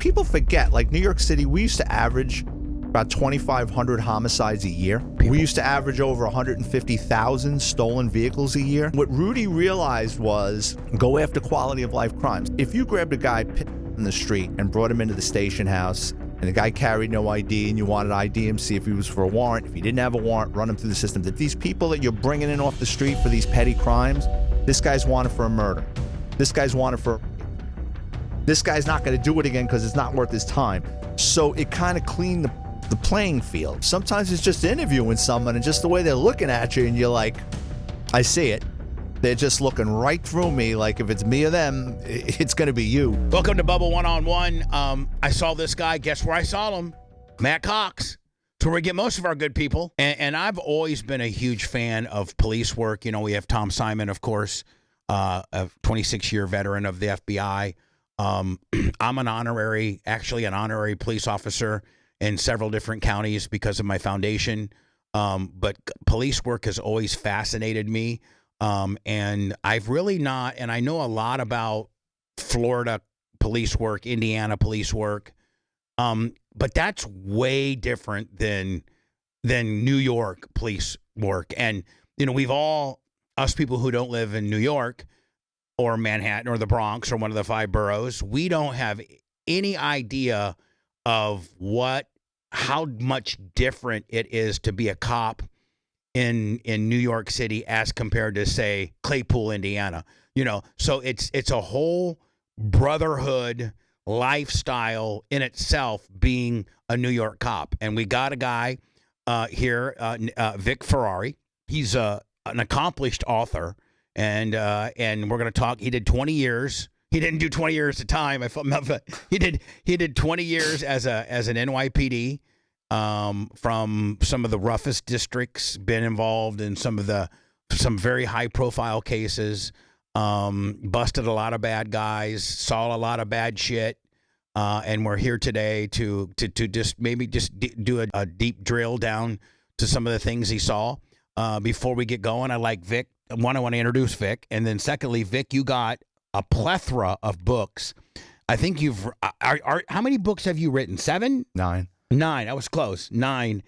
people forget, like New York City, we used to average about 2,500 homicides a year. We used to average over 150,000 stolen vehicles a year. What Rudy realized was go after quality of life crimes. If you grabbed a guy in the street and brought him into the station house, and the guy carried no ID, and you wanted to ID him, see if he was for a warrant. If he didn't have a warrant, run him through the system. That these people that you're bringing in off the street for these petty crimes, this guy's wanted for a murder. This guy's wanted for... This guy's not going to do it again because it's not worth his time. So it kind of cleaned the playing field. Sometimes it's just interviewing someone and just the way they're looking at you, and you're like, I see it. They're just looking right through me like if it's me or them, it's going to be you. Welcome to Bubba One-on-One. I saw this guy. Guess where I saw him? Matt Cox. It's where we get most of our good people. And I've always been a huge fan of police work. You know, we have Tom Simon, of course, a 26-year veteran of the FBI. I'm an honorary police officer in several different counties because of my foundation. But police work has always fascinated me. And I've really not, and I know a lot about Florida police work, Indiana police work. But that's way different than New York police work. And, you know, we've all, us people who don't live in New York or Manhattan or the Bronx or one of the 5 boroughs, we don't have any idea of how much different it is to be a cop in New York City as compared to, say, Claypool, Indiana. You know, so it's a whole brotherhood lifestyle in itself being a New York cop. And we got a guy here, Vic Ferrari. He's an accomplished author, and we're going to talk. He did 20 years. He didn't do 20 years at a time. He did 20 years as an NYPD. From some of the roughest districts, been involved in some very high profile cases, busted a lot of bad guys, saw a lot of bad shit, and we're here today to just do a deep drill down to some of the things he saw. Before we get going, I like Vic. One, I want to introduce Vic, and then secondly, Vic, you got a plethora of books. I think how many books have you written? 7? 9. 9. I was close. 9.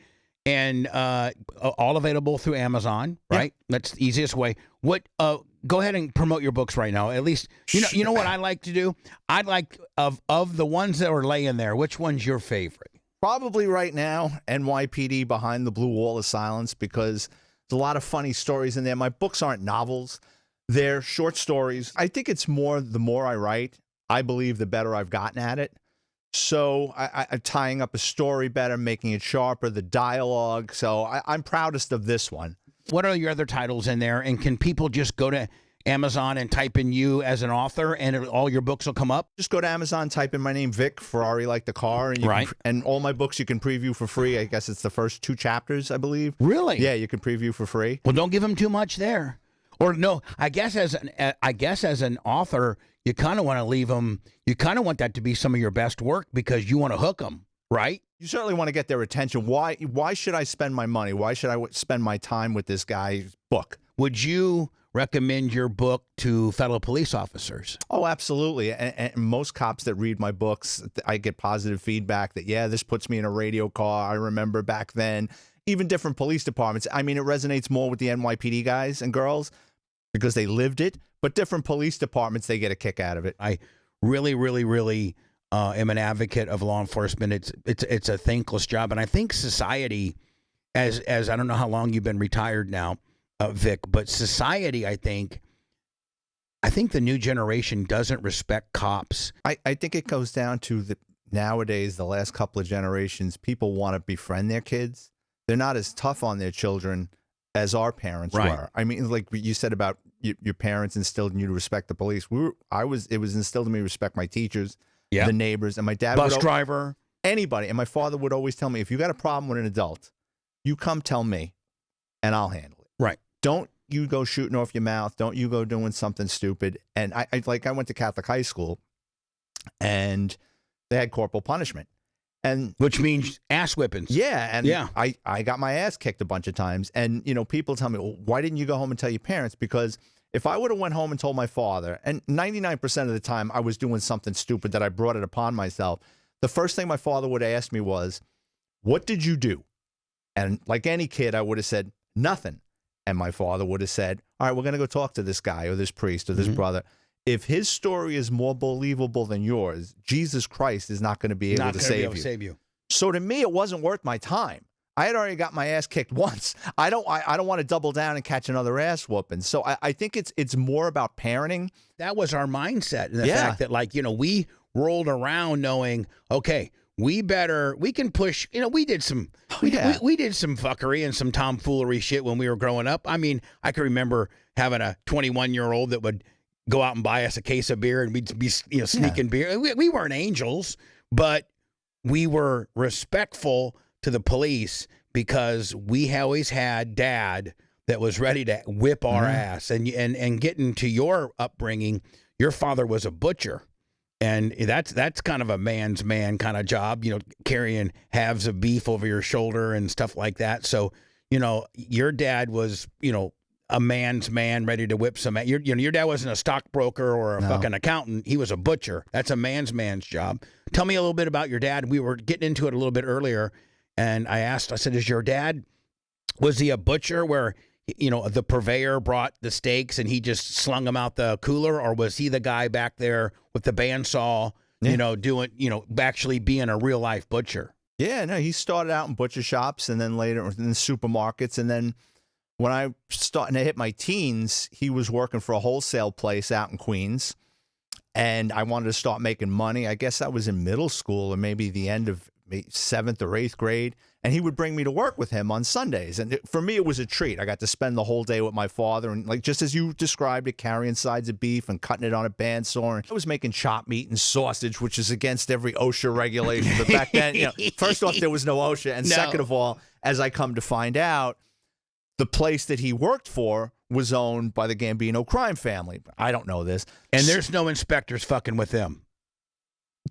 And all available through Amazon, right? Yeah. That's the easiest way. Go ahead and promote your books right now. At least, you know what I like to do? I'd like, of the ones that are laying there, which one's your favorite? Probably right now, NYPD Behind the Blue Wall of Silence, because there's a lot of funny stories in there. My books aren't novels. They're short stories. I think it's the more I write, I believe the better I've gotten at it. So I'm tying up a story better, making it sharper, the dialogue. So I'm proudest of this one. What are your other titles in there? And can people just go to Amazon and type in you as an author and all your books will come up? Just go to Amazon, type in my name, Vic Ferrari, like the car. And and all my books you can preview for free. I guess it's the first 2 chapters, I believe. Really? Yeah, you can preview for free. Well, don't give them too much there. Or no, I guess as an author, you kind of want to leave them. You kind of want that to be some of your best work because you want to hook them, right? You certainly want to get their attention. Why should I spend my money? Why should I spend my time with this guy's book? Would you recommend your book to fellow police officers? Oh, absolutely. And most cops that read my books, I get positive feedback that, yeah, this puts me in a radio car. I remember back then. Even different police departments. I mean, it resonates more with the NYPD guys and girls because they lived it, but different police departments, they get a kick out of it. I really, really, really am an advocate of law enforcement. It's a thankless job, and I think society, as I don't know how long you've been retired now, Vic, but society, I think the new generation doesn't respect cops. I think it goes down to nowadays, the last couple of generations, people want to befriend their kids. They're not as tough on their children as our parents were. I mean, like you said about your parents instilled in you to respect the police. It was instilled in me to respect my teachers, the neighbors, and my dad. Bus driver. Anybody. And my father would always tell me, if you got a problem with an adult, you come tell me and I'll handle it. Right. Don't you go shooting off your mouth. Don't you go doing something stupid. And I went to Catholic high school and they had corporal punishment. And which means ass whippings. Yeah. And I got my ass kicked a bunch of times. And, people tell me, well, why didn't you go home and tell your parents? Because if I would have went home and told my father, and 99% of the time I was doing something stupid that I brought it upon myself, the first thing my father would ask me was, what did you do? And like any kid, I would have said, nothing. And my father would have said, all right, we're going to go talk to this guy or this priest or this brother. If his story is more believable than yours, Jesus Christ is not going to be able to save you. So to me, it wasn't worth my time. I had already got my ass kicked once. I don't want to double down and catch another ass whooping. So I think it's more about parenting. That was our mindset. And the fact that, like, we rolled around knowing, okay, we can push, we did some fuckery and some tomfoolery shit when we were growing up. I mean, I can remember having a 21-year-old that would go out and buy us a case of beer and we'd be, sneaking beer. We weren't angels, but we were respectful to the police because we always had dad that was ready to whip our ass. And getting to your upbringing, your father was a butcher. And that's kind of a man's man kind of job, carrying halves of beef over your shoulder and stuff like that. So, your dad was, a man's man ready to whip some. Your dad wasn't a stockbroker or a fucking accountant. He was a butcher. That's a man's job. Tell me a little bit about your dad. We were getting into it a little bit earlier. And I said, is your dad, was he a butcher where, the purveyor brought the steaks and he just slung them out the cooler? Or was he the guy back there with the bandsaw, doing, actually being a real life butcher? Yeah, no, he started out in butcher shops and then later in the supermarkets. And then when I started to hit my teens, he was working for a wholesale place out in Queens. And I wanted to start making money. I guess I was in middle school or maybe the end of 7th or 8th grade. And he would bring me to work with him on Sundays. And for me, it was a treat. I got to spend the whole day with my father. And like, just as you described it, carrying sides of beef and cutting it on a bandsaw. And I was making chopped meat and sausage, which is against every OSHA regulation. But back then, first off, there was no OSHA. And second of all, as I come to find out, the place that he worked for was owned by the Gambino crime family. I don't know this. And there's no inspectors fucking with them.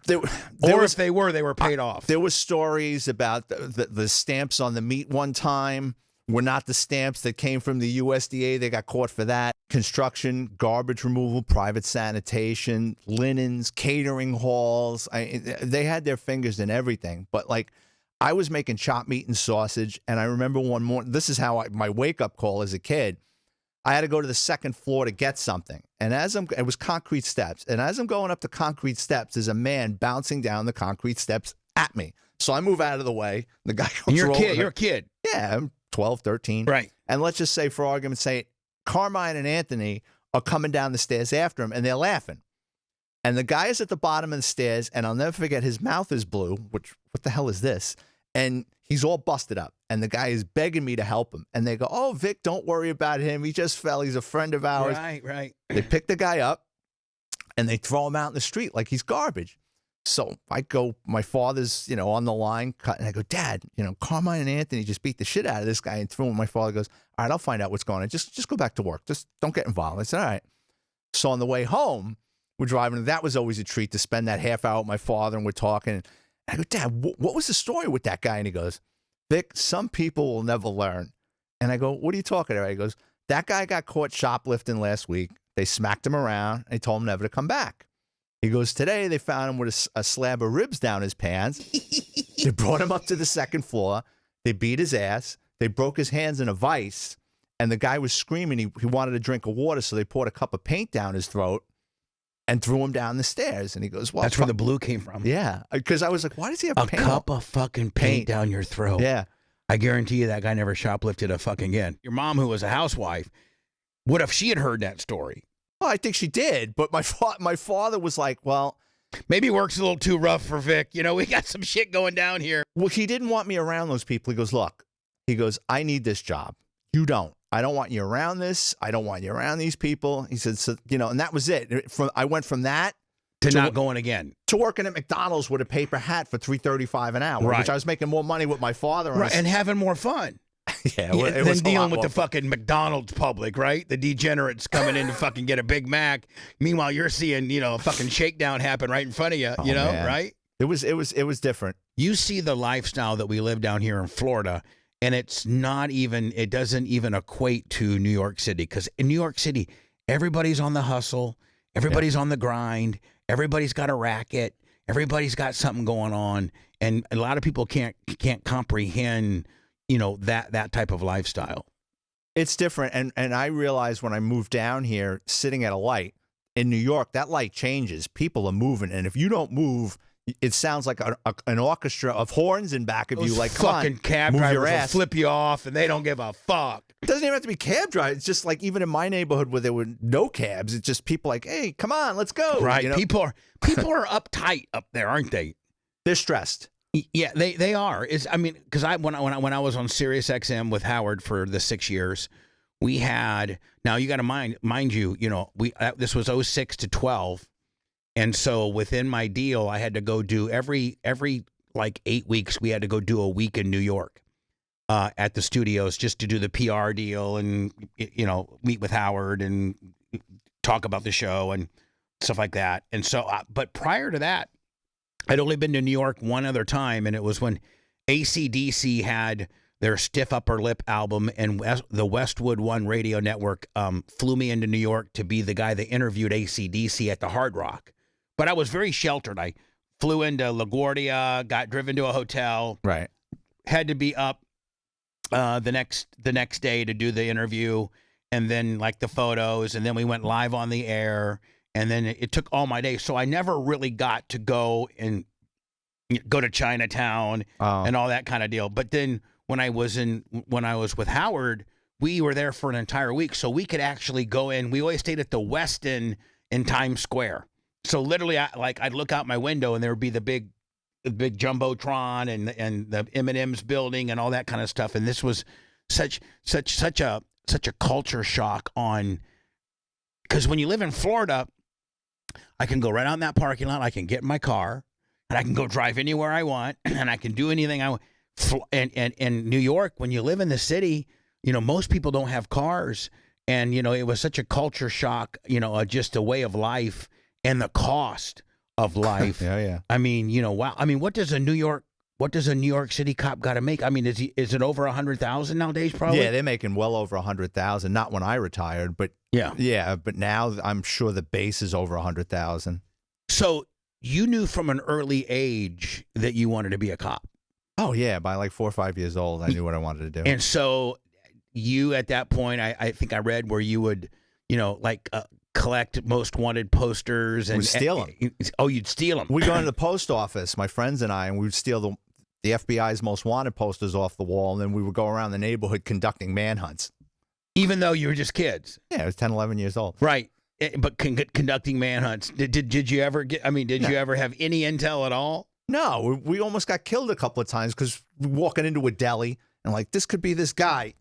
If they were paid off. There was stories about the stamps on the meat one time were not the stamps that came from the USDA. They got caught for that. Construction, garbage removal, private sanitation, linens, catering halls. They had their fingers in everything. But like, I was making chopped meat and sausage, and I remember one morning, this is how my wake-up call as a kid. I had to go to the second floor to get something. And it was concrete steps. And as I'm going up the concrete steps, there's a man bouncing down the concrete steps at me. So I move out of the way. The guy comes rolling. You're a kid. Yeah, I'm 12, 13. Right. And let's just say, for argument's sake, Carmine and Anthony are coming down the stairs after him, and they're laughing. And the guy is at the bottom of the stairs, and I'll never forget, his mouth is blue, which, what the hell is this? And he's all busted up. And the guy is begging me to help him. And they go, oh, Vic, don't worry about him. He just fell. He's a friend of ours. Right. They pick the guy up, and they throw him out in the street like he's garbage. So I go, my father's, on the line, and I go, Dad, Carmine and Anthony just beat the shit out of this guy and threw him. My father goes, all right, I'll find out what's going on. Just go back to work. Just don't get involved. I said, all right. So on the way home, we're driving. That was always a treat to spend that half hour with my father, and we're talking. And I go, Dad, what was the story with that guy? And he goes, Vic, some people will never learn. And I go, what are you talking about? He goes, that guy got caught shoplifting last week. They smacked him around. And they told him never to come back. He goes, today they found him with a slab of ribs down his pants. They brought him up to the second floor. They beat his ass. They broke his hands in a vice. And the guy was screaming. He wanted a drink of water, so they poured a cup of paint down his throat and threw him down the stairs. And he goes, well, that's where the blue came from. Yeah. Because I was like, why does he have a paint? cup of fucking paint down your throat? Yeah. I guarantee you that guy never shoplifted a fucking again. Your mom, who was a housewife, what if she had heard that story? Well, I think she did. But my father was like, well, maybe work's a little too rough for Vic. We got some shit going down here. Well, he didn't want me around those people. He goes, look, I need this job. You don't. I don't want you around this. I don't want you around these people. He said, so, and that was it. I went from that to not going again. To working at McDonald's with a paper hat for $3.35 an hour, right. Which I was making more money with my father. And having more fun. Yeah, it was dealing with the fucking McDonald's public, right? The degenerates coming in to fucking get a Big Mac. Meanwhile, you're seeing, a fucking shakedown happen right in front of you, man. Right? It was different. You see the lifestyle that we live down here in Florida, and it doesn't even equate to New York City. Because in New York City, everybody's on the hustle, everybody's on the grind, everybody's got a racket, everybody's got something going on, and a lot of people can't comprehend, that type of lifestyle. It's different. And I realized when I moved down here, sitting at a light in New York, that light changes. People are moving. And if you don't move, it sounds like an orchestra of horns in back of you. Like, come on, fucking cab move drivers your will ass. flip you off, and they don't give a fuck. It doesn't even have to be cab drivers. It's just like even in my neighborhood where there were no cabs, it's just people like, hey, come on, let's go. Right. People are uptight up there, aren't they? They're stressed. Yeah, they are. Because when I was on Sirius XM with Howard for the 6 years, we had, now you got to mind you, this was 06 to 12. And so within my deal, I had to go do every like 8 weeks, we had to go do a week in New York at the studios just to do the PR deal and, meet with Howard and talk about the show and stuff like that. And so, but prior to that, I'd only been to New York one other time, and it was when AC/DC had their Stiff Upper Lip album, and the Westwood One radio network flew me into New York to be the guy that interviewed AC/DC at the Hard Rock. But I was very sheltered. I flew into LaGuardia, got driven to a hotel, Right. had to be up the next day to do the interview, and then like the photos, and then we went live on the air. And then it took all my day. So I never really got to go to Chinatown and all that kind of deal. But then when I was with Howard, we were there for an entire week. So we could actually go in. We always stayed at the Westin in Times Square. So literally I'd look out my window and there would be the big Jumbotron and the M&M's building and all that kind of stuff. And this was such a culture shock because when you live in Florida, I can go right out in that parking lot. I can get in my car, and I can go drive anywhere I want, and I can do anything I want. And New York, when you live in the city, most people don't have cars, and it was such a culture shock. Just a way of life and the cost of life. Yeah. I mean, wow. I mean, what does a New York City cop got to make? I mean, is it over 100,000 nowadays? Probably. Yeah, they're making well over 100,000. Not when I retired, but yeah. But now I'm sure the base is over 100,000. So you knew from an early age that you wanted to be a cop. Oh yeah, by like 4 or 5 years old, I knew what I wanted to do. And so you, at that point, I think I read where you would, collect most wanted posters and we'd steal them. Oh, you'd steal them. We'd go into the post office, my friends and I, and we'd steal the FBI's most wanted posters off the wall, and then we would go around the neighborhood conducting manhunts. Even though you were just kids. Yeah, I was 10, 11 years old. Right. But conducting manhunts. Did you ever get, did you ever have any intel at all? No, we almost got killed a couple of times because we're walking into a deli and like, this could be this guy.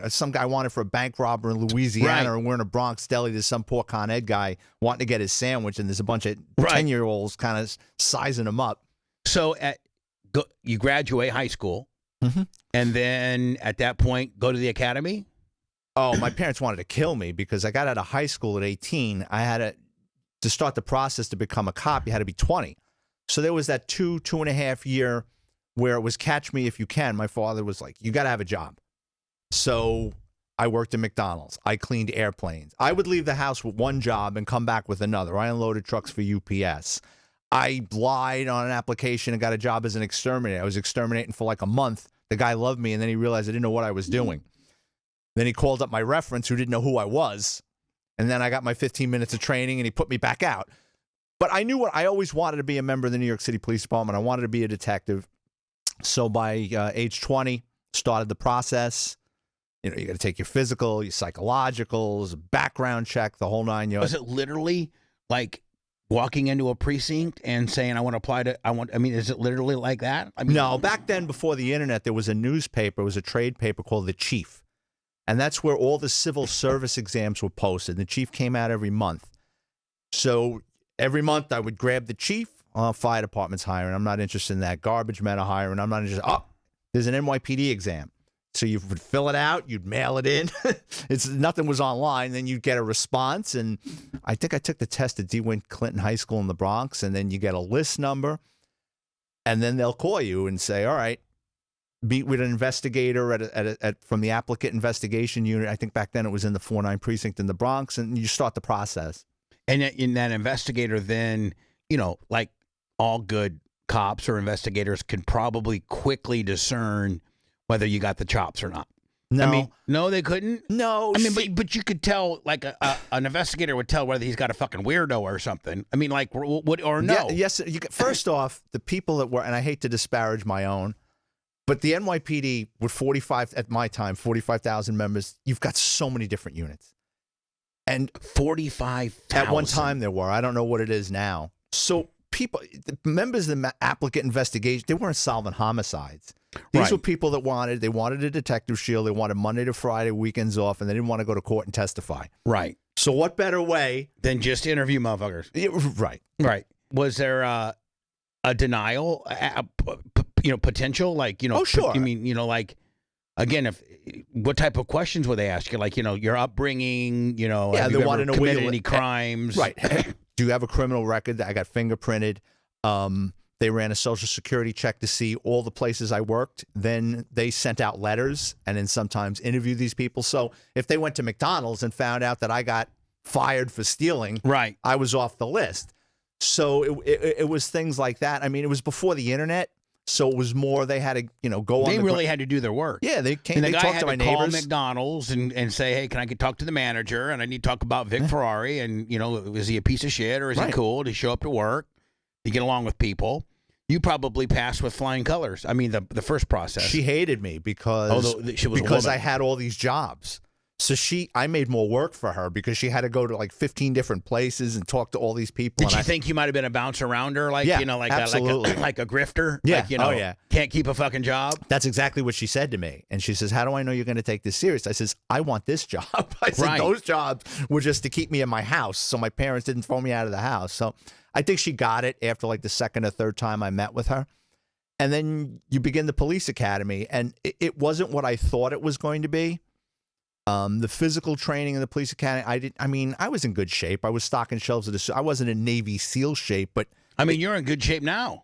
Some guy wanted for a bank robber in Louisiana, Right. and we're in a Bronx deli. There's some poor Con Ed guy wanting to get his sandwich, and there's a bunch of Right. 10-year-olds kind of sizing him up. So you graduate high school, and then at that point, go to the academy? Oh, my parents wanted to kill me because I got out of high school at 18. I had to start the process to become a cop, you had to be 20. So there was that 2.5 year where it was catch me if you can. My father was like, you got to have a job. So I worked at McDonald's. I cleaned airplanes. I would leave the house with one job and come back with another. I unloaded trucks for UPS. I lied on an application and got a job as an exterminator. I was exterminating for like a month. The guy loved me, and then he realized I didn't know what I was doing. Then he called up my reference who didn't know who I was. And then I got my 15 minutes of training, and he put me back out. But I knew I always wanted to be a member of the New York City Police Department. I wanted to be a detective. So by age 20, started the process. You got to take your physical, your psychologicals, background check, the whole 9 yards. Was it literally like walking into a precinct and saying, I want to apply to, is it literally like that? No, back then, before the internet, there was a newspaper, it was a trade paper called The Chief. And that's where all the civil service exams were posted. The Chief came out every month. So every month I would grab The Chief. Fire department's hiring. I'm not interested in that. Garbage men are hiring. I'm not interested. Oh, there's an NYPD exam. So you would fill it out, you'd mail it in. Nothing was online. Then you'd get a response. And I think I took the test at DeWitt Clinton High School in the Bronx. And then you get a list number. And then they'll call you and say, all right, meet with an investigator from the applicant investigation unit. I think back then it was in the 49 precinct in the Bronx. And you start the process. And in that investigator then, like all good cops or investigators can probably quickly discern whether you got the chops or not. No. I mean, no, they couldn't. No. I mean, but you could tell, like an investigator would tell whether he's got a fucking weirdo or something. I mean, like, what or no? Yeah, yes. First off, the people that were, and I hate to disparage my own, but the NYPD with 45 at my time, 45,000 members. You've got so many different units, and 45,000 at one time there were. I don't know what it is now. So people, the members of the applicant investigation, they weren't solving homicides. These were people that wanted a detective shield. They wanted Monday to Friday, weekends off, and they didn't want to go to court and testify. Right. So what better way than just interview motherfuckers? Right. Right. Was there a denial, potential? Like, Oh, sure. I mean, like, again, what type of questions would they ask you? Like, your upbringing, yeah, have they you want ever to know committed any crimes? Right. Do you have a criminal record? I got fingerprinted. They ran a social security check to see all the places I worked. Then they sent out letters and then sometimes interviewed these people. So if they went to McDonald's and found out that I got fired for stealing, right, I was off the list. So it was things like that. I mean, it was before the internet. So it was more they had to, go on. They really had to do their work. Yeah, they came. And the they guy talked had to my call neighbors. McDonald's and say, hey, can I talk to the manager? And I need to talk about Vic Ferrari. And, is he a piece of shit or is he cool? Did he show up to work? Did he get along with people? You probably passed with flying colors. I mean, the first process. She hated me because I had all these jobs. So I made more work for her because she had to go to like 15 different places and talk to all these people. Did you think you might have been a bounce around her? Like, yeah, like absolutely. like a grifter? Yeah. Like, oh, yeah. Can't keep a fucking job? That's exactly what she said to me. And she says, how do I know you're going to take this serious? I says, I want this job. I said, those jobs were just to keep me in my house. So my parents didn't throw me out of the house. So I think she got it after like the second or third time I met with her. And then you begin the police academy. And it wasn't what I thought it was going to be. The physical training in the police academy, I was in good shape. I was stocking shelves at I wasn't in Navy SEAL shape, but I mean, you're in good shape now.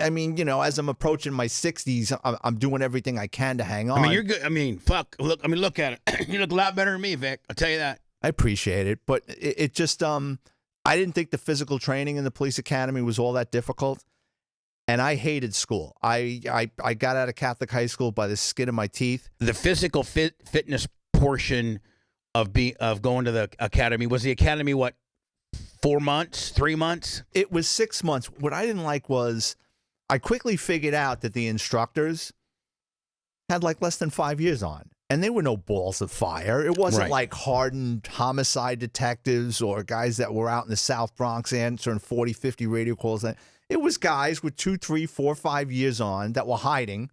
I mean, as I'm approaching my 60s, I'm doing everything I can to hang on. I mean, you're good. I mean, fuck. Look at it. You look a lot better than me, Vic. I'll tell you that. I appreciate it, but it just I didn't think the physical training in the police academy was all that difficult. And I hated school. I got out of Catholic high school by the skin of my teeth. The physical fitness portion of going to the academy, was the academy what, 4 months, 3 months? It was 6 months. What I didn't like was I quickly figured out that the instructors had like less than 5 years on, and they were no balls of fire. It wasn't like hardened homicide detectives or guys that were out in the South Bronx answering 40, 50 radio calls. It was guys with 2, 3, 4, 5 years on that were hiding,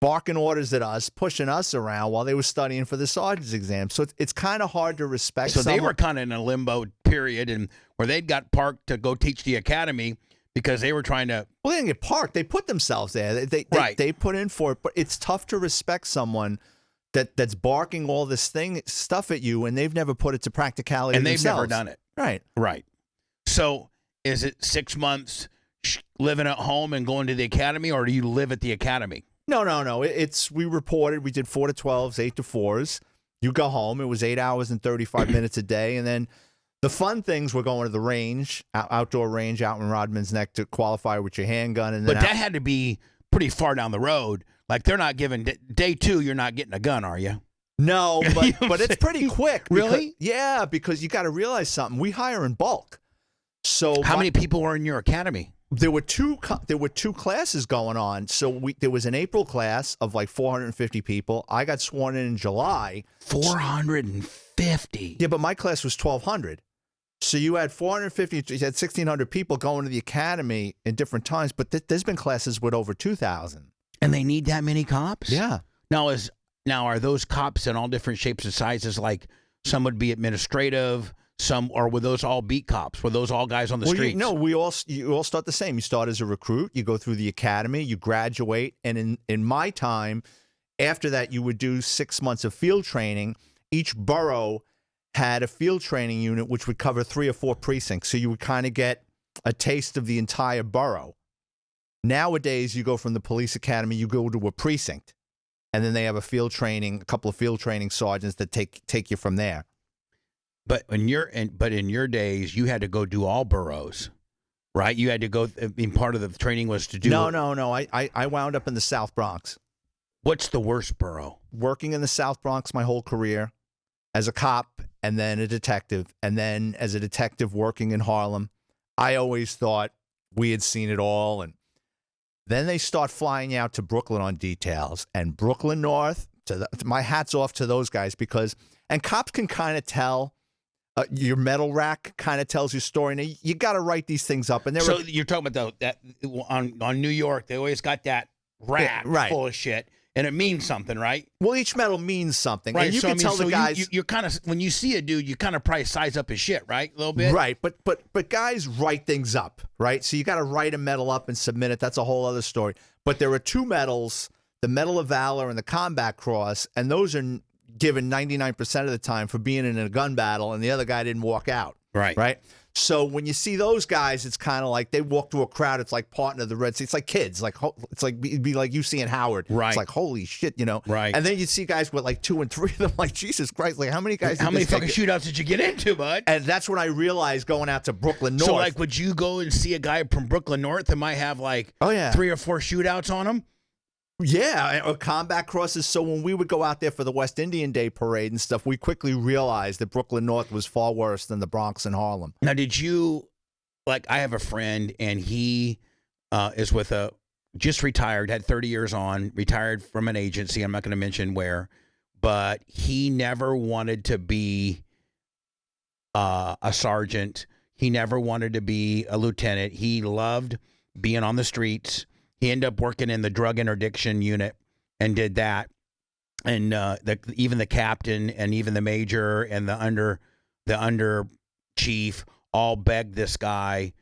barking orders at us, pushing us around while they were studying for the sergeant's exam. So it's kind of hard to respect. So they were kind of in a limbo period, and where they'd got parked to go teach the academy because they were trying to. Well, they didn't get parked. They put themselves there. They put in for it. But it's tough to respect someone that's barking all this stuff at you, and they've never put it to practicality and themselves. They've never done it. Right. So is it 6 months living at home and going to the academy, or do you live at the academy? No. We reported. We did 4 to 12s, 8 to 4s. You go home. It was 8 hours and 35 minutes a day. And then the fun things were going to the range, outdoor range out in Rodman's Neck to qualify with your handgun. And then but that had to be pretty far down the road. Like they're not giving day 2. You're not getting a gun, are you? No, but it's pretty quick. Really? Yeah, because you got to realize something. We hire in bulk. So how many people were in your academy? There were two classes going on. So there was an April class of like 450 people. I got sworn in July. 450. Yeah, but my class was 1,200. So you had 450. You had 1,600 people going to the academy in different times. But there's been classes with over 2,000. And they need that many cops? Yeah. Now are those cops in all different shapes and sizes? Like some would be administrative. Or were those all beat cops? Were those all guys on the streets? You all start the same. You start as a recruit. You go through the academy. You graduate. And in my time, after that, you would do 6 months of field training. Each borough had a field training unit, which would cover 3 or 4 precincts. So you would kind of get a taste of the entire borough. Nowadays, you go from the police academy, you go to a precinct. And then they have a couple of field training sergeants that take you from there. But in your days, you had to go do all boroughs, right? You had to go. I mean, part of the training was to do. No. I wound up in the South Bronx. What's the worst borough? Working in the South Bronx my whole career as a cop and then a detective. And then as a detective working in Harlem, I always thought we had seen it all. And then they start flying you out to Brooklyn on details. And Brooklyn North, my hat's off to those guys because, and cops can kind of tell. Your metal rack kind of tells your story. Now, you got to write these things up. And so you're talking about that on New York, they always got that rack full of shit. And it means something, right? Well, each medal means something. Right. And you can tell the guys. You're kind of, when you see a dude, you kind of probably size up his shit, right? A little bit. Right. But guys write things up, right? So you got to write a medal up and submit it. That's a whole other story. But there are two medals, the Medal of Valor and the Combat Cross. And those are given 99% of the time for being in a gun battle. And the other guy didn't walk out. Right. Right. So when you see those guys, it's kind of like they walk through a crowd. It's like parting of the Red Sea. It's like kids. It's like it'd be like you seeing Howard. Right. It's like holy shit, you know. Right. And then you see guys with like 2 and 3 of them. Like Jesus Christ, like how many guys? How many fucking shootouts did you get into, bud? And that's when I realized going out to Brooklyn North. So like, would you go and see a guy from Brooklyn North that might have like 3 or 4 shootouts on him? Yeah, or combat crosses. So when we would go out there for the West Indian Day parade and stuff, we quickly realized that Brooklyn North was far worse than the Bronx and Harlem. Now, did you, like, I have a friend and he is with just retired, had 30 years on, retired from an agency. I'm not going to mention where, but he never wanted to be a sergeant. He never wanted to be a lieutenant. He loved being on the streets. He ended up working in the drug interdiction unit and did that. And even the captain and even the major and the under chief all begged this guy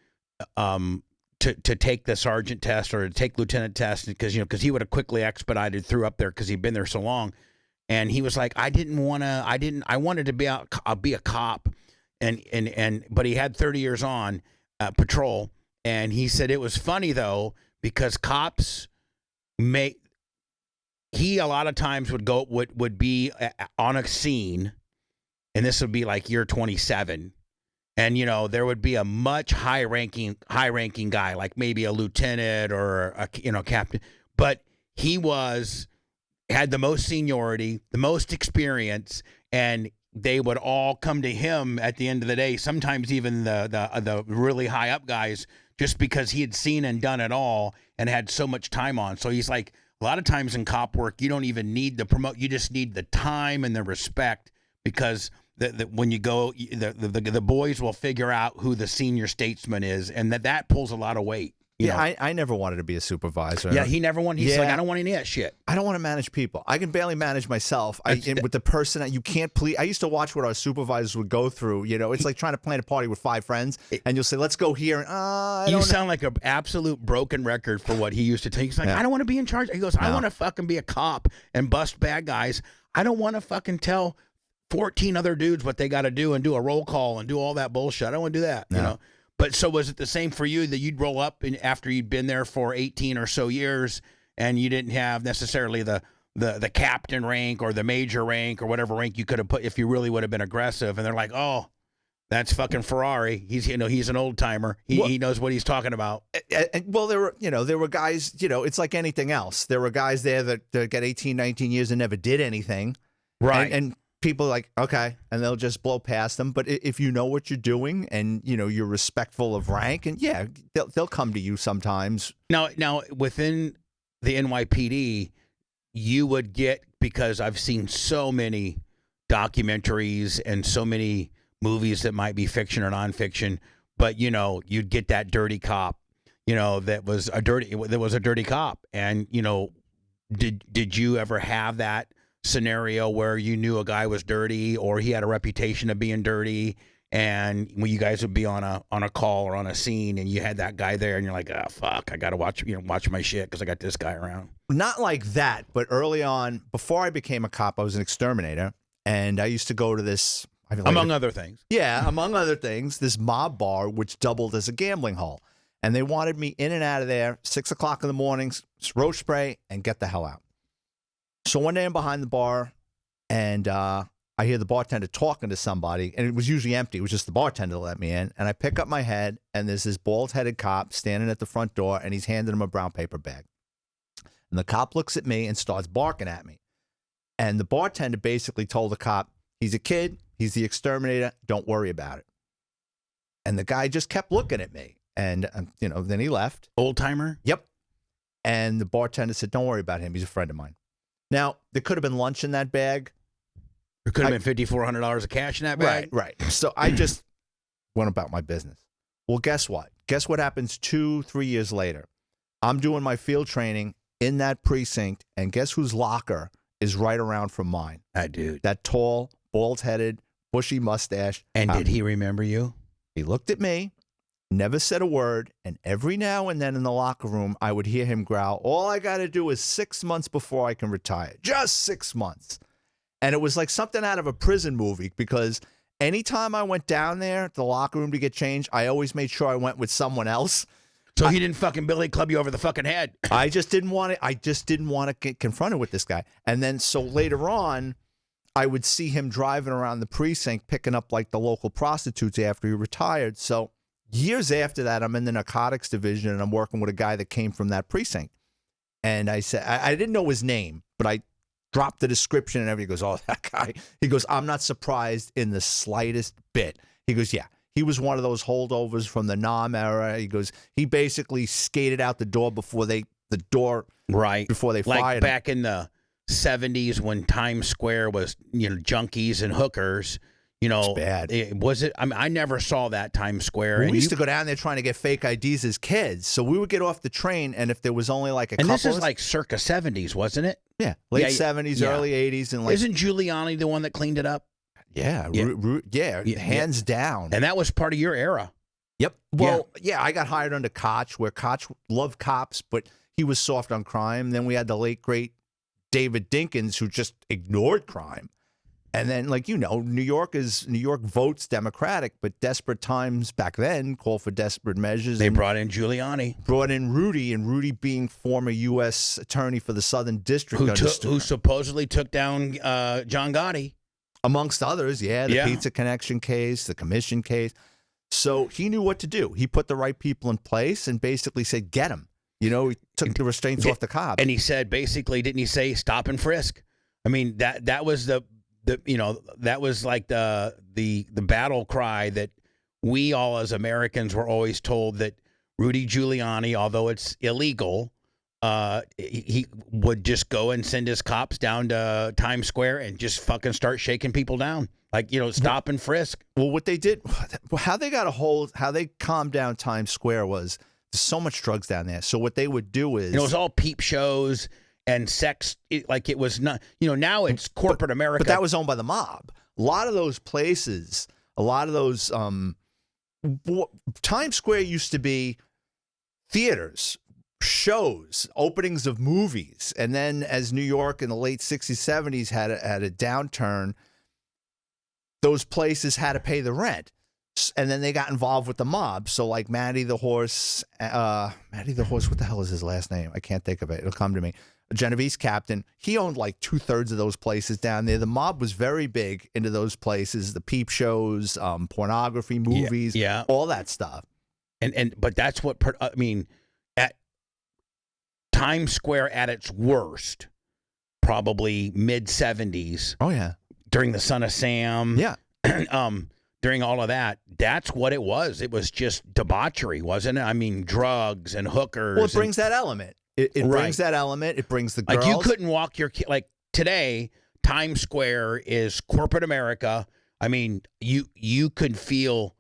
to take the sergeant test or to take lieutenant test because he would have quickly expedited through up there because he'd been there so long. And he was like, I wanted to be a cop, but he had 30 years on patrol. And he said it was funny though, because cops he a lot of times would be on a scene, and this would be like year 27, and there would be a much high ranking guy, like maybe a lieutenant or a captain, but he had the most seniority, the most experience, and they would all come to him at the end of the day. Sometimes even the really high up guys, just because he had seen and done it all and had so much time on. So he's like, a lot of times in cop work, you don't even need to promote. You just need the time and the respect, because when you go, the boys will figure out who the senior statesman is, and that pulls a lot of weight. I never wanted to be a supervisor. Yeah, he never wanted. He's like, I don't want any of that shit. I don't want to manage people. I can barely manage myself. With the person that you can't please. I used to watch what our supervisors would go through. It's like trying to plan a party with 5 friends, and you'll say, "Let's go here." And you sound like an absolute broken record for what he used to take. He's like, I don't want to be in charge. He goes, I want to fucking be a cop and bust bad guys. I don't want to fucking tell 14 other dudes what they got to do and do a roll call and do all that bullshit. I don't want to do that. You know. But so was it the same for you that you'd roll up after you'd been there for 18 or so years and you didn't have necessarily the captain rank or the major rank or whatever rank you could have put if you really would have been aggressive, and they're like, oh, that's fucking Ferrari. He's an old timer. He knows what he's talking about. Well, there were guys, it's like anything else. There were guys there that got 18, 19 years and never did anything. Right. And people are like, okay, and they'll just blow past them. But if you know what you're doing and you're respectful of rank, and they'll come to you sometimes. Now within the NYPD, you would get, because I've seen so many documentaries and so many movies that might be fiction or nonfiction, but you'd get that dirty cop, that was a dirty cop, and did you ever have that scenario where you knew a guy was dirty or he had a reputation of being dirty, and when you guys would be on a call or on a scene and you had that guy there and you're like, oh fuck, I gotta watch my shit because I got this guy around? Not like that, but early on, before I became a cop, I was an exterminator, and I used to go to this, among other things, this mob bar which doubled as a gambling hall, and they wanted me in and out of there 6 o'clock in the morning, roach spray, and get the hell out. So one day I'm behind the bar, and I hear the bartender talking to somebody, and it was usually empty. It was just the bartender that let me in. And I pick up my head, and there's this bald-headed cop standing at the front door, and he's handing him a brown paper bag. And the cop looks at me and starts barking at me. And the bartender basically told the cop, he's a kid, he's the exterminator, don't worry about it. And the guy just kept looking at me. And, then he left. Old timer? Yep. And the bartender said, don't worry about him. He's a friend of mine. Now, there could have been lunch in that bag. There could have been $5,400 of cash in that bag. Right. So I just went about my business. Well, guess what? Guess what happens 2-3 years later? I'm doing my field training in that precinct, and guess whose locker is right around from mine? That dude. That tall, bald-headed, bushy mustache. And did he remember you? He looked at me, never said a word, and every now and then in the locker room, I would hear him growl, all I got to do is 6 months before I can retire. Just 6 months. And it was like something out of a prison movie, because anytime I went down there to the locker room to get changed, I always made sure I went with someone else. So he didn't fucking billy club you over the fucking head. I just didn't want to get confronted with this guy. And then so later on, I would see him driving around the precinct picking up like the local prostitutes after he retired. So years after that, I'm in the narcotics division, and I'm working with a guy that came from that precinct. And I said, I didn't know his name, but I dropped the description and everything. He goes, oh, that guy. He goes, I'm not surprised in the slightest bit. He goes, yeah, he was one of those holdovers from the Nam era. He goes, he basically skated out the door before they fired like him. Back in the 70s when Times Square was, junkies and hookers. It's bad. I never saw that Times Square. Well, we used to go down there trying to get fake IDs as kids. So we would get off the train, and if there was only like a couple. And this is like circa 70s, wasn't it? Yeah. Late 70s, early 80s. And isn't Giuliani the one that cleaned it up? Yeah. Hands down. And that was part of your era. Yep. Well, yeah, I got hired under Koch, where Koch loved cops, but he was soft on crime. Then we had the late, great David Dinkins, who just ignored crime. And then, New York votes Democratic, but desperate times back then call for desperate measures. They brought in Giuliani. Brought in Rudy, and Rudy being former U.S. attorney for the Southern District. Who supposedly took down John Gotti. Amongst others, the Pizza Connection case, the commission case. So he knew what to do. He put the right people in place and basically said, get him. He took the restraints off the cops. And he said, basically, didn't he say, stop and frisk? I mean, that was that was like the battle cry that we all as Americans were always told, that Rudy Giuliani, although it's illegal, he would just go and send his cops down to Times Square and just fucking start shaking people down. Like, stop and frisk. Well, what they did, how they calmed down Times Square was there's so much drugs down there. So what they would do is. It was all peep shows and sex, like it was not, now it's corporate America. But that was owned by the mob. A lot of those places, Times Square used to be theaters, shows, openings of movies. And then as New York in the late 60s, 70s had a downturn, those places had to pay the rent. And then they got involved with the mob. So like Matty the Horse, what the hell is his last name? I can't think of it. It'll come to me. Genovese Captain, he owned like 2/3 of those places down there. The mob was very big into those places, the peep shows, pornography, movies, all that stuff. But that's what, at Times Square at its worst, probably mid 70s. Oh yeah. During the Son of Sam. Yeah. During all of that, that's what it was. It was just debauchery, wasn't it? Drugs and hookers. Well, it brings that element. It brings that element. It brings the girls. Like you couldn't walk your kid. Like today, Times Square is corporate America. You could feel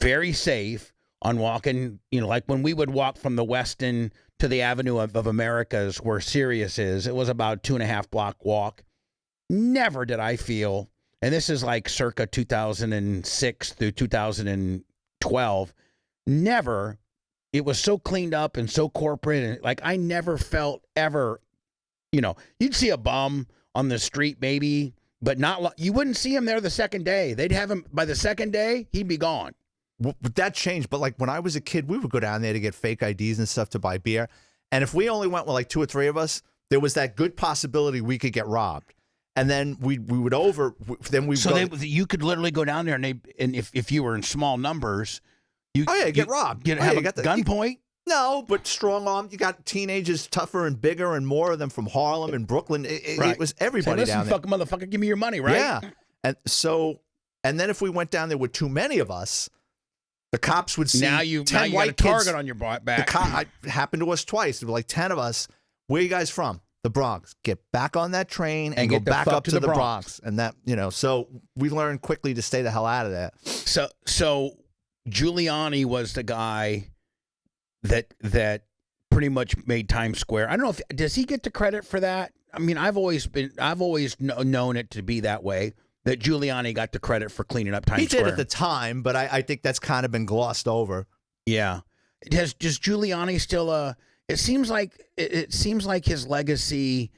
very safe on walking. Like when we would walk from the Westin to the Avenue of Americas, where Sirius is, it was about 2.5 block walk. Never did I feel, and this is like circa 2006 through 2012. Never. It was so cleaned up and so corporate, and like I never felt ever, you'd see a bum on the street maybe, but you wouldn't see him there the second day. They'd have him by the second day, he'd be gone. Well, but that changed. But like when I was a kid, we would go down there to get fake IDs and stuff to buy beer. And if we only went with like 2 or 3 of us, there was that good possibility we could get robbed. And then we would you could literally go down there and if you were in small numbers, get robbed. Have a gunpoint. No, but strong arm. You got teenagers tougher and bigger and more of them from Harlem and Brooklyn. It was everybody down there. Fuck motherfucker, give me your money, right? Yeah. And then if we went down there with too many of us, the cops would see 10 white got a target on your back. It happened to us twice. There were like 10 of us. Where you guys from? The Bronx. Get back on that train and go back up to the Bronx. And that, so we learned quickly to stay the hell out of that. So Giuliani was the guy that pretty much made Times Square. I don't know does he get the credit for that? I mean, I've always known it to be that way, that Giuliani got the credit for cleaning up Times Square. He did at the time, but I think that's kind of been glossed over. Yeah. Does Giuliani still it seems like his legacy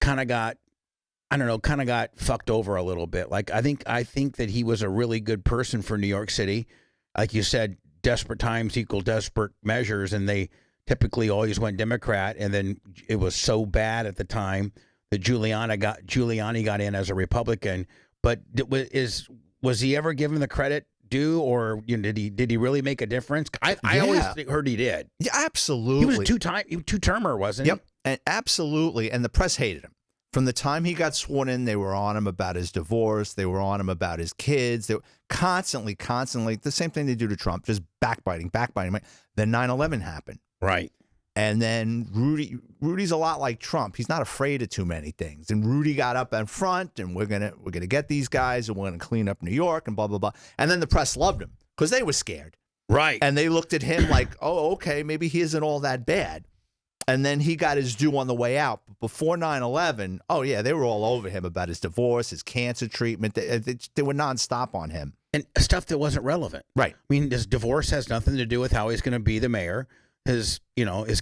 kind of got fucked over a little bit. Like I think that he was a really good person for New York City. Like you said, desperate times equal desperate measures, and they typically always went Democrat, and then it was so bad at the time that Giuliani got in as a Republican. But was he ever given the credit due, or did he really make a difference? I always heard he did. Yeah, absolutely. He was a two-termer, wasn't he? Yep, and absolutely. And the press hated him. From the time he got sworn in, they were on him about his divorce. They were on him about his kids. They were constantly, the same thing they do to Trump, just backbiting. Then 9/11 happened. Right. And then Rudy's a lot like Trump. He's not afraid of too many things. And Rudy got up in front, and we're gonna get these guys, and we're gonna clean up New York, and blah blah blah. And then the press loved him because they were scared. Right. And they looked at him like, oh, okay, maybe he isn't all that bad. And then he got his due on the way out. But before 9/11, oh yeah, they were all over him about his divorce, his cancer treatment. They were nonstop on him. And stuff that wasn't relevant. Right. I mean, his divorce has nothing to do with how he's going to be the mayor. His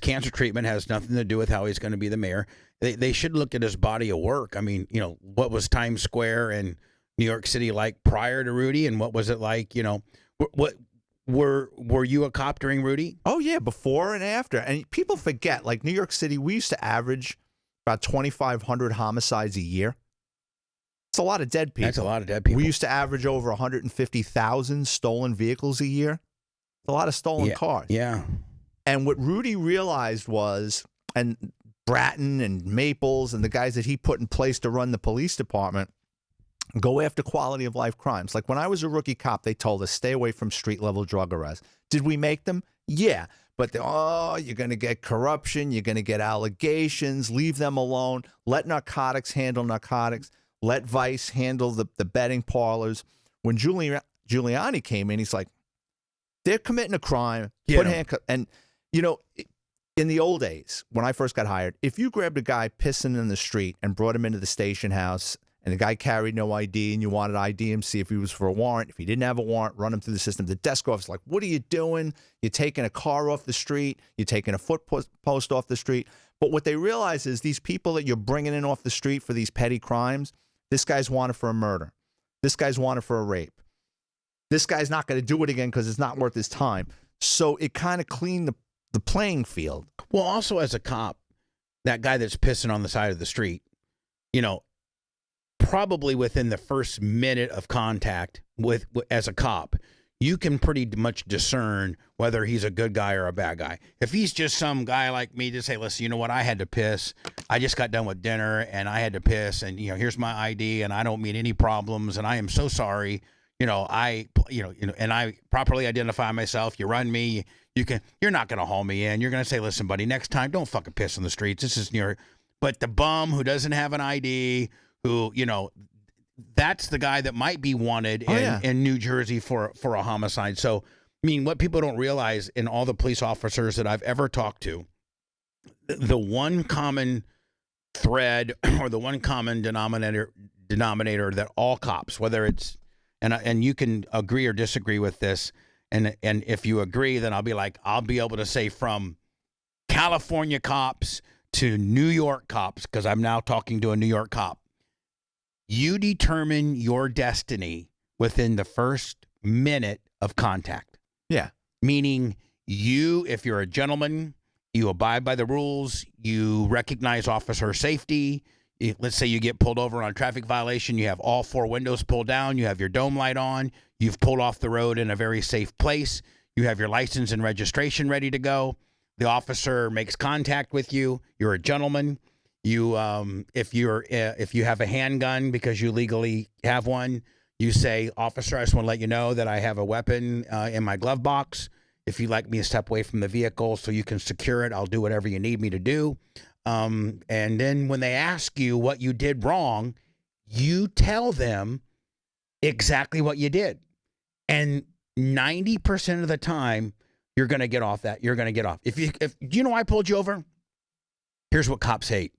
cancer treatment has nothing to do with how he's going to be the mayor. They should look at his body of work. I mean, what was Times Square and New York City like prior to Rudy, and what was it like? What were you a cop during Rudy? Oh yeah, before and after. And people forget, like New York City, we used to average about 2,500 homicides a year. It's a lot of dead people. That's a lot of dead people. We used to average over 150,000 stolen vehicles a year. It's a lot of stolen cars. Yeah. And what Rudy realized was, and Bratton and Maples and the guys that he put in place to run the police department, go after quality of life crimes. Like when I was a rookie cop, they told us, stay away from street level drug arrests. Did we make them? Yeah. But you're going to get corruption. You're going to get allegations. Leave them alone. Let narcotics handle narcotics. Let Vice handle the betting parlors. When Giuliani came in, he's like, they're committing a crime. Put handcuffs. And, in the old days, when I first got hired, if you grabbed a guy pissing in the street and brought him into the station house, and the guy carried no ID, and you wanted ID him, see if he was for a warrant. If he didn't have a warrant, run him through the system. The desk officer's like, what are you doing? You're taking a car off the street. You're taking a foot post off the street. But what they realize is these people that you're bringing in off the street for these petty crimes, this guy's wanted for a murder. This guy's wanted for a rape. This guy's not going to do it again because it's not worth his time. So it kind of cleaned the playing field. Well, also as a cop, that guy that's pissing on the side of the street, probably within the first minute of contact as a cop, you can pretty much discern whether he's a good guy or a bad guy. If he's just some guy like me to say, listen, you know what, I had to piss. I just got done with dinner and I had to piss, and here's my ID and I don't mean any problems and I am so sorry. And I properly identify myself. You run me, you're not going to haul me in. You're going to say, listen, buddy, next time don't fucking piss on the streets. This is New York. But the bum who doesn't have an ID, who, that's the guy that might be wanted in New Jersey for a homicide. So, I mean, what people don't realize in all the police officers that I've ever talked to, the one common thread or the one common denominator that all cops, whether it's, and you can agree or disagree with this, and if you agree, then I'll be able to say from California cops to New York cops, because I'm now talking to a New York cop. You determine your destiny within the first minute of contact. Yeah. Meaning if you're a gentleman, you abide by the rules, you recognize officer safety, let's say you get pulled over on a traffic violation, you have all 4 windows pulled down, you have your dome light on, you've pulled off the road in a very safe place, you have your license and registration ready to go. The officer makes contact with you. You're a gentleman. You, if you have a handgun because you legally have one, you say, "Officer, I just want to let you know that I have a weapon in my glove box. If you'd like me to step away from the vehicle so you can secure it, I'll do whatever you need me to do." And then when they ask you what you did wrong, you tell them exactly what you did. And 90% of the time, you're going to get off that. You're going to get off. If you know I pulled you over? Here's what cops hate.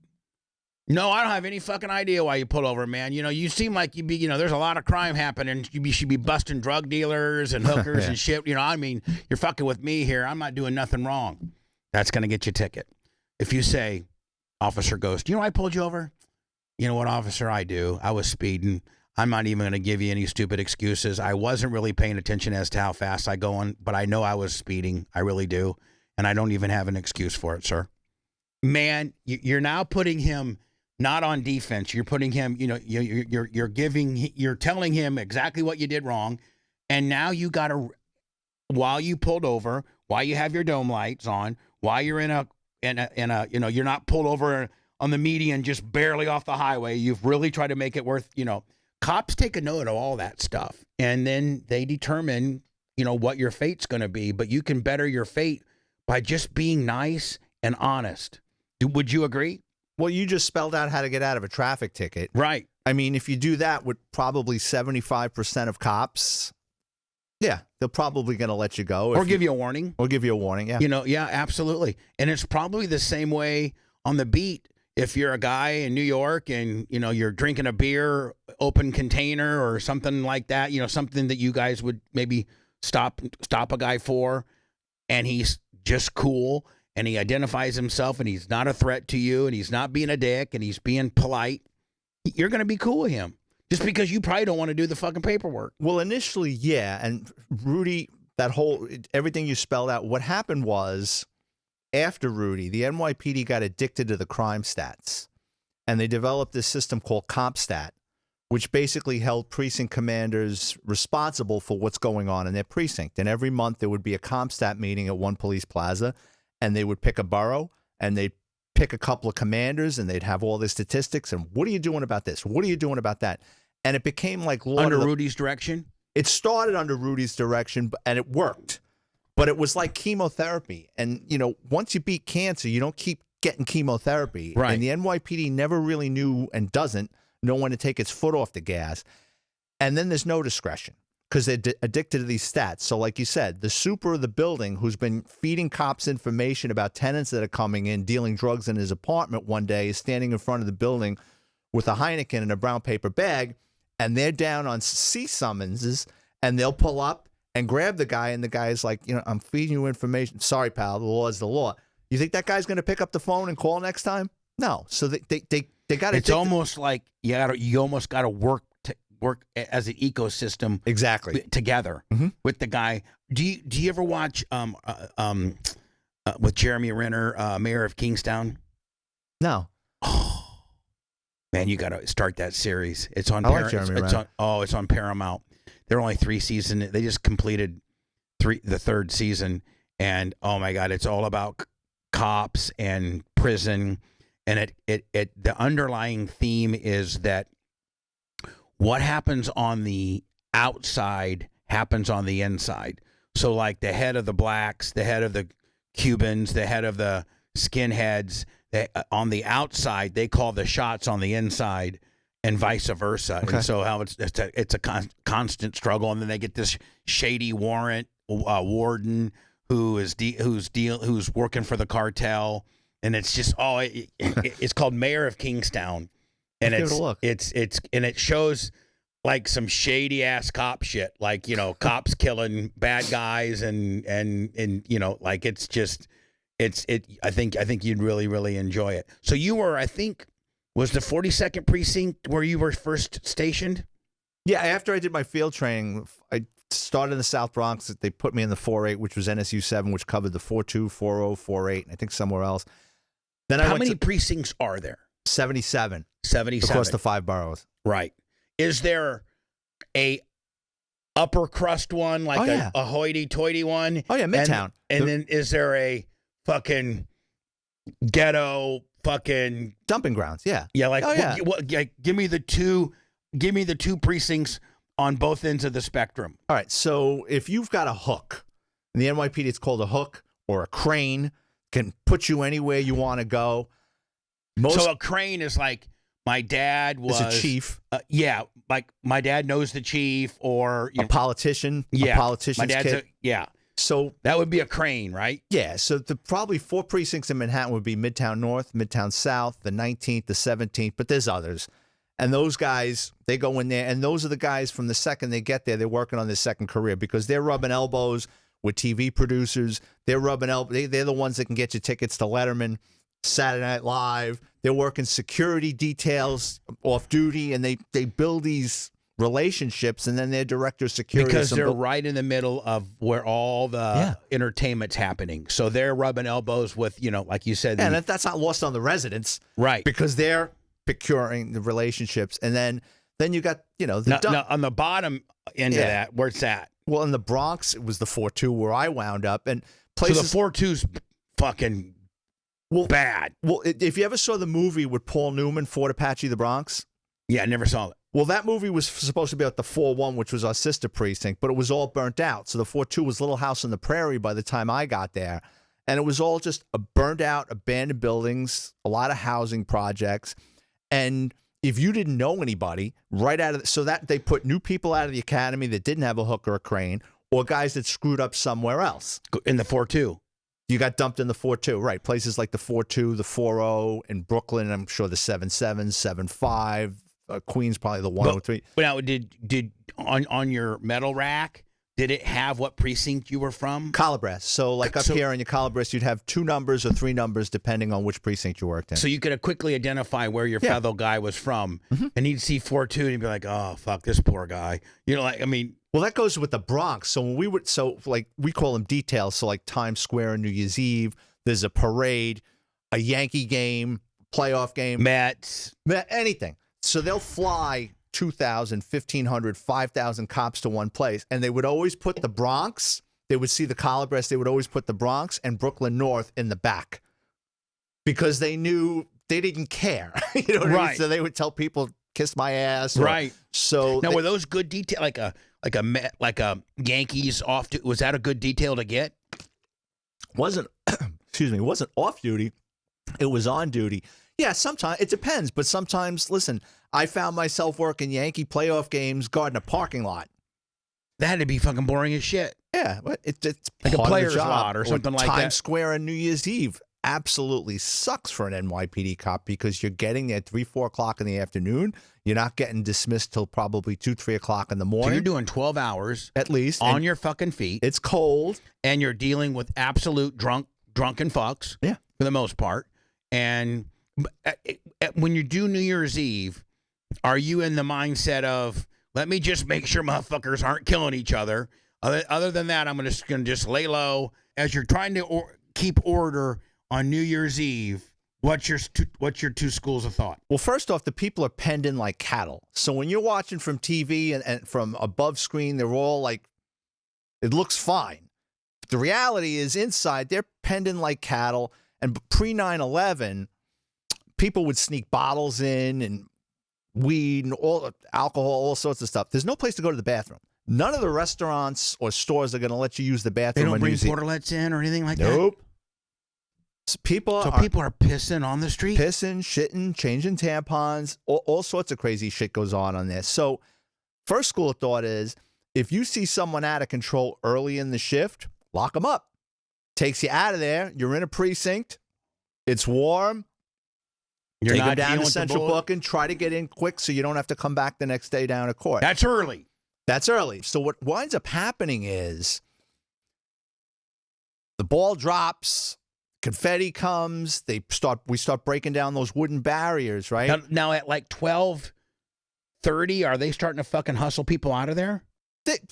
No, I don't have any fucking idea why you pulled over, man. You know, you seem like you be, you know, there's a lot of crime happening. You should be busting drug dealers and hookers and shit. You know, I mean, you're fucking with me here. I'm not doing nothing wrong. That's going to get you a ticket. If you say, officer goes, "Do you know I pulled you over?" "You know what, officer, I do. I was speeding. I'm not even going to give you any stupid excuses. I wasn't really paying attention as to how fast I go on, but I know I was speeding. I really do. And I don't even have an excuse for it, sir." Man, you're now putting him not on defense. You're putting him, you know, you're telling him exactly what you did wrong. And now you got to, while you pulled over, while you have your dome lights on, while you're in a, you know, you're not pulled over on the median, just barely off the highway. You've really tried to make it worth, you know, cops take a note of all that stuff. And then they determine, you know, what your fate's going to be. But you can better your fate by just being nice and honest. Would you agree? Well, you just spelled out how to get out of a traffic ticket. Right. I mean, if you do that with probably 75% of cops, yeah, they're probably going to let you go. Or give you a warning. Or give you a warning, yeah. You know, yeah, absolutely. And it's probably the same way on the beat. If you're a guy in New York and, you know, you're drinking a beer, open container or something like that, you know, something that you guys would maybe stop a guy for, and he's just cool, and he identifies himself, and he's not a threat to you, and he's not being a dick, and he's being polite, you're going to be cool with him just because you probably don't want to do the fucking paperwork. Well, initially, yeah. And Rudy, that whole, everything you spelled out, what happened was after Rudy, the NYPD got addicted to the crime stats, and they developed this system called CompStat, which basically held precinct commanders responsible for what's going on in their precinct. And every month there would be a CompStat meeting at one police plaza, and they would pick a borough, and they'd pick a couple of commanders, and they'd have all their statistics, and what are you doing about this? What are you doing about that? And it became like under Rudy's direction? It started under Rudy's direction, and it worked. But it was like chemotherapy. And, you know, once you beat cancer, you don't keep getting chemotherapy. Right. And the NYPD never really knew and doesn't know when to take its foot off the gas. And then there's no discretion because they're addicted to these stats. So like you said, the super of the building who's been feeding cops information about tenants that are coming in, dealing drugs in his apartment one day, is standing in front of the building with a Heineken in a brown paper bag, and they're down on C summonses, and they'll pull up and grab the guy, and the guy's like, you know, "I'm feeding you information. Sorry, pal, the law is the law." You think that guy's going to pick up the phone and call next time? No. So they got to. It's almost like you almost got to work as an ecosystem exactly together with the guy. Do you ever watch with Jeremy Renner, Mayor of Kingstown? No. Oh, man, you got to start that series. It's on. It's on Paramount. There are only 3 seasons. They just completed the 3rd season, and oh my God, it's all about cops and prison, and the underlying theme is that what happens on the outside happens on the inside. So like the head of the blacks, the head of the Cubans, the head of the skinheads, on the outside they call the shots on the inside, and vice versa. Okay. And so how it's a constant struggle, and then they get this shady warrant warden who's working for the cartel, and it's just it's called Mayor of Kingstown, and it shows like some shady ass cop shit, like, you know, cops killing bad guys, and you know, like I think you'd really enjoy it. So you were, I think, was the 42nd precinct where you were first stationed? Yeah, after I did my field training, I started in the South Bronx. They put me in the 4-8, which was NSU 7, which covered the 4-2, 4-0, 4-8, and I think somewhere else. Then How many precincts are there? 77. 77. across the 5 boroughs. Right. Is there a upper crust one, like a hoity-toity one? Oh, yeah, Midtown. And then is there a fucking ghetto fucking dumping grounds? Yeah. Yeah, like give me the two precincts on both ends of the spectrum. All right. So if you've got a hook, in the NYPD it's called a hook or a crane, can put you anywhere you want to go. So a crane is like my dad was a chief. Yeah, like my dad knows the chief or a politician. Yeah, a politician's my dad's kid. So that would be a crane, right? Yeah. So the probably 4 precincts in Manhattan would be Midtown North, Midtown South, the 19th, the 17th, but there's others. And those guys, they go in there, and those are the guys from the second they get there, they're working on their second career because they're rubbing elbows with TV producers. They're rubbing elbows. They're the ones that can get you tickets to Letterman, Saturday Night Live. They're working security details off duty, and they build these relationships, and then they're director of security. Because they're right in the middle of where all the entertainment's happening. So they're rubbing elbows with, like you said. And that's not lost on the residents. Right. Because they're procuring the relationships. And then you got, now, on the bottom end of that, where's that? Well, in the Bronx, it was the 4-2 where I wound up. And places. So the 4-2's fucking bad. Well, if you ever saw the movie with Paul Newman, Fort Apache, the Bronx. Yeah, I never saw it. Well, that movie was supposed to be at the 4-1, which was our sister precinct, but it was all burnt out. So the 4-2 was Little House on the Prairie by the time I got there. And it was all just burnt out, abandoned buildings, a lot of housing projects. And if you didn't know anybody, so that they put new people out of the academy that didn't have a hook or a crane, or guys that screwed up somewhere else. In the 4-2. You got dumped in the 4-2, right? Places like the 4-2, the 4-0 in Brooklyn. I'm sure the 7-7, 7-5. Queens probably the 103. But now, did on your metal rack, did it have what precinct you were from? Calabrese. So like up here in your Calabrese, you'd have 2 numbers or 3 numbers depending on which precinct you worked in. So you could quickly identify where your fellow guy was from, and he'd see 4-2 and he'd be like, "Oh fuck, this poor guy." Well, that goes with the Bronx. So when we call them details. So like Times Square on New Year's Eve, there's a parade, a Yankee game, playoff game, Mets, anything. So they'll fly 2,000, 1,500, 5,000 cops to one place, and they would always put the Bronx. They would see the Calabrese. They would always put the Bronx and Brooklyn North in the back because they knew they didn't care. You know what I mean? So they would tell people, "Kiss my ass." Right. So now, were those good detail? Like a Yankees off? Was that a good detail to get? Wasn't off duty. It was on duty. Yeah, sometimes it depends, but sometimes, listen, I found myself working Yankee playoff games guarding a parking lot. That had to be fucking boring as shit. Yeah, but it's like part a player's of the job. lot or something like that. Times Square on New Year's Eve absolutely sucks for an NYPD cop because you're getting there at 3, 4 o'clock in the afternoon. You're not getting dismissed till probably 2, 3 o'clock in the morning. So you're doing 12 hours at least on your fucking feet. It's cold, and you're dealing with absolute drunken fucks. Yeah, for the most part. And when you do New Year's Eve, are you in the mindset of, let me just make sure motherfuckers aren't killing each other? Other than that, I'm going to just lay low. As you're trying to keep order on New Year's Eve, what's your 2 schools of thought? Well, first off, the people are penned in like cattle. So when you're watching from TV and from above screen, they're all like, it looks fine. But the reality is inside, they're penned in like cattle. And pre 9/11, people would sneak bottles in and weed and all alcohol, all sorts of stuff. There's no place to go to the bathroom. None of the restaurants or stores are going to let you use the bathroom. They don't bring portalets in or anything like that? Nope. So people are pissing on the street? Pissing, shitting, changing tampons. All sorts of crazy shit goes on there. So first school of thought is, if you see someone out of control early in the shift, lock them up. Takes you out of there. You're in a precinct. It's warm. You're Take not them down to dealing central booking. Try to get in quick so you don't have to come back the next day down to court. That's early. That's early. So what winds up happening is the ball drops, confetti comes. We start breaking down those wooden barriers, right? Now at like 12:30, are they starting to fucking hustle people out of there?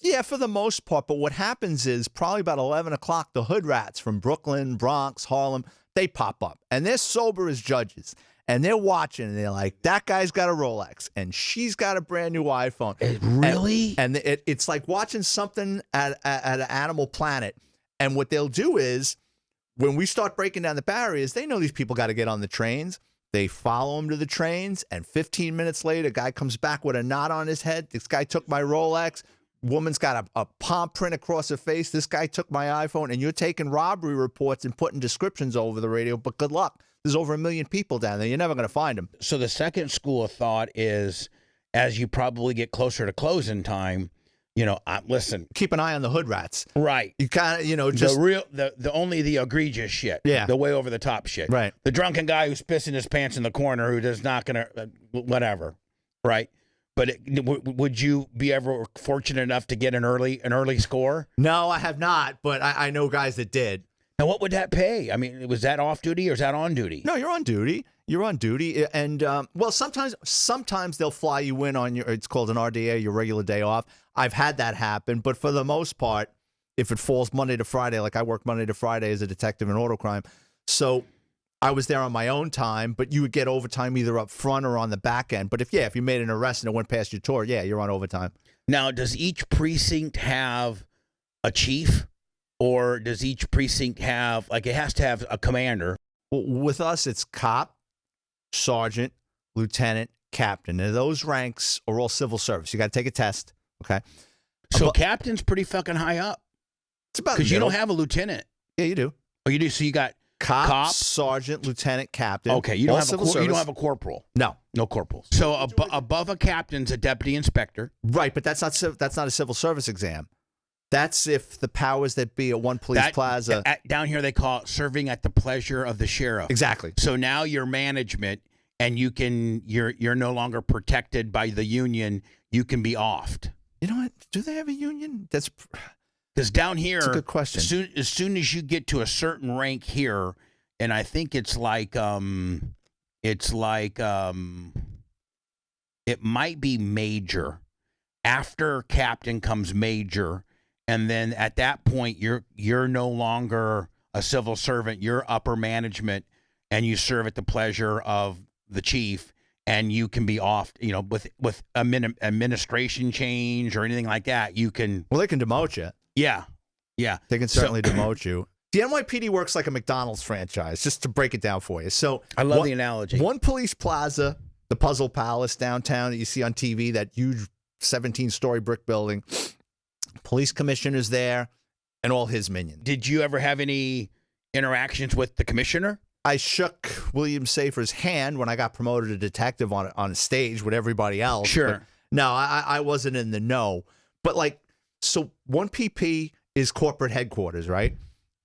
Yeah, for the most part. But what happens is probably about 11 o'clock, the hood rats from Brooklyn, Bronx, Harlem, they pop up. And they're sober as judges. and they're watching, and they're like, that guy's got a Rolex, and she's got a brand new iPhone. Really? And it's like watching something at Animal Planet. And what they'll do is, when we start breaking down the barriers, they know these people got to get on the trains. They follow them to the trains, and 15 minutes later, a guy comes back with a knot on his head. This guy took my Rolex. Woman's got a palm print across her face. This guy took my iPhone, and you're taking robbery reports and putting descriptions over the radio, but good luck. There's over 1 million people down there. You're never going to find them. So the second school of thought is, as you probably get closer to closing time, listen. Keep an eye on the hood rats. Right. You kind of, just the only the egregious shit. Yeah. The way over the top shit. Right. The drunken guy who's pissing his pants in the corner who does not gonna whatever. Right. But would you be ever fortunate enough to get an early score? No, I have not, but I know guys that did. Now, what would that pay? I mean, was that off duty or is that on duty? No, you're on duty. You're on duty, and well, sometimes they'll fly you in on it's called an RDA, your regular day off. I've had that happen, but for the most part, if it falls Monday to Friday, like I work Monday to Friday as a detective in auto crime, so I was there on my own time, but you would get overtime either up front or on the back end. But if you made an arrest and it went past your tour, yeah, you're on overtime. Now, does each precinct have a chief, or does each precinct have, like, it has to have a commander? Well, with us, it's cop, sergeant, lieutenant, captain. And those ranks are all civil service. You got to take a test, okay? So captain's pretty fucking high up. It's about because you don't have a lieutenant. Yeah, you do. Oh, you do. So you got cop, sergeant, lieutenant, captain. Okay, you don't have a corporal. No corporals. So above a captain's a deputy inspector. Right, but that's not a civil service exam. That's if the powers that be at one police plaza. Down here they call it serving at the pleasure of the sheriff. Exactly. So now you're management, and you're no longer protected by the union. You can be offed. You know what? Do they have a union? That's because down here. That's a good question. As soon as you get to a certain rank here, and I think it might be major. After captain comes major. And then at that point, you're no longer a civil servant. You're upper management, and you serve at the pleasure of the chief. And you can be off, with administration change or anything like that. You can. Well, they can demote you. Yeah. They can certainly demote you. The NYPD works like a McDonald's franchise, just to break it down for you. So I love the analogy. One police plaza, the Puzzle Palace downtown that you see on TV, that huge 17-story brick building. Police commissioner's there, and all his minions. Did you ever have any interactions with the commissioner? I shook William Safer's hand when I got promoted to detective on a stage with everybody else. Sure. No, I wasn't in the know. But so 1PP is corporate headquarters, right?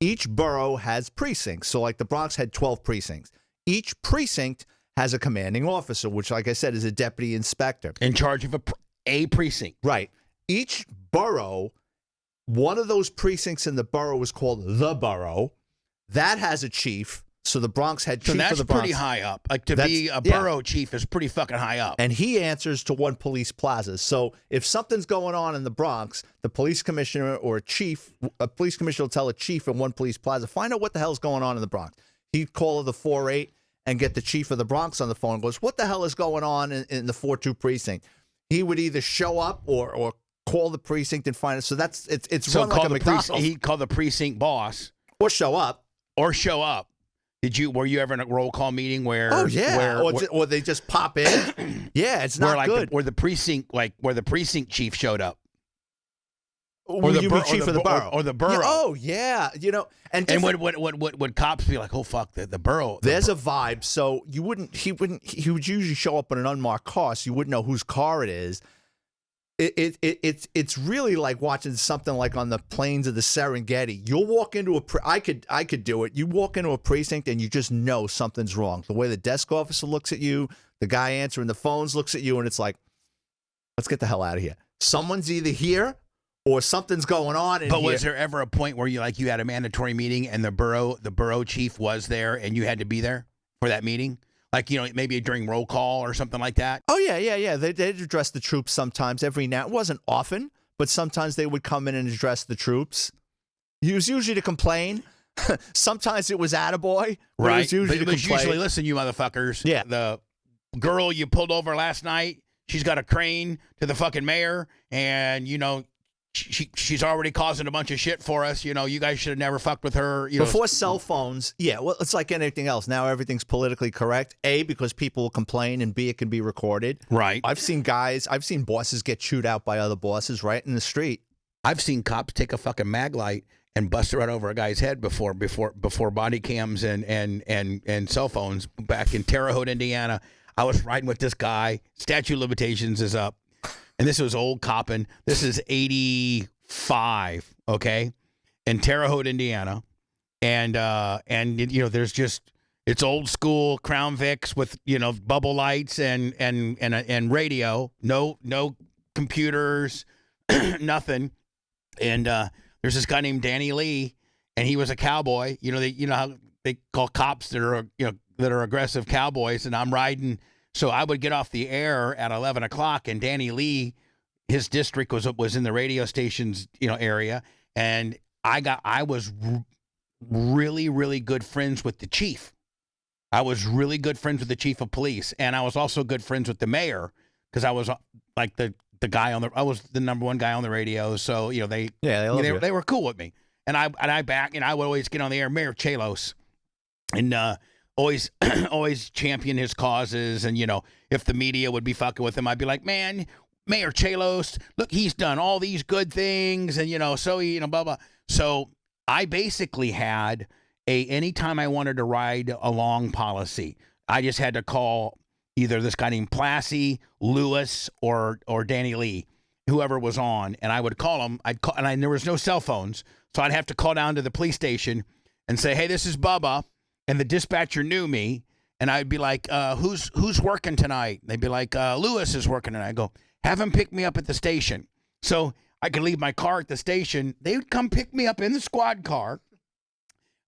Each borough has precincts. So the Bronx had 12 precincts. Each precinct has a commanding officer, which, like I said, is a deputy inspector. In charge of a precinct. Right. Each borough, one of those precincts in the borough is called the borough. That has a chief. So the Bronx had chief of the Bronx. So that's pretty high up. To be a borough chief is pretty fucking high up. And he answers to one police plaza. So if something's going on in the Bronx, the police commissioner or a police commissioner will tell a chief in one police plaza, find out what the hell's going on in the Bronx. He'd call the 4-8 and get the chief of the Bronx on the phone and goes, what the hell is going on in the 4-2 precinct? He would either show up or call the precinct and find it. So it's run like a McDonald's. He'd call the precinct boss. Or show up. Were you ever in a roll call meeting where? Oh yeah. Or they just pop in. Yeah, it's not good. Where the precinct chief showed up. Or the chief of the borough. Or the borough. Yeah, oh yeah. And would cops be like, oh fuck, the borough. There's a vibe. So he would usually show up in an unmarked car, so you wouldn't know whose car it is. It's really like watching something like on the plains of the Serengeti. You'll walk into I could do it. You walk into a precinct and you just know something's wrong. The way the desk officer looks at you, the guy answering the phones looks at you, and it's like, let's get the hell out of here. Someone's either here or something's going on in here. But was there ever a point where you had a mandatory meeting and the borough chief was there and you had to be there for that meeting? Maybe during roll call or something like that? Oh, yeah. They'd address the troops sometimes every now. It wasn't often, but sometimes they would come in and address the troops. It was usually to complain. Sometimes it was attaboy, but Right. it was usually But it was complaint. usually, listen, you motherfuckers. Yeah. The girl you pulled over last night, she's got a crane to the fucking mayor, and, you know, she's already causing a bunch of shit for us. You know, you guys should have never fucked with her. You know, Before cell phones, yeah, well, it's like anything else. Now everything's politically correct. A, because people will complain, and B, it can be recorded. Right. I've seen bosses get chewed out by other bosses right in the street. I've seen cops take a fucking mag light and bust it right over a guy's head before body cams and cell phones back in Terre Haute, Indiana. I was riding with this guy. Statute of limitations is up. And this was old copping. This is 85, okay, in Terre Haute, Indiana. And you know, there's just, it's old school Crown Vics with, you know, bubble lights and radio. No computers, nothing. And there's this guy named Danny Lee, and he was a cowboy. You know how they call cops that are aggressive cowboys. And I'm riding. So I would get off the air at 11 o'clock, and Danny Lee, his district was in the radio station's, you know, area, and I was really, really good friends with the chief. I was really good friends with the chief of police, and I was also good friends with the mayor, because I was like the guy I was the number one guy on the radio. So, you know, they were cool with me, and I would always get on the air, Mayor Chalos, and always champion his causes. And, you know, if the media would be fucking with him, I'd be like, man, Mayor Chalos, look, he's done all these good things. And, you know, so he, you know, blah, blah. So I basically had anytime I wanted to ride along policy, I just had to call either this guy named Plassey, Lewis, or Danny Lee, whoever was on. And I would call him. And there was no cell phones. So I'd have to call down to the police station and say, hey, this is Bubba. And the dispatcher knew me, and I'd be like, who's working tonight? They'd be like, Lewis is working tonight. I go, have him pick me up at the station. So I could leave my car at the station. They would come pick me up in the squad car,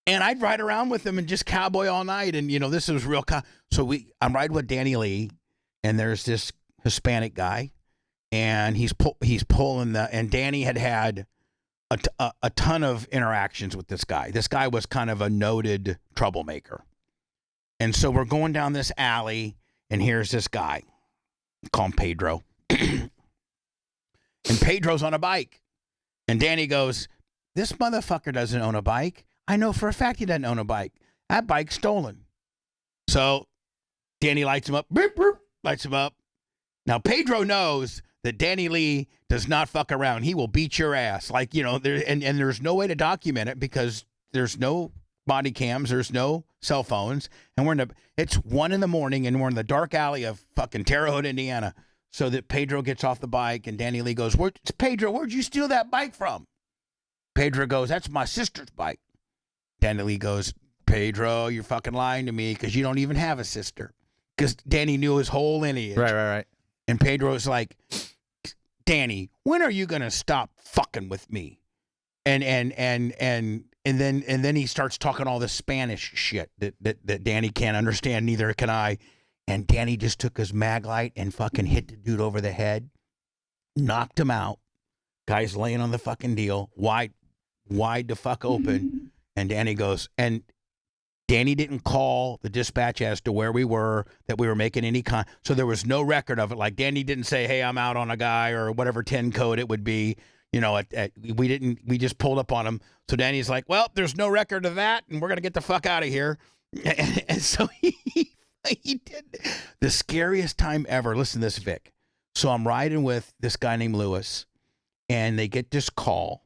and I'd ride around with them and just cowboy all night. And, you know, this was real. So I'm riding with Danny Lee, and there's this Hispanic guy, and he's pulling and Danny had a ton of interactions with this guy. This guy was kind of a noted troublemaker. And so we're going down this alley, and here's this guy. Call him Pedro. And Pedro's on a bike. And Danny goes, this motherfucker doesn't own a bike. I know for a fact he doesn't own a bike. That bike's stolen. So Danny lights him up. Boop, boop, lights him up. Now, Pedro knows that Danny Lee does not fuck around. He will beat your ass. Like, you know, and there's no way to document it because there's no body cams, there's no cell phones, and it's 1 a.m, and we're in the dark alley of fucking Terre Haute, Indiana. So that Pedro gets off the bike, and Danny Lee goes, Pedro, where'd you steal that bike from? Pedro goes, that's my sister's bike. Danny Lee goes, Pedro, you're fucking lying to me because you don't even have a sister. Because Danny knew his whole lineage. Right. And Pedro's like, Danny, when are you gonna stop fucking with me? And then he starts talking all this Spanish shit that Danny can't understand, neither can I. And Danny just took his mag light and fucking hit the dude over the head, knocked him out. Guy's laying on the fucking deal, wide the fuck open. And Danny goes, and Danny didn't call the dispatch as to where we were, that we were making any so there was no record of it. Like, Danny didn't say, hey, I'm out on a guy, or whatever 10 code it would be. You know, we just pulled up on him. So Danny's like, well, there's no record of that, and we're going to get the fuck out of here. And so he did the scariest time ever. Listen to this, Vic. So I'm riding with this guy named Lewis, and they get this call.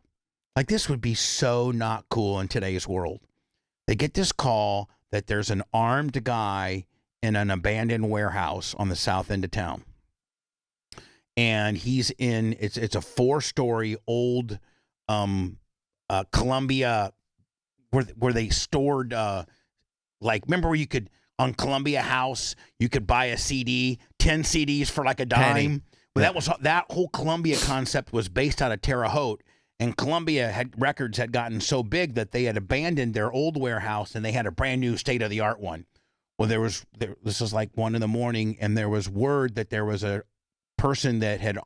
Like, this would be so not cool in today's world. They get this call that there's an armed guy in an abandoned warehouse on the south end of town. And he's in, it's a 4-story old Columbia, where they stored, like, remember where you could, on Columbia House, you could buy a CD, 10 CDs for like a dime? Well, that whole Columbia concept was based out of Terre Haute. And Columbia Records had gotten so big that they had abandoned their old warehouse, and they had a brand new state-of-the-art one. Well, this was like 1 a.m, and there was word that there was a person that had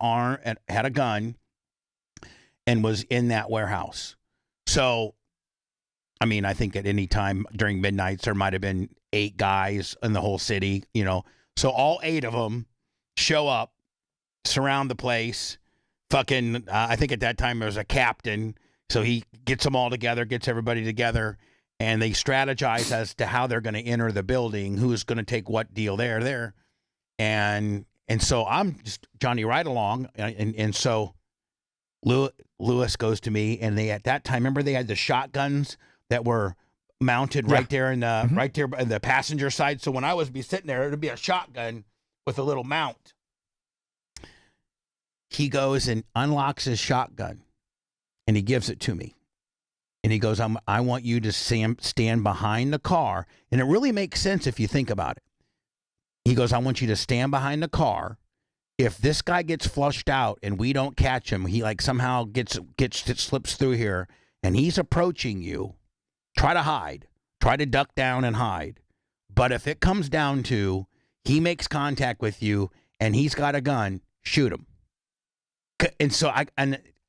a gun and was in that warehouse. So I mean, I think at any time during midnights, there might have been 8 guys in the whole city, you know. So all 8 of them show up, surround the place. Fucking, I think at that time there was a captain. So he gets them all together, gets everybody together, and they strategize as to how they're going to enter the building, who's going to take what deal there. And so I'm just Johnny Ride Along. And so Lewis goes to me, and they, at that time, remember they had the shotguns that were mounted right there in the right there in the passenger side. So when I was be sitting there, it'd be a shotgun with a little mount. He goes and unlocks his shotgun, and he gives it to me. And he goes, I want you to stand behind the car. And it really makes sense if you think about it. He goes, I want you to stand behind the car. If this guy gets flushed out and we don't catch him, he like somehow slips through here and he's approaching you, try to hide, try to duck down and hide. But if it comes down to he makes contact with you and he's got a gun, shoot him. And so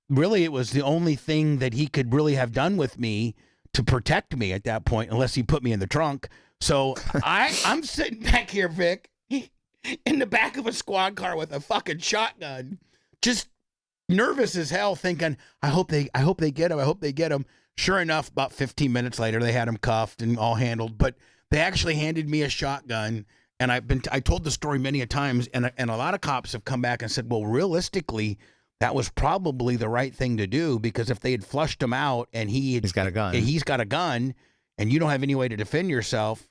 really it was the only thing that he could really have done with me to protect me at that point, unless he put me in the trunk. So I'm sitting back here, Vic, in the back of a squad car with a fucking shotgun, just nervous as hell, thinking, I hope they get him. I hope they get him. Sure enough, about 15 minutes later, they had him cuffed and all handled. But they actually handed me a shotgun, and I told the story many a times, and a lot of cops have come back and said, well, realistically, that was probably the right thing to do, because if they had flushed him out and he's got a gun, and you don't have any way to defend yourself,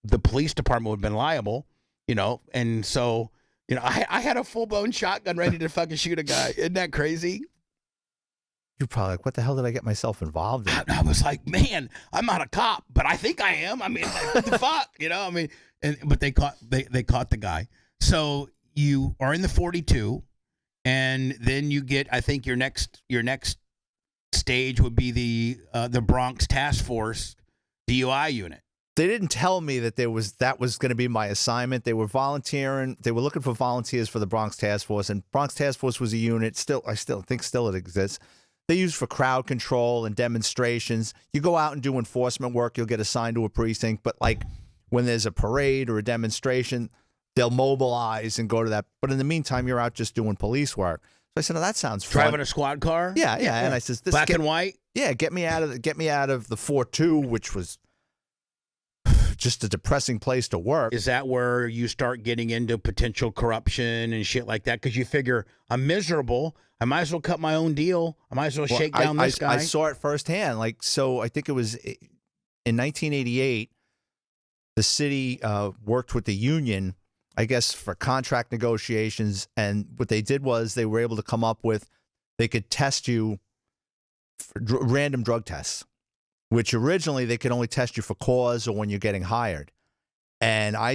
the police department would have been liable, you know. And so, you know, I had a full-blown shotgun ready to fucking shoot a guy. Isn't that crazy? You're probably like, what the hell did I get myself involved in? I was like, man, I'm not a cop, but I think I am. I mean, like, what the fuck, you know? I mean, but they caught the guy. So you are in the 42, and then you get, I think your next stage would be the Bronx Task Force DUI unit. They didn't tell me that that was going to be my assignment. They were volunteering. They were looking for volunteers for the Bronx Task Force, and Bronx Task Force was a unit. I still think it exists. They use for crowd control and demonstrations. You go out and do enforcement work, you'll get assigned to a precinct. But like when there's a parade or a demonstration, they'll mobilize and go to that. But in the meantime, you're out just doing police work. So I said, "Oh, that sounds fun." Driving a squad car? Yeah. And I says, black and white? Yeah, get me out of the 4-2, which was just a depressing place to work. Is that where you start getting into potential corruption and shit like that? Because you figure, I'm miserable. I might as well cut my own deal. I might as well shake down this guy. I saw it firsthand. Like, so I think it was in 1988, the city worked with the union, I guess, for contract negotiations. And what they did was they were able to come up with, they could test you for random drug tests, which originally they could only test you for cause or when you're getting hired. And I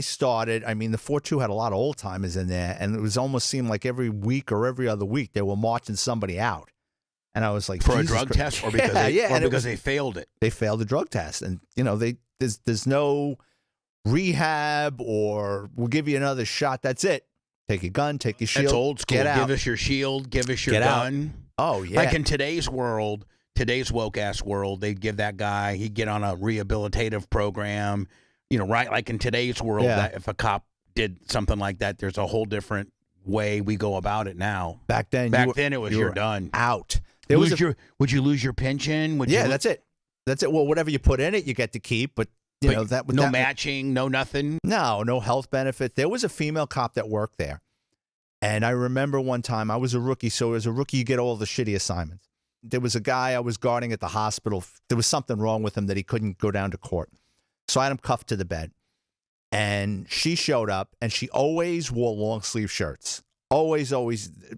mean, the 4-2 had a lot of old timers in there, and it was almost seemed like every week or every other week they were marching somebody out. And I was like, for a drug test, or because they failed it. They failed the drug test, and you know, there's no rehab or we'll give you another shot. That's it. Take your gun, take your shield. That's old school. Get out. Give us your shield. Give us your Get gun. Out. Oh yeah. Like in today's world, today's woke ass world, they'd give that guy, he'd get on a rehabilitative program. You know, right? Like in today's world, that if a cop did something like that, there's a whole different way we go about it now. Back then, it was you're done. Out. Would you lose your pension? That's it. That's it. Well, whatever you put in it, you get to keep. But you know that no matching, no nothing. No health benefit. There was a female cop that worked there, and I remember one time I was a rookie. So as a rookie, you get all the shitty assignments. There was a guy I was guarding at the hospital. There was something wrong with him that he couldn't go down to court. So I had him cuffed to the bed, and she showed up, and she always wore long sleeve shirts. Always,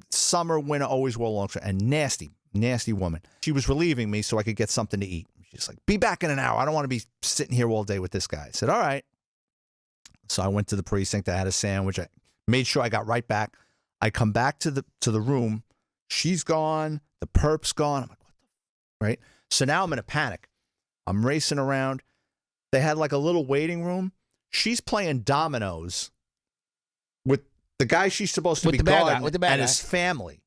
summer, winter, always wore long shirts. And nasty woman. She was relieving me so I could get something to eat. She's like, be back in an hour. I don't want to be sitting here all day with this guy. I said, all right. So I went to the precinct. I had a sandwich. I made sure I got right back. I come back to the room. She's gone. The perp's gone. I'm like, what the? Right? So now I'm in a panic. I'm racing around. They had like a little waiting room. She's playing dominoes with the guy she's supposed to be guarding and his family.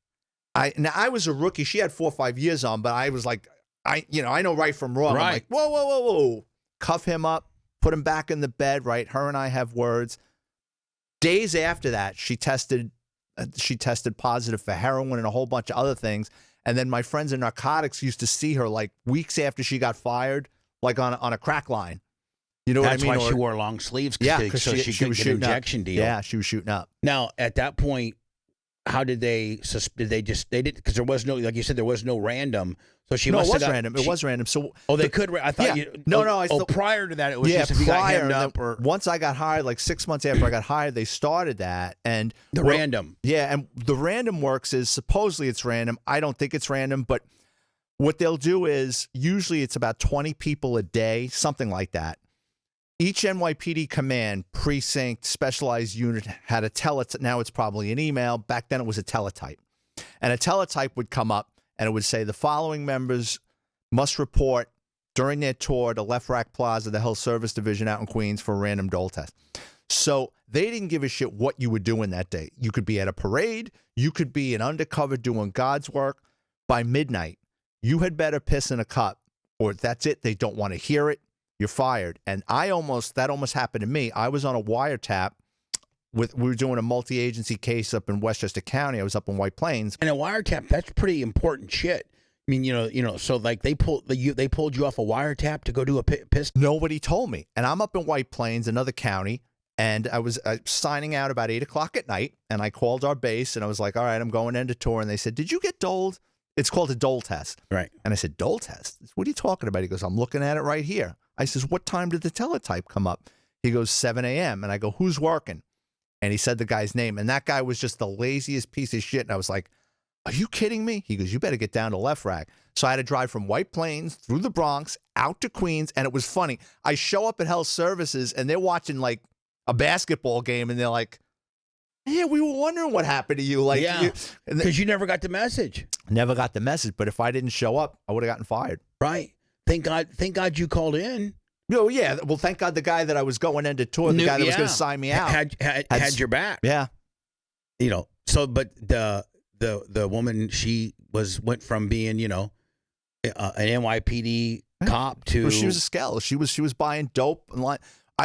I was a rookie. She had 4 or 5 years on, but I was like, I know right from wrong. I'm Right. like, whoa. Cuff him up, put him back in the bed, right? Her and I have words. Days after that, she tested positive for heroin and a whole bunch of other things. And then my friends in narcotics used to see her like weeks after she got fired, like on a crack line. You know That's what I mean? why she wore long sleeves. Yeah, so she could was get an shooting up. injection deal. Yeah, she was shooting up. Now, at that point, how did they they did because there was no, like you said, there was no random. So she No, it must was have got, random. It was random. So they could. I thought yeah. you. No, I still, prior to that, it was yeah, just if you got prior, hemmed and up or once I got hired, like 6 months after I got hired, they started that and the random. Yeah, and the random works is supposedly it's random. I don't think it's random, but what they'll do is usually it's about 20 people a day, something like that. Each NYPD command, precinct, specialized unit had a teletype. Now it's probably an email. Back then it was a teletype. And a teletype would come up and it would say the following members must report during their tour to Left Rack Plaza, the Health Service Division out in Queens for a random dole test. So they didn't give a shit what you were doing that day. You could be at a parade. You could be an undercover doing God's work. By midnight, you had better piss in a cup or that's it. They don't want to hear it. You're fired. And that almost happened to me. I was on a wiretap we were doing a multi-agency case up in Westchester County. I was up in White Plains. And a wiretap, that's pretty important shit. I mean, so like they pulled you off a wiretap to go do a piss. Nobody told me. And I'm up in White Plains, another county, and I was signing out about 8 o'clock at night, and I called our base, and I was like, all right, I'm going into tour. And they said, did you get doled? It's called a dole test. Right. And I said, dole test? What are you talking about? He goes, I'm looking at it right here. I says, what time did the teletype come up? He goes, 7 a.m. And I go, who's working? And he said the guy's name. And that guy was just the laziest piece of shit. And I was like, are you kidding me? He goes, you better get down to Left Rack. So I had to drive from White Plains through the Bronx out to Queens. And it was funny. I show up at Health Services and they're watching like a basketball game. And they're like, yeah, we were wondering what happened to you. Like, yeah, because you never got the message. Never got the message. But if I didn't show up, I would have gotten fired. Right. Thank God you called in. Oh, yeah. Well, thank God the guy that I was going into tour, the guy that was going to sign me out, had your back. Yeah. So, but the woman, she went from being, an NYPD cop to. Well, she was a skell. She was buying dope. And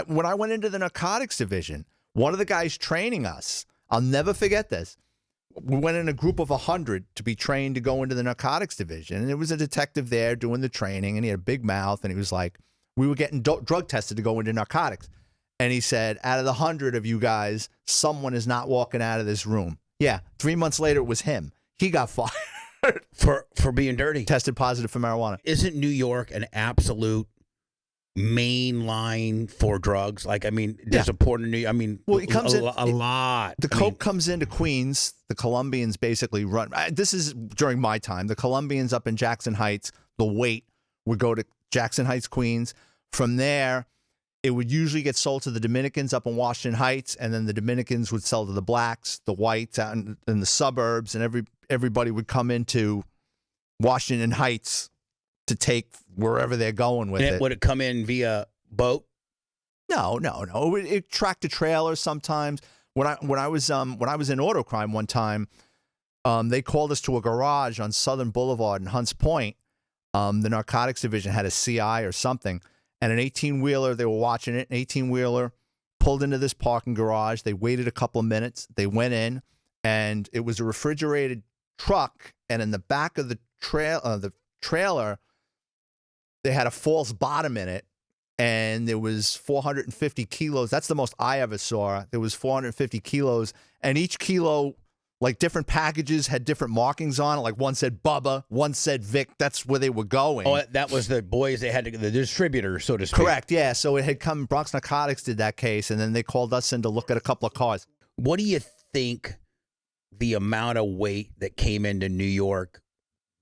when I went into the narcotics division, one of the guys training us, I'll never forget this. We went in a group of 100 to be trained to go into the narcotics division. And there was a detective there doing the training, and he had a big mouth, and he was like, we were getting drug tested to go into narcotics. And he said, out of the 100 of you guys, someone is not walking out of this room. Yeah. 3 months later, it was him. He got fired. For being dirty. Tested positive for marijuana. Isn't New York an absolute main line for drugs? Like, I mean, there's a port in New York. I mean, well, it comes a lot. The coke comes into Queens. The Colombians basically run. This is during my time. The Colombians up in Jackson Heights, the weight would go to Jackson Heights, Queens. From there, it would usually get sold to the Dominicans up in Washington Heights, and then the Dominicans would sell to the blacks, the whites out in the suburbs, and everybody would come into Washington Heights to take wherever they're going with it. Would it come in via boat? No. It tracked a trailer sometimes. When I was in auto crime one time, they called us to a garage on Southern Boulevard in Hunts Point. The narcotics division had a CI or something, and an 18-wheeler, they were watching it. An 18-wheeler pulled into this parking garage. They waited a couple of minutes. They went in, and it was a refrigerated truck, and in the back of the trailer, they had a false bottom in it, and there was 450 kilos. That's the most I ever saw. There was 450 kilos, and each kilo, like different packages had different markings on it. Like one said Bubba, one said Vic. That's where they were going. Oh, that was the boys they had the distributor, so to speak. Correct, yeah. So it had come, Bronx Narcotics did that case, and then they called us in to look at a couple of cars. What do you think the amount of weight that came into New York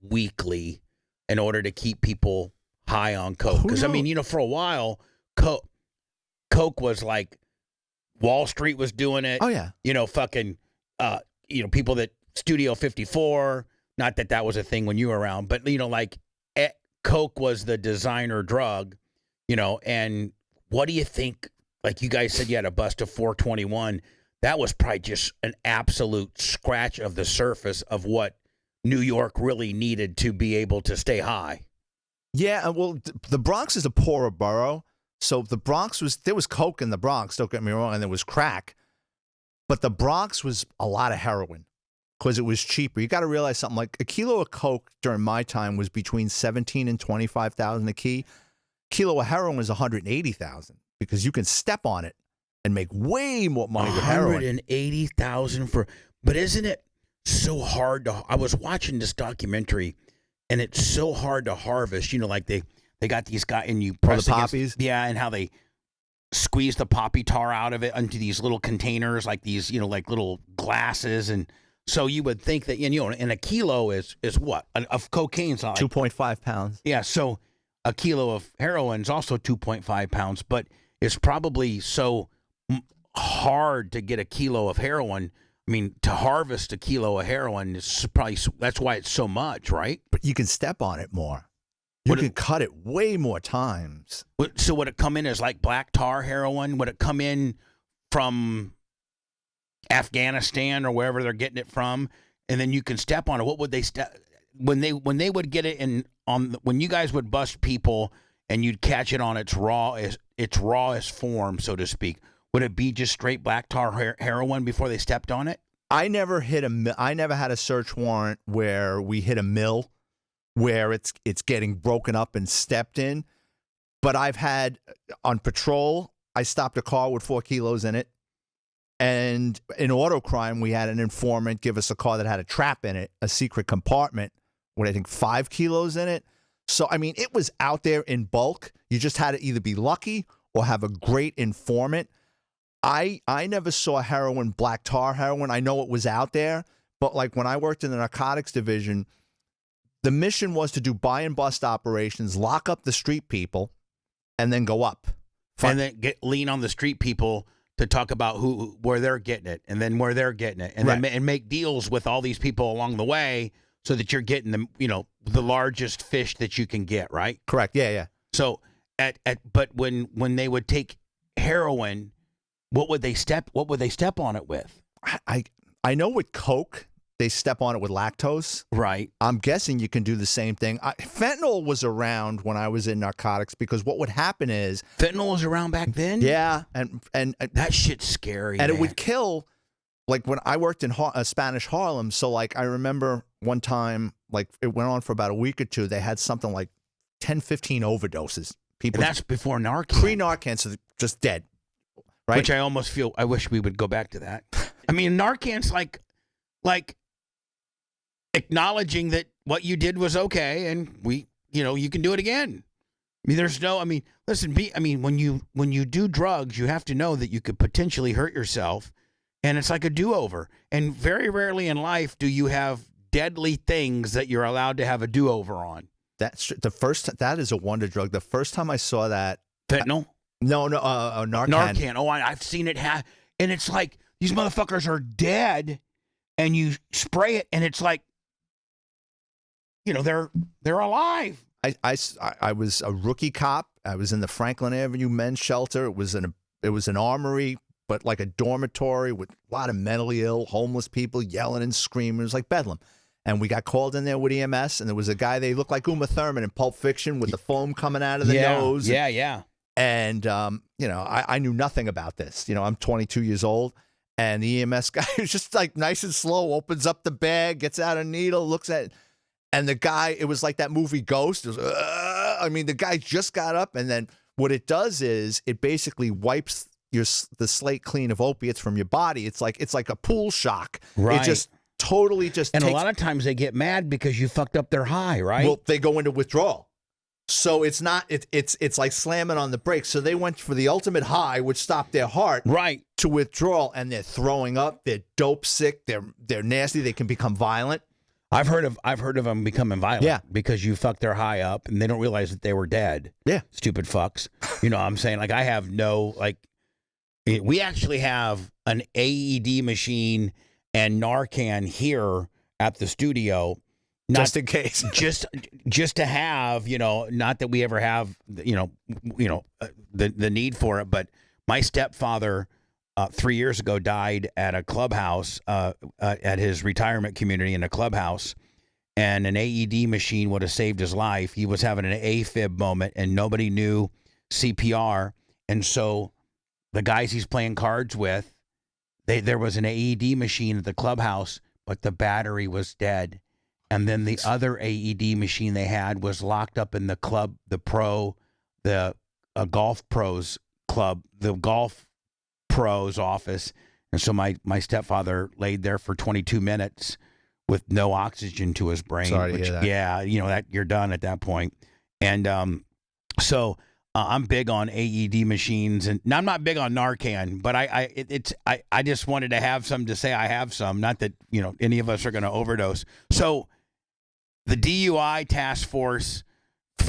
weekly in order to keep people high on coke? Because, I mean, for a while, coke was like Wall Street was doing it. Oh, yeah. Fucking... people that Studio 54, not that that was a thing when you were around, but, coke was the designer drug, and what do you think? Like you guys said, you had a bust of 421. That was probably just an absolute scratch of the surface of what New York really needed to be able to stay high. Yeah, well, the Bronx is a poorer borough, so there was coke in the Bronx. Don't get me wrong, and there was crack, but the Bronx was a lot of heroin because it was cheaper. You got to realize something like a kilo of coke during my time was between 17 and 25,000 a key. Kilo of heroin was 180,000 because you can step on it and make way more money with heroin. 180,000 for, but isn't it so hard to? I was watching this documentary. And it's so hard to harvest, like they got these guys and you press the poppies. Yeah, and how they squeeze the poppy tar out of it into these little containers, like these, like little glasses. And so you would think that, and a kilo is what? Of cocaine's like 2.5 pounds. Yeah, so a kilo of heroin is also 2.5 pounds, but it's probably so hard to get a kilo of heroin. I mean, to harvest a kilo of heroin is probably, that's why it's so much, right? But you can step on it more. You can cut it way more times. So would it come in as like black tar heroin? Would it come in from Afghanistan or wherever they're getting it from? And then you can step on it. What would they when they would get it when you guys would bust people and you'd catch it on its rawest form, so to speak? Would it be just straight black tar heroin before they stepped on it? I never had a search warrant where we hit a mill where it's getting broken up and stepped in. But I've had on patrol, I stopped a car with 4 kilos in it. And in auto crime, we had an informant give us a car that had a trap in it, a secret compartment with I think 5 kilos in it. So, I mean, it was out there in bulk. You just had to either be lucky or have a great informant. I never saw black tar heroin. I know it was out there, but like when I worked in the narcotics division, the mission was to do buy and bust operations, lock up the street people, and then go up. And then lean on the street people to talk about where they're getting it, and then where they're getting it, and right. then and make deals with all these people along the way so that you're getting the largest fish that you can get, right? Correct. Yeah. So but when they would take heroin, what would they step on it with? I know with coke, they step on it with lactose. Right. I'm guessing you can do the same thing. Fentanyl was around when I was in narcotics because what would happen is fentanyl was around back then. Yeah, and that shit's scary. And man. It would kill. Like when I worked in Spanish Harlem, so like I remember one time, like it went on for about a week or two. They had something like 10, 15 overdoses. People. And that's before Narcan. Pre-Narcan, so just dead. Right? Which I almost feel, I wish we would go back to that. I mean, Narcan's like acknowledging that what you did was okay and you can do it again. I mean, listen, when you do drugs, you have to know that you could potentially hurt yourself, and it's like a do-over. And very rarely in life do you have deadly things that you're allowed to have a do-over on. That is a wonder drug. The first time I saw that. Fentanyl? No, Narcan. Narcan. Oh, I've seen it and it's like these motherfuckers are dead, and you spray it, and it's like, they're alive. I was a rookie cop. I was in the Franklin Avenue men's shelter. It was an armory, but like a dormitory with a lot of mentally ill, homeless people yelling and screaming. It was like bedlam. And we got called in there with EMS, and there was a guy, they looked like Uma Thurman in Pulp Fiction with the foam coming out of the nose. Yeah. And, I knew nothing about this. I'm 22 years old, and the EMS guy was just like nice and slow, opens up the bag, gets out a needle, looks at it. And the guy, it was like that movie Ghost. It was, the guy just got up, and then what it does is it basically wipes the slate clean of opiates from your body. It's like a pool shock. Right. It just totally just and a lot of times they get mad because you fucked up their high, right? Well, they go into withdrawal. So it's not it's like slamming on the brakes. So they went for the ultimate high, which stopped their heart, right, to withdrawal, and they're throwing up. They're dope sick. They're nasty. They can become violent. I've heard of them becoming violent because you fucked their high up and they don't realize that they were dead. Yeah, stupid fucks. I'm saying, like, I have we actually have an AED machine and Narcan here at the studio. Just in case. just to have, not that we ever have, the need for it. But my stepfather 3 years ago died at a clubhouse, at his retirement community in a clubhouse. and an AED machine would have saved his life. He was having an AFib moment, and nobody knew CPR. And so the guys he's playing cards with, there was an AED machine at the clubhouse, but the battery was dead. And then the other AED machine they had was locked up in the club, the golf pros club, the golf pros office. And so my stepfather laid there for 22 minutes with no oxygen to his brain. Sorry to hear that. Yeah, that you're done at that point. And so I'm big on AED machines, and now I'm not big on Narcan, but I just wanted to have some to say I have some. Not that any of us are going to overdose. So the DUI task force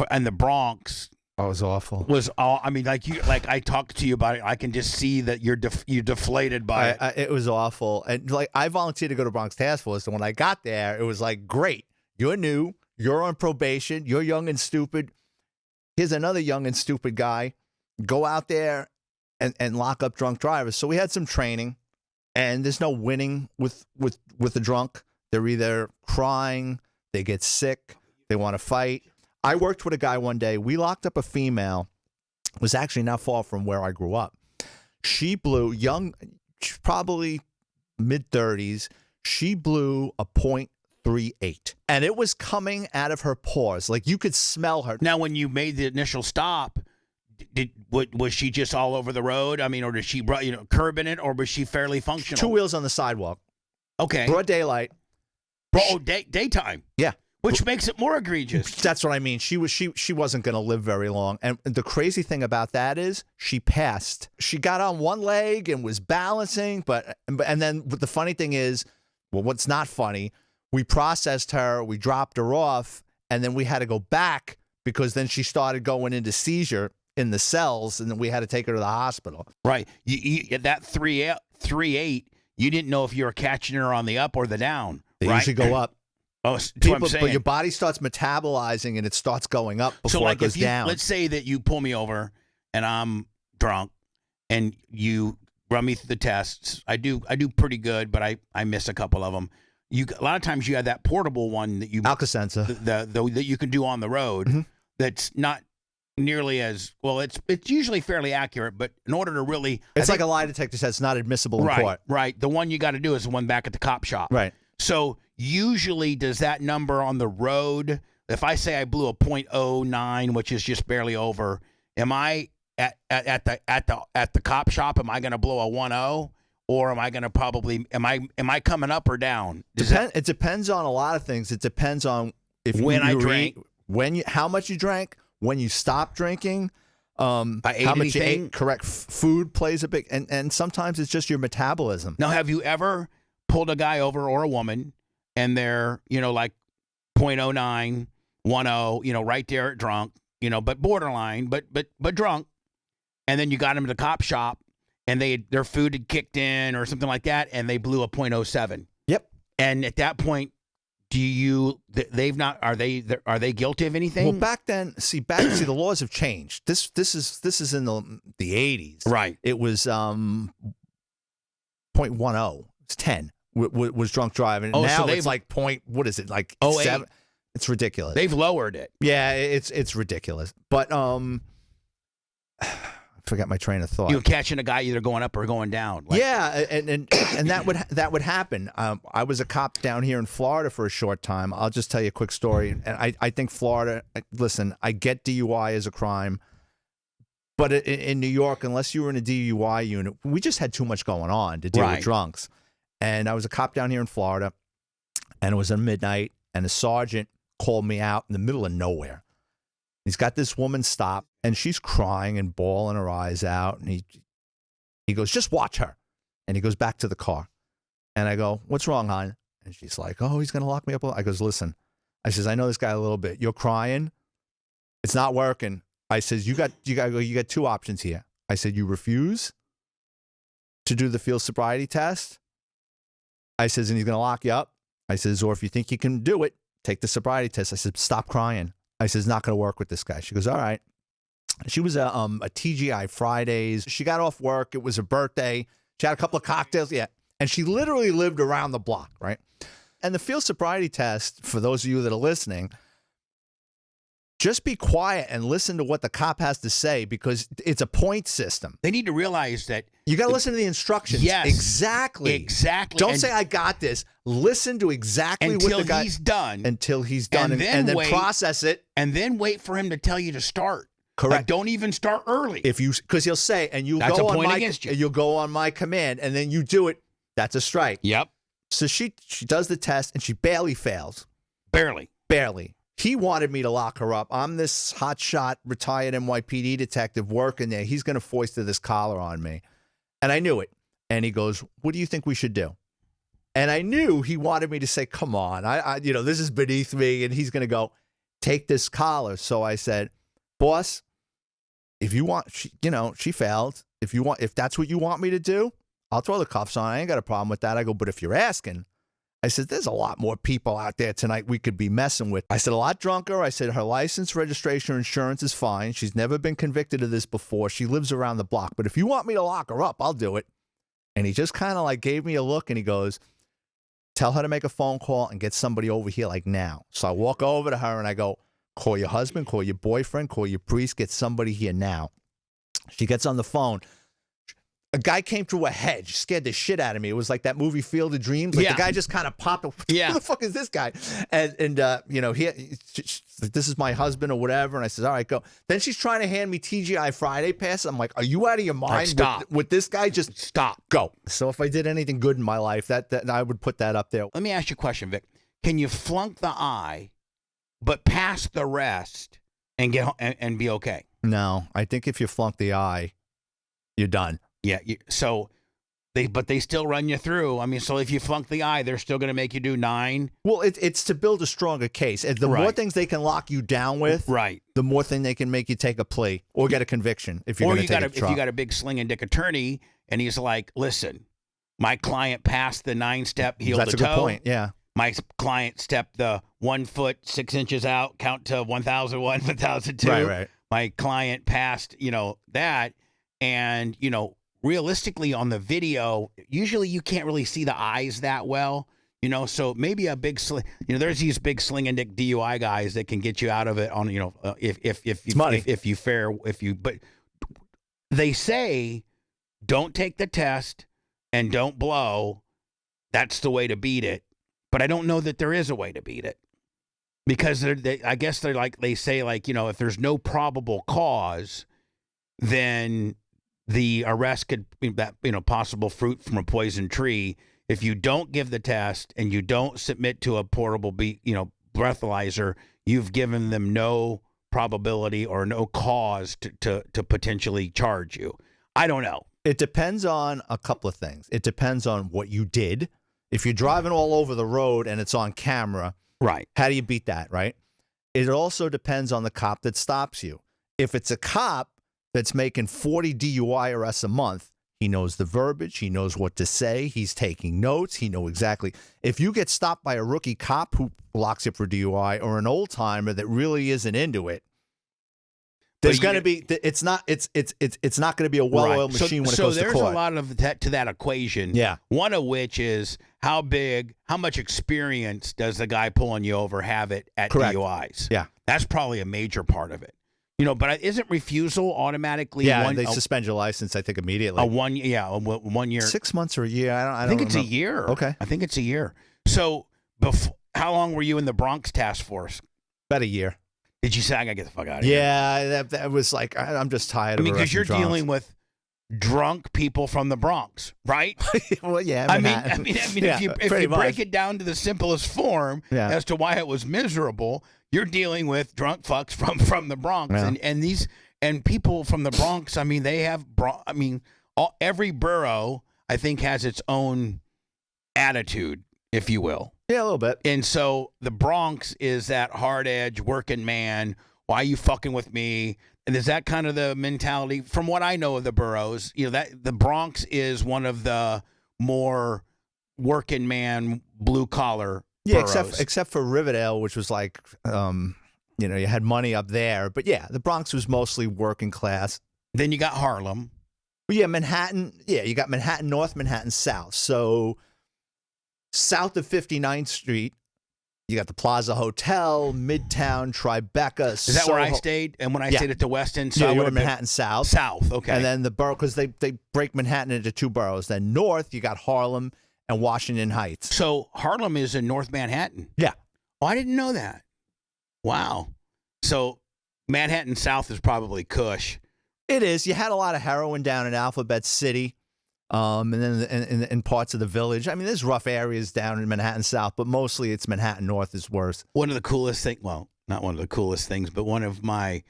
in the Bronx. Oh, it was awful. I mean, like I talked to you about it. I can just see that you're deflated by it. It was awful. And I volunteered to go to Bronx Task Force. And when I got there, it was like, great. You're new. You're on probation. You're young and stupid. Here's another young and stupid guy. Go out there and lock up drunk drivers. So we had some training, and there's no winning with the drunk. They're either crying, they get sick, they want to fight. I worked with a guy one day. We locked up a female. It was actually not far from where I grew up. She blew, probably mid-30s. She blew a .38. And it was coming out of her pores. Like, you could smell her. Now, when you made the initial stop, was she just all over the road? I mean, or did she curb in it, or was she fairly functional? Two wheels on the sidewalk. Okay. Broad daylight. Daytime. Yeah. Which makes it more egregious. That's what I mean. She wasn't going to live very long. And the crazy thing about that is she passed. She got on one leg and was balancing, and then the funny thing is, well, what's not funny, we processed her, we dropped her off, and then we had to go back because then she started going into seizure in the cells, and then we had to take her to the hospital. Right. That 3.8, you didn't know if you were catching her on the up or the down. They right? usually go up. Oh, that's what I'm saying. But your body starts metabolizing and it starts going up before it goes down. Let's say that you pull me over and I'm drunk and you run me through the tests. I do pretty good, but I miss a couple of them. A lot of times you have that portable one that you Alka-Seltzer that you can do on the road. Mm-hmm. That's not nearly as well. It's usually fairly accurate, but in order to really, it's like a lie detector says it's not admissible in court. Right. The one you got to do is the one back at the cop shop. Right. So usually, does that number on the road, if I say I blew a .09, which is just barely over, am I at the cop shop? Am I going to blow a 1.0, or am I going to probably am I coming up or down? It depends on a lot of things. It depends on I drank, how much you drank, when you stopped drinking, how much you ate. Correct. Food plays a big, and sometimes it's just your metabolism. Now, have you ever pulled a guy over or a woman and they're, like .09, 1.0, right there at drunk, but borderline, but drunk. And then you got them to the cop shop and their food had kicked in or something like that, and they blew a .07. Yep. And at that point, are they guilty of anything? Well, back then, the laws have changed. This is in the 80s. Right. It was .10. It's 10. Was drunk driving. Now it's like what is it, like 7? It's ridiculous. They've lowered it. Yeah, it's ridiculous. But I forgot my train of thought. You were catching a guy either going up or going down. Yeah, and that would happen. I was a cop down here in Florida for a short time. I'll just tell you a quick story. And I think Florida. Listen, I get DUI as a crime, but in New York, unless you were in a DUI unit, we just had too much going on to deal with drunks. And I was a cop down here in Florida, and it was at midnight, and a sergeant called me out in the middle of nowhere. He's got this woman stopped, and she's crying and bawling her eyes out, and he goes, "Just watch her." And he goes back to the car. And I go, "What's wrong, hon?" And she's like, "Oh, he's going to lock me up." I goes, "Listen," I says, "I know this guy a little bit. You're crying. It's not working." I says, you got two options here." I said, "You refuse to do the field sobriety test." I says, "And he's going to lock you up." I says, "Or if you think you can do it, take the sobriety test." I said, "Stop crying." I says, "Not going to work with this guy." She goes, "All right." She was a TGI Fridays. She got off work. It was her birthday. She had a couple of cocktails. Yeah. And she literally lived around the block, right? And the field sobriety test, for those of you that are listening, just be quiet and listen to what the cop has to say, because it's a point system. They need to realize that you got to listen to the instructions. Yes, exactly. Don't say I got this. Listen to exactly what the guy he's done. Until he's done, and then process it, and then wait for him to tell you to start. Correct. Like, don't even start early. Because he'll say, and you'll That's go a on point my against you. you'll go on my command, and then you do it. That's a strike. Yep. So she does the test, and she barely fails. Barely. He wanted me to lock her up. I'm this hotshot retired NYPD detective working there. He's going to foist this collar on me. And I knew it. And he goes, what do you think we should do? And I knew he wanted me to say, come on, I this is beneath me. And he's going to go, take this collar. So I said, boss, if you want, she failed. If that's what you want me to do, I'll throw the cuffs on. I ain't got a problem with that. I go, but if you're asking, I said, there's a lot more people out there tonight we could be messing with. I said, a lot drunker. I said, her license, registration, insurance is fine. She's never been convicted of this before. She lives around the block. But if you want me to lock her up, I'll do it. And he just kind of like gave me a look, and he goes, tell her to make a phone call and get somebody over here like now. So I walk over to her and I go, call your husband, call your boyfriend, call your priest, get somebody here now. She gets on the phone. A guy came through a hedge, scared the shit out of me. It was like that movie Field of Dreams. Like the guy just kind of popped up. Yeah. Who the fuck is this guy? And this is my husband or whatever. And I said, all right, go. Then she's trying to hand me TGI Friday pass. I'm like, are you out of your mind? Stop. With this guy? Just stop. Go. So if I did anything good in my life, that I would put that up there. Let me ask you a question, Vic. Can you flunk the eye, but pass the rest and and be okay? No, I think if you flunk the eye, you're done. Yeah, but they still run you through. I mean, so if you flunk the eye, they're still going to make you do 9. Well, it's to build a stronger case. The more things they can lock you down with, the more thing they can make you take a plea or get a conviction if you're going to take a trial. If you got a big slinging dick attorney and he's like, listen, my client passed the 9-step heel to toe. That's a good point. Yeah. My client stepped the 1 foot 6 inches out, count to 1,001, 1,002. Right. My client passed, that, and realistically on the video, usually you can't really see the eyes that well, so maybe a big there's these big sling and dick DUI guys that can get you out of it on, but they say don't take the test and don't blow. That's the way to beat it. But I don't know that there is a way to beat it, because I guess they say if there's no probable cause, then the arrest could be possible fruit from a poison tree. If you don't give the test and you don't submit to a portable breathalyzer, you've given them no probability or no cause to potentially charge you. I don't know. It depends on a couple of things. It depends on what you did. If you're driving all over the road and it's on camera, right? How do you beat that, right? It also depends on the cop that stops you. If it's a cop that's making 40 DUI arrests a month, he knows the verbiage, he knows what to say, he's taking notes, he knows exactly. If you get stopped by a rookie cop who locks you for DUI or an old timer that really isn't into it, there's going to be it's not going to be a well-oiled machine when it goes to court. So there's a lot of that to that equation. Yeah. One of which is how much experience does the guy pulling you over have it at Correct. DUIs? Yeah. That's probably a major part of it. But isn't refusal automatically? Yeah, they suspend your license, I think, immediately. A 1 year. 6 months or a year? I think don't it's remember. a year. Okay. I think it's a year. So how long were you in the Bronx task force? About a year. Did you say, I got to get the fuck out of here? Yeah, that was like, I'm just tired of because you're dealing with drunk people from the Bronx, right? Well, yeah. I mean, yeah, if you break it down to the simplest form as to why it was miserable, you're dealing with drunk fucks from the Bronx, and people from the Bronx. I mean, they have. Every borough, I think, has its own attitude, if you will. Yeah, a little bit. And so the Bronx is that hard edge working man. Why are you fucking with me? And is that kind of the mentality? From what I know of the boroughs, that the Bronx is one of the more working man, blue collar. Yeah, boroughs. except for Riverdale, which was like, you had money up there. But yeah, the Bronx was mostly working class. Then you got Harlem. Well, yeah, Manhattan. Yeah, you got Manhattan North, Manhattan South. So South of 59th Street, you got the Plaza Hotel, Midtown, Tribeca. Is that where I stayed? And when I stayed at the West End, so yeah, you were in Manhattan South. South, okay. And then the borough, because they break Manhattan into two boroughs. Then north, you got Harlem and Washington Heights. So Harlem is in North Manhattan. Yeah. Oh, I didn't know that. Wow. So Manhattan South is probably Kush. It is. You had a lot of heroin down in Alphabet City. And then in parts of the Village. I mean, there's rough areas down in Manhattan South, but mostly it's Manhattan North is worse. One of the coolest things, well, not one of the coolest things, but one of my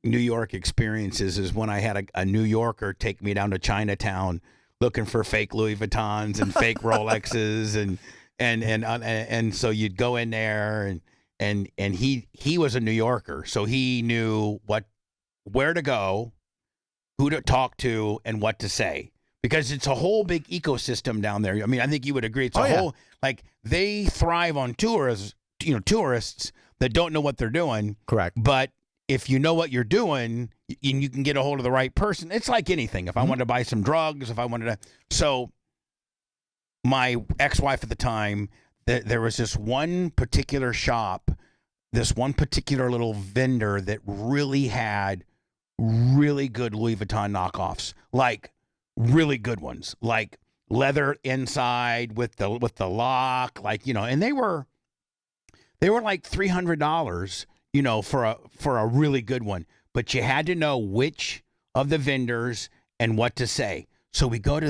New York experiences is when I had a New Yorker take me down to Chinatown looking for fake Louis Vuittons and fake Rolexes, and so you'd go in there and he was a New Yorker, so he knew where to go, who to talk to, and what to say, because it's a whole big ecosystem down there. I mean, I think you would agree. It's a whole, like, they thrive on tourists that don't know what they're doing. Correct. But if you know what you're doing, you can get a hold of the right person. It's like anything. If I wanted to buy some drugs, if I wanted to. So my ex-wife at the time, there was this one particular shop, this one particular little vendor that really had really good Louis Vuitton knockoffs, like really good ones, like leather inside with the lock, like, and they were like $300, for a really good one. But you had to know which of the vendors and what to say. So we go to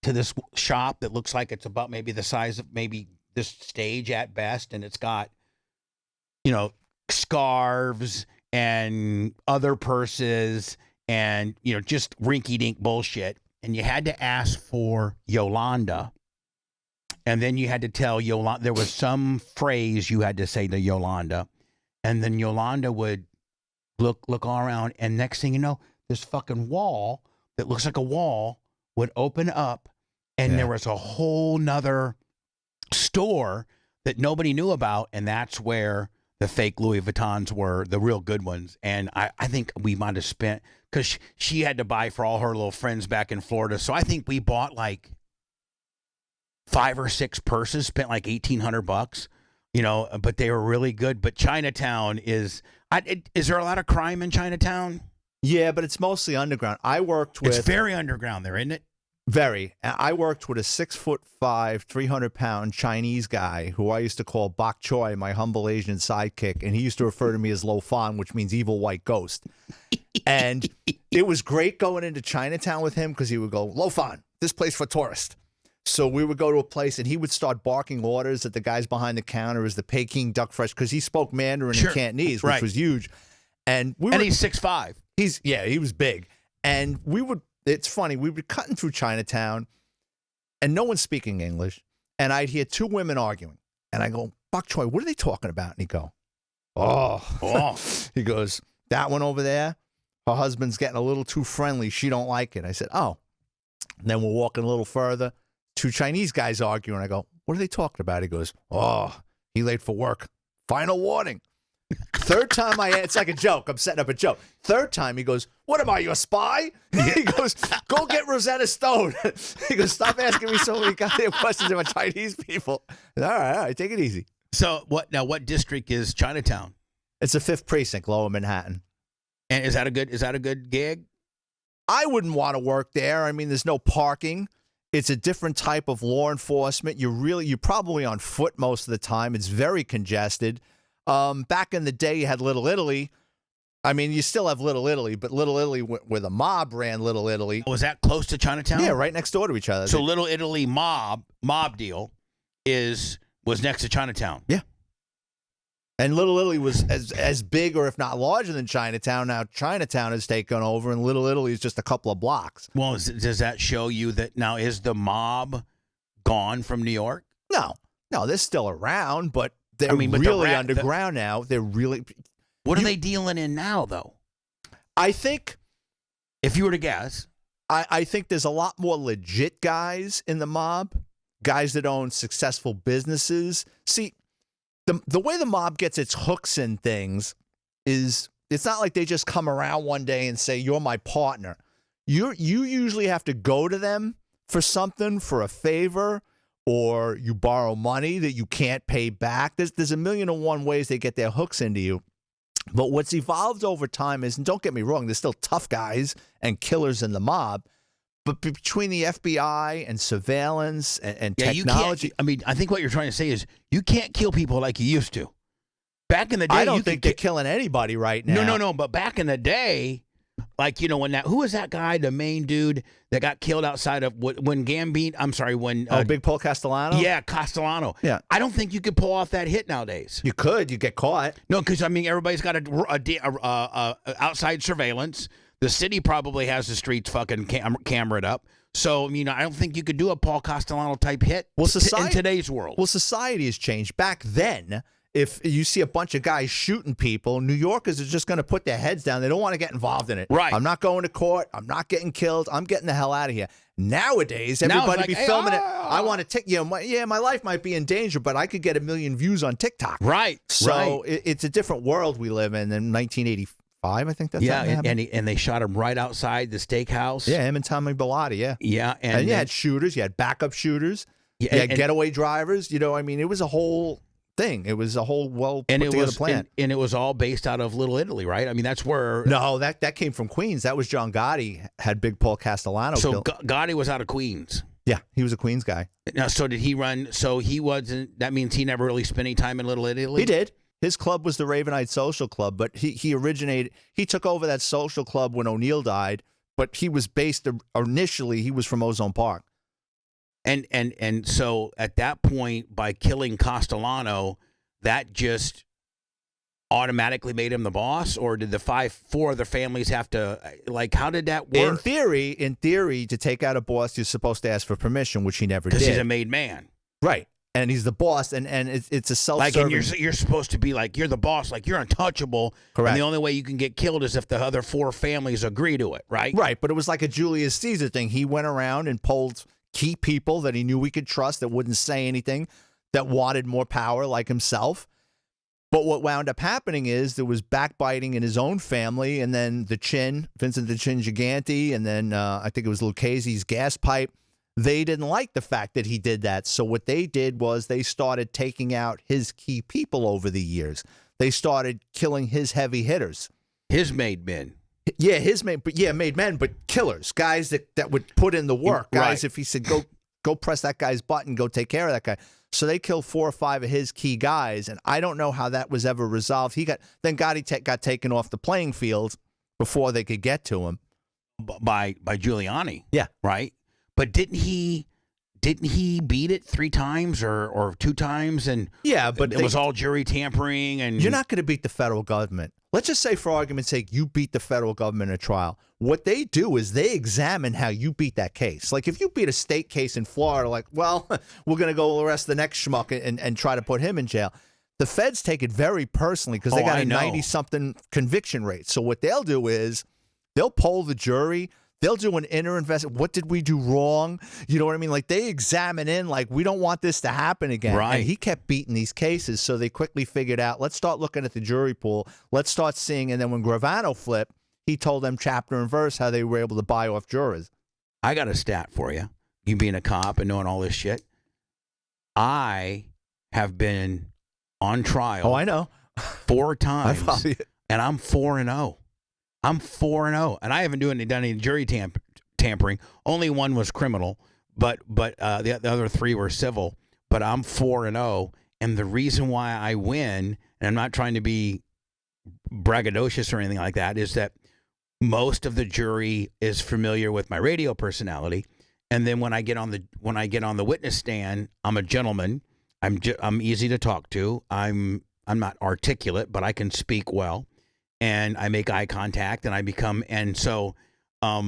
this shop that looks like it's about maybe the size of maybe this stage at best, and it's got scarves and other purses and, just rinky-dink bullshit. And you had to ask for Yolanda. And then you had to tell Yolanda, there was some phrase you had to say to Yolanda. And then Yolanda would look all around. And next thing you know, this fucking wall that looks like a wall would open up. And there was a whole nother store that nobody knew about. And that's where the fake Louis Vuittons were, the real good ones. And I think we might have spent, because she had to buy for all her little friends back in Florida. So I think we bought like 5 or 6 purses, spent like $1,800, but they were really good. But Chinatown is there a lot of crime in Chinatown? Yeah, but it's mostly underground. It's very underground there, isn't it? Very. I worked with a 6'5", 300-pound Chinese guy who I used to call Bok Choy, my humble Asian sidekick, and he used to refer to me as Lo Fan, which means evil white ghost. And it was great going into Chinatown with him because he would go, Lo Fan, this place for tourists. So we would go to a place and he would start barking orders at the guys behind the counter as the Peking duck fresh, because he spoke Mandarin and Cantonese, which was huge. And he's 6'5". He was big. And it's funny, we were cutting through Chinatown and no one's speaking English. And I'd hear 2 women arguing. And I go, Bok Choy, what are they talking about? And he go, oh. He goes, that one over there, her husband's getting a little too friendly. She don't like it. I said, oh. And then we're walking a little further. 2 Chinese guys arguing. I go, what are they talking about? He goes, oh, he late for work. Final warning. Third time it's like a joke. I'm setting up a joke. Third time he goes, what am I, you a spy? He goes, go get Rosetta Stone. He goes, stop asking me so many goddamn questions about Chinese people. All right, take it easy. So what district is Chinatown? It's the 5th precinct, Lower Manhattan. And is that a good gig? I wouldn't want to work there. I mean, there's no parking. It's a different type of law enforcement. You're probably on foot most of the time. It's very congested. Back in the day, you had Little Italy. I mean, you still have Little Italy, but Little Italy, where the mob ran Little Italy. Was that close to Chinatown? Yeah, right next door to each other. So Little Italy mob deal was next to Chinatown. Yeah. And Little Italy was as big or if not larger than Chinatown. Now Chinatown has taken over, and Little Italy is just a couple of blocks. Well, does that show you that now is the mob gone from New York? No, they're still around, but they're really underground now. They're really. What are they dealing in now, though? I think, if you were to guess, I think there's a lot more legit guys in the mob, guys that own successful businesses. See. The way the mob gets its hooks in things is it's not like they just come around one day and say, you're my partner. You usually have to go to them for something, for a favor, or you borrow money that you can't pay back. There's a million and one ways they get their hooks into you. But what's evolved over time is, and don't get me wrong, there's still tough guys and killers in the mob, but between the FBI and surveillance and technology. I think what you're trying to say is you can't kill people like you used to. Back in the day, I don't think they're killing anybody right now. No. But back in the day, like, you know, who was that guy, the main dude that got killed outside of when Gambino? I'm sorry, when Big Paul Castellano. Yeah, Castellano. Yeah, I don't think you could pull off that hit nowadays. You could. You get caught. No, because I mean everybody's got a outside surveillance. The city probably has the streets fucking cameraed up. So, I mean, I don't think you could do a Paul Castellano type hit in today's world. Well, society has changed. Back then, if you see a bunch of guys shooting people, New Yorkers are just going to put their heads down. They don't want to get involved in it. Right. I'm not going to court. I'm not getting killed. I'm getting the hell out of here. Nowadays, everybody be filming it. I want to my life might be in danger, but I could get 1 million views on TikTok. Right. So it's a different world we live in than 1985. I think that's and they shot him right outside the steakhouse. Yeah, him and Tommy Bilotti. Yeah, and you had shooters. You had backup shooters. You had getaway drivers. You know, I mean, it was a whole thing. It was a whole put together plan. And it was all based out of Little Italy, right? I mean, that's where. No, that came from Queens. That was John Gotti had Big Paul Castellano. So Gotti was out of Queens. Yeah, he was a Queens guy. Now, so did he run? So he wasn't. That means he never really spent any time in Little Italy. He did. His club was the Ravenite Social Club, but he originated. He took over that social club when O'Neill died, but he was based initially. He was from Ozone Park. And so at that point, by killing Castellano, that just automatically made him the boss, or did the four other families have to, like, how did that work? In theory, to take out a boss, you're supposed to ask for permission, which he never did. Because he's a made man. Right. And he's the boss, and it's a self-serving. Like, and you're supposed to be like, you're the boss, like you're untouchable. Correct. And the only way you can get killed is if the other four families agree to it, right? Right, but it was like a Julius Caesar thing. He went around and polled key people that he knew we could trust, that wouldn't say anything, that wanted more power like himself. But what wound up happening is there was backbiting in his own family, and then Vincent the Chin Gigante, and then I think it was Lucchese's gas pipe. They didn't like the fact that he did that. So what they did was they started taking out his key people over the years. They started killing his heavy hitters. His made men. Yeah, made men, but killers, guys that would put in the work. Guys, right. If he said, go press that guy's button, go take care of that guy. So they killed 4 or 5 of his key guys, and I don't know how that was ever resolved. Then Gotti got taken off the playing field before they could get to him. By Giuliani. Yeah. Right? But didn't he beat it 3 times or 2 times? And yeah, but it was all jury tampering. And you're not going to beat the federal government. Let's just say, for argument's sake, you beat the federal government in a trial. What they do is they examine how you beat that case. Like, if you beat a state case in Florida, like, well, we're going to go arrest the next schmuck and try to put him in jail. The feds take it very personally because they got a 90-something conviction rate. So what they'll do is they'll poll the jury. They'll do an inner investigation. What did we do wrong? You know what I mean? Like, they examine in, like, we don't want this to happen again. Right. And he kept beating these cases, so they quickly figured out, let's start looking at the jury pool. Let's start seeing. And then when Gravano flipped, he told them chapter and verse how they were able to buy off jurors. I got a stat for you. You being a cop and knowing all this shit. I have been on trial. Oh, I know. 4 times. And I'm 4-0. I'm 4-0, and I haven't done any jury tampering. Only one was criminal, but the other 3 were civil. But I'm 4-0, and the reason why I win, and I'm not trying to be braggadocious or anything like that, is that most of the jury is familiar with my radio personality, and then when I get on the witness stand, I'm a gentleman. I'm easy to talk to. I'm not articulate, but I can speak well. And I make eye contact, and I become, and so I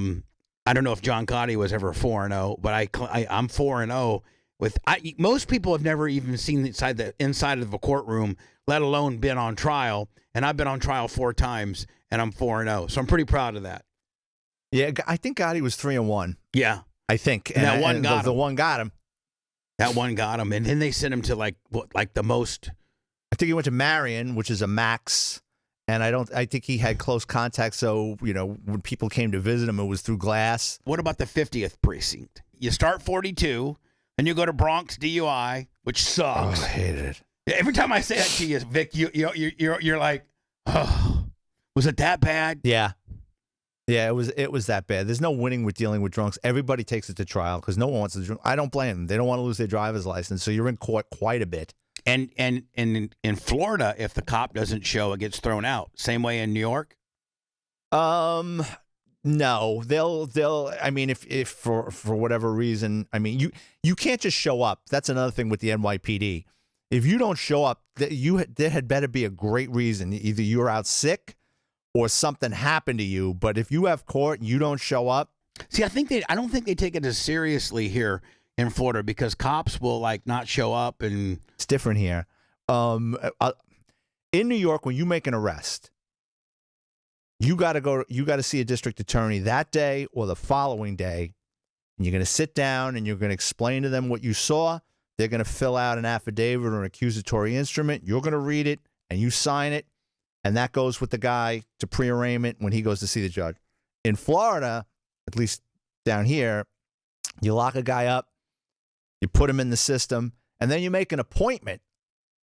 don't know if John Gotti was ever 4-0, but I'm 4-0 with. Most people have never even seen the inside of a courtroom, let alone been on trial. And I've been on trial 4 times, and I'm 4-0, so I'm pretty proud of that. Yeah, I think Gotti was 3-1. Yeah, I think, and that one got him. The one got him. That one got him, and then they sent him to like the most. I think he went to Marion, which is a max. And I think he had close contact, so, you know, when people came to visit him, it was through glass. What about the 50th precinct? You start 42, And you go to Bronx DUI, which sucks. Oh, I hated it. Every time I say that to you, Vic, you're like, oh, was it that bad? Yeah. Yeah, it was that bad. There's no winning with dealing with drunks. Everybody takes it to trial because no one wants to drink. I don't blame them. They don't want to lose their driver's license, so you're in court quite a bit. And in Florida, if the cop doesn't show, it gets thrown out. Same way in New York? No, they'll. I mean, if for whatever reason, I mean, you can't just show up. That's another thing with the NYPD. If you don't show up, there had better be a great reason. Either you're out sick or something happened to you. But if you have court and you don't show up, see, I don't think they take it as seriously here in Florida because cops will like not show up, and it's different here. In New York, when you make an arrest, you got to see a district attorney that day or the following day, and you're going to sit down and you're going to explain to them what you saw. They're going to fill out an affidavit or an accusatory instrument. You're going to read it and you sign it, and that goes with the guy to pre-arraignment when he goes to see the judge. In Florida, at least down here, you lock a guy up, you put him in the system, and then you make an appointment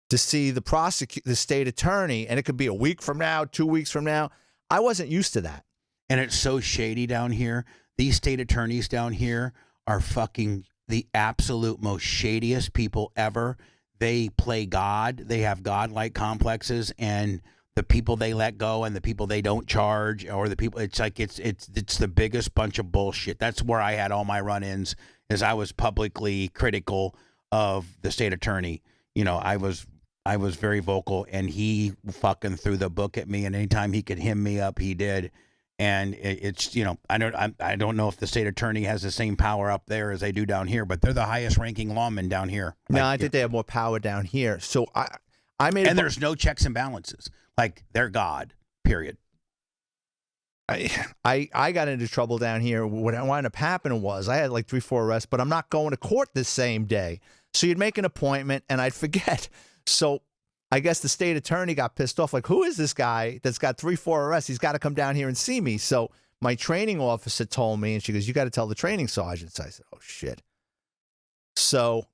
to see the state attorney, and it could be a week from now, 2 weeks from now. I wasn't used to that. And it's so shady down here. These state attorneys down here are fucking the absolute most shadiest people ever. They play God. They have God-like complexes, and the people they let go and the people they don't charge, or the people, it's like it's the biggest bunch of bullshit. That's where I had all my run-ins, is I was publicly critical of the state attorney. You know, I was very vocal, and he fucking threw the book at me, and anytime he could hem me up, he did. And it's, you know, I don't know if the state attorney has the same power up there as they do down here, but they're the highest ranking lawmen down here. No, I think they have more power down here. So I made and there's no checks and balances. Like, they're God, period. I got into trouble down here. What wound up happening was I had like 3-4 arrests, but I'm not going to court the same day. So you'd make an appointment and I'd forget. So I guess the state attorney got pissed off. Like, who is this guy that's got 3-4 arrests? He's got to come down here and see me. So my training officer told me, and she goes, you got to tell the training sergeant. So I said, oh, shit. So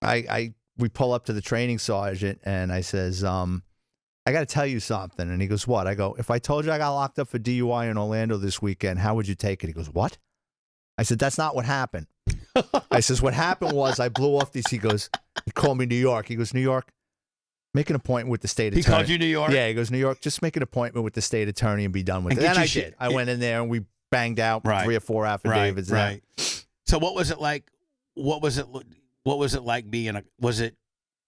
we pull up to the training sergeant, and I says, I got to tell you something. And he goes, what? I go, if I told you I got locked up for DUI in Orlando this weekend, how would you take it? He goes, what? I said, that's not what happened. I says, what happened was I blew off these. He called me New York. He goes, New York, make an appointment with the state attorney. He called you New York? Yeah, he goes, New York, just make an appointment with the state attorney and be done with it. And I did. I went in there and we banged out 3 or 4 affidavits. Right. So what was it like? What was it like being was it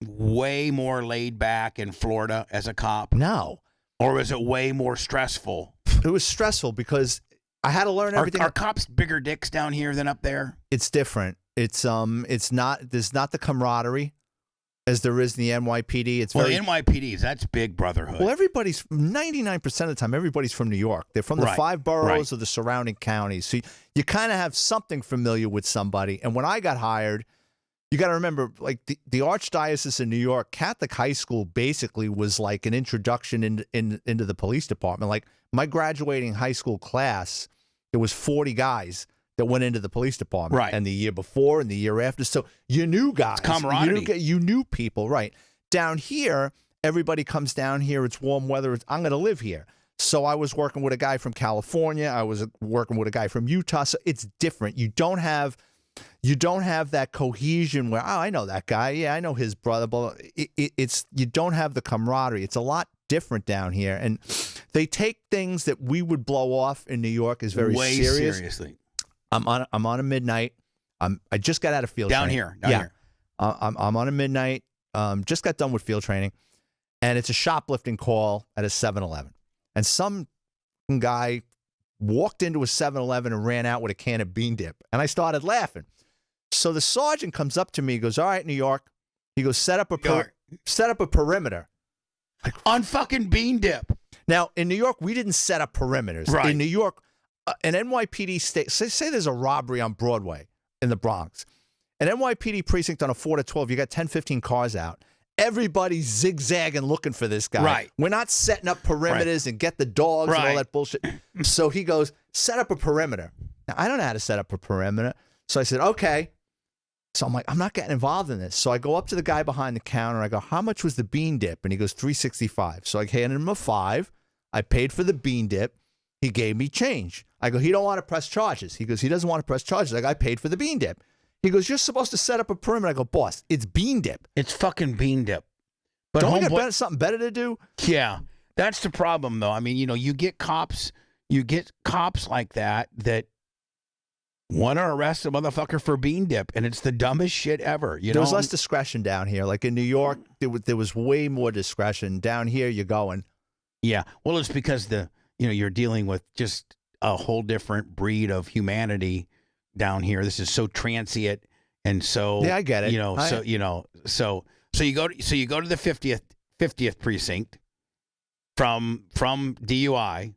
way more laid back in Florida as a cop? No. Or was it way more stressful? It was stressful because I had to learn everything. Are cops bigger dicks down here than up there? It's different. It's not, there's not the camaraderie as there is in the NYPD. It's very NYPDs, that's big brotherhood. Well, 99% of the time, everybody's from New York. They're from the 5 boroughs of the surrounding counties. So you kind of have something familiar with somebody. And when I got hired, you got to remember, like the Archdiocese in New York, Catholic high school basically was like an introduction into the police department. Like my graduating high school class, there was 40 guys that went into the police department. Right. And the year before and the year after. So you knew guys. It's camaraderie. You knew people, right. Down here, everybody comes down here. It's warm weather. I'm going to live here. So I was working with a guy from California. I was working with a guy from Utah. So it's different. You don't have that cohesion where, oh, I know that guy. Yeah, I know his brother. But it's you don't have the camaraderie. It's a lot different down here. And they take things that we would blow off in New York as very serious. Seriously. I'm on a midnight. I just got out of field training. Down here. I'm on a midnight. Just got done with field training, and it's a shoplifting call at a 7-Eleven. And some guy walked into a 7-Eleven and ran out with a can of bean dip, and I started laughing. So the sergeant comes up to me, goes, "All right, New York." He goes, "Set up a perimeter." Like, on fucking bean dip. Now in New York, we didn't set up perimeters. Right. In New York, an NYPD state, say there's a robbery on Broadway in the Bronx. An NYPD precinct on a 4 to 12, you got 10, 15 cars out. Everybody's zigzagging looking for this guy. Right. We're not setting up perimeters and get the dogs and all that bullshit. So he goes, set up a perimeter. Now, I don't know how to set up a perimeter. So I said, okay. So I'm like, I'm not getting involved in this. So I go up to the guy behind the counter. I go, how much was the bean dip? And he goes, $3.65. So I handed him a $5. I paid for the bean dip. He gave me change. I go, he don't want to press charges. He goes, he doesn't want to press charges. I go, I paid for the bean dip. He goes, you're supposed to set up a perimeter. I go, boss, it's bean dip. It's fucking bean dip. But don't we got something better to do? Yeah, that's the problem, though. I mean, you get cops like that want to arrest a motherfucker for bean dip, and it's the dumbest shit ever. There was less discretion down here. Like in New York, there was way more discretion. Down here, you're going. Yeah, well, it's because you're dealing with just a whole different breed of humanity down here. This is so transient, and so yeah, I get it. So you go to the 50th precinct from DUI.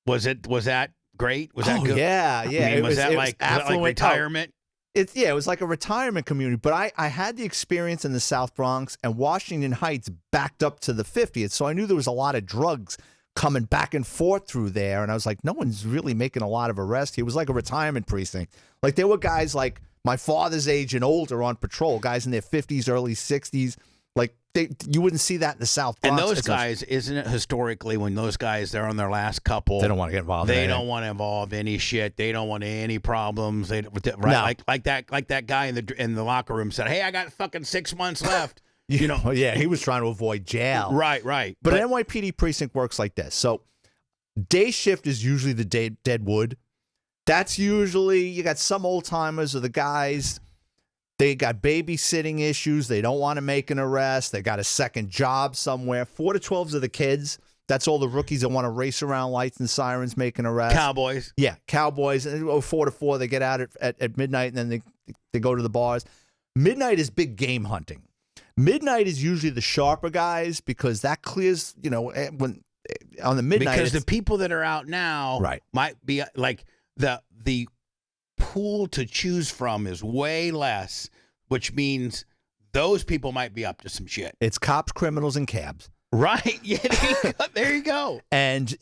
Was that great? Was that good? Yeah. I mean, was that like retirement? It was like a retirement community. But I had the experience in the South Bronx, and Washington Heights backed up to the 50th. So I knew there was a lot of drugs coming back and forth through there. And I was like, no one's really making a lot of arrests. It was like a retirement precinct. Like there were guys like my father's age and older on patrol, guys in their 50s, early 60s. Like you wouldn't see that in the South Bronx. And those guys, isn't it historically when those guys, they're on their last couple, they don't want to get involved. They don't want to involve any shit. They don't want any problems. Right? No. Like that guy in the locker room said, "Hey, I got fucking 6 months left." Yeah, he was trying to avoid jail. Right. But an NYPD precinct works like this. So day shift is usually the dead wood. That's usually, you got some old timers or the guys, they got babysitting issues. They don't want to make an arrest. They got a second job somewhere. 4 to 12s are the kids. That's all the rookies that want to race around lights and sirens, making arrests. Cowboys. Yeah, cowboys. And 4 to 4, they get out at midnight and then they go to the bars. Midnight is big game hunting. Midnight is usually the sharper guys because that clears, when on the midnight. Because the people that are out now might be like the pool to choose from is way less, which means those people might be up to some shit. It's cops, criminals, and cabs. Right. Yeah. There you go. And,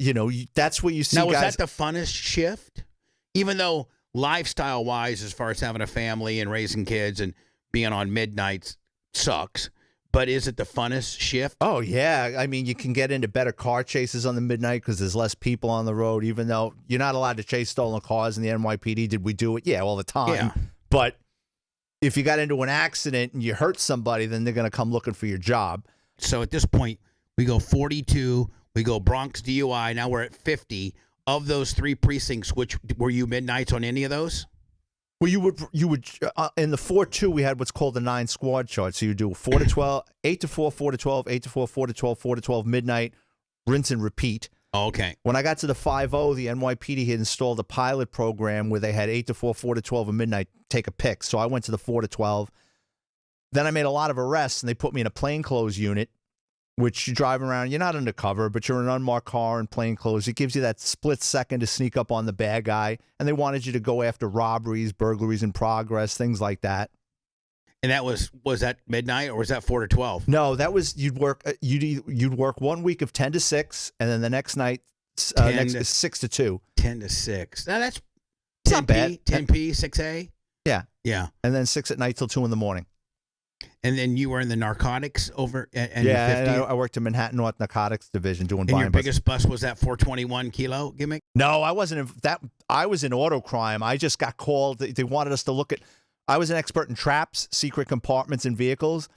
that's what you see. Now, was that the funnest shift? Even though lifestyle-wise, as far as having a family and raising kids and being on midnights sucks, but is it the funnest shift? Oh, yeah. I mean, you can get into better car chases on the midnight because there's less people on the road, even though you're not allowed to chase stolen cars in the NYPD. Did we do it? Yeah, all the time. Yeah. But if you got into an accident and you hurt somebody, then they're going to come looking for your job. So at this point, we go 42, we go Bronx DUI, now we're at 50. Of those 3 precincts, which were you midnights on any of those? Well, you would in the 4-2 we had what's called the 9 squad chart. So you do 4 to 12, 8 to 4, 4 to 12, 8 to 4, 4 to 12, 4 to 12, midnight, rinse and repeat. Oh, okay. When I got to the 5-0, the NYPD had installed a pilot program where they had 8 to 4, 4 to 12, and midnight take a pick. So I went to the 4 to 12. Then I made a lot of arrests, and they put me in a plainclothes unit, which you drive around. You're not undercover, but you're in an unmarked car in plainclothes. It gives you that split second to sneak up on the bad guy. And they wanted you to go after robberies, burglaries in progress, things like that. And that was that midnight or was that 4 to 12? No, that was you'd work 1 week of 10 to 6, and then the next night next 6 to 2. 10 to 6. Now that's 10P, not bad. 10P, 6A. Yeah, and then 6 at night till 2 in the morning. And then you were in the narcotics over at and I worked in Manhattan North Narcotics Division doing buying. And your biggest bust was that 421 kilo gimmick? No, I wasn't in that. I was in auto crime. I just got called. They wanted us to look at. I was an expert in traps, secret compartments, and vehicles.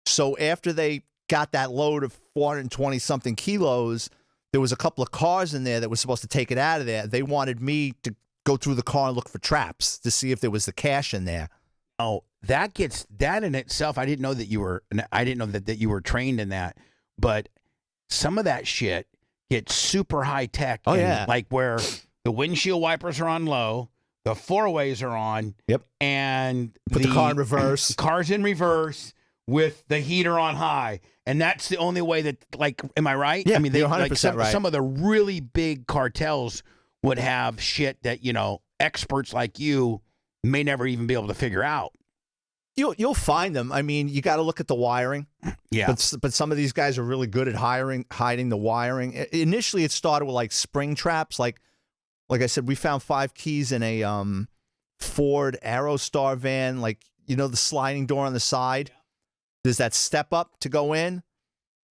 So after they got that load of 420 something kilos, there was a couple of cars in there that was supposed to take it out of there. They wanted me to go through the car and look for traps to see if there was the cash in there. Oh, that in itself. I didn't know that you were trained in that, but some of that shit gets super high tech. Oh, yeah. Like where the windshield wipers are on low, the 4-ways are on. Yep. And put the car in reverse. Car's in reverse with the heater on high. And that's the only way that, like, am I right? Yeah, I mean, you're 100% right. Some of the really big cartels would have shit that, experts like you may never even be able to figure out. You'll find them. I mean, you got to look at the wiring. Yeah. But some of these guys are really good at hiding the wiring. Initially, it started with like spring traps. Like I said, we found 5 keys in a Ford Aerostar van. Like, you know, the sliding door on the side. There's that step up to go in.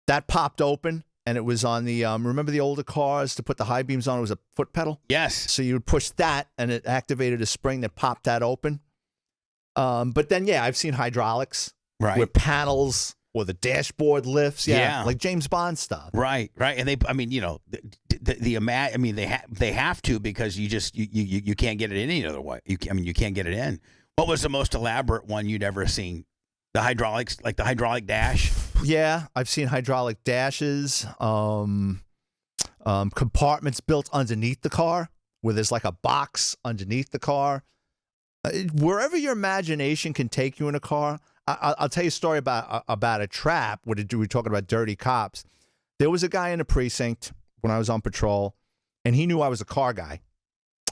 That popped open, and it was on the, remember the older cars to put the high beams on? It was a foot pedal. Yes. So you would push that, and it activated a spring that popped that open. But then, yeah, I've seen hydraulics where panels or the dashboard lifts. Yeah. Like James Bond stuff. Right. And they, I mean, you know, they have to, because you can't get it in any other way. You can't get it in. What was the most elaborate one you'd ever seen? The hydraulics, like the hydraulic dash? Yeah, I've seen hydraulic dashes, compartments built underneath the car where there's like a box underneath the car. Wherever your imagination can take you in a car. I'll tell you a story about a trap. We're talking about dirty cops. There was a guy in a precinct when I was on patrol, and he knew I was a car guy.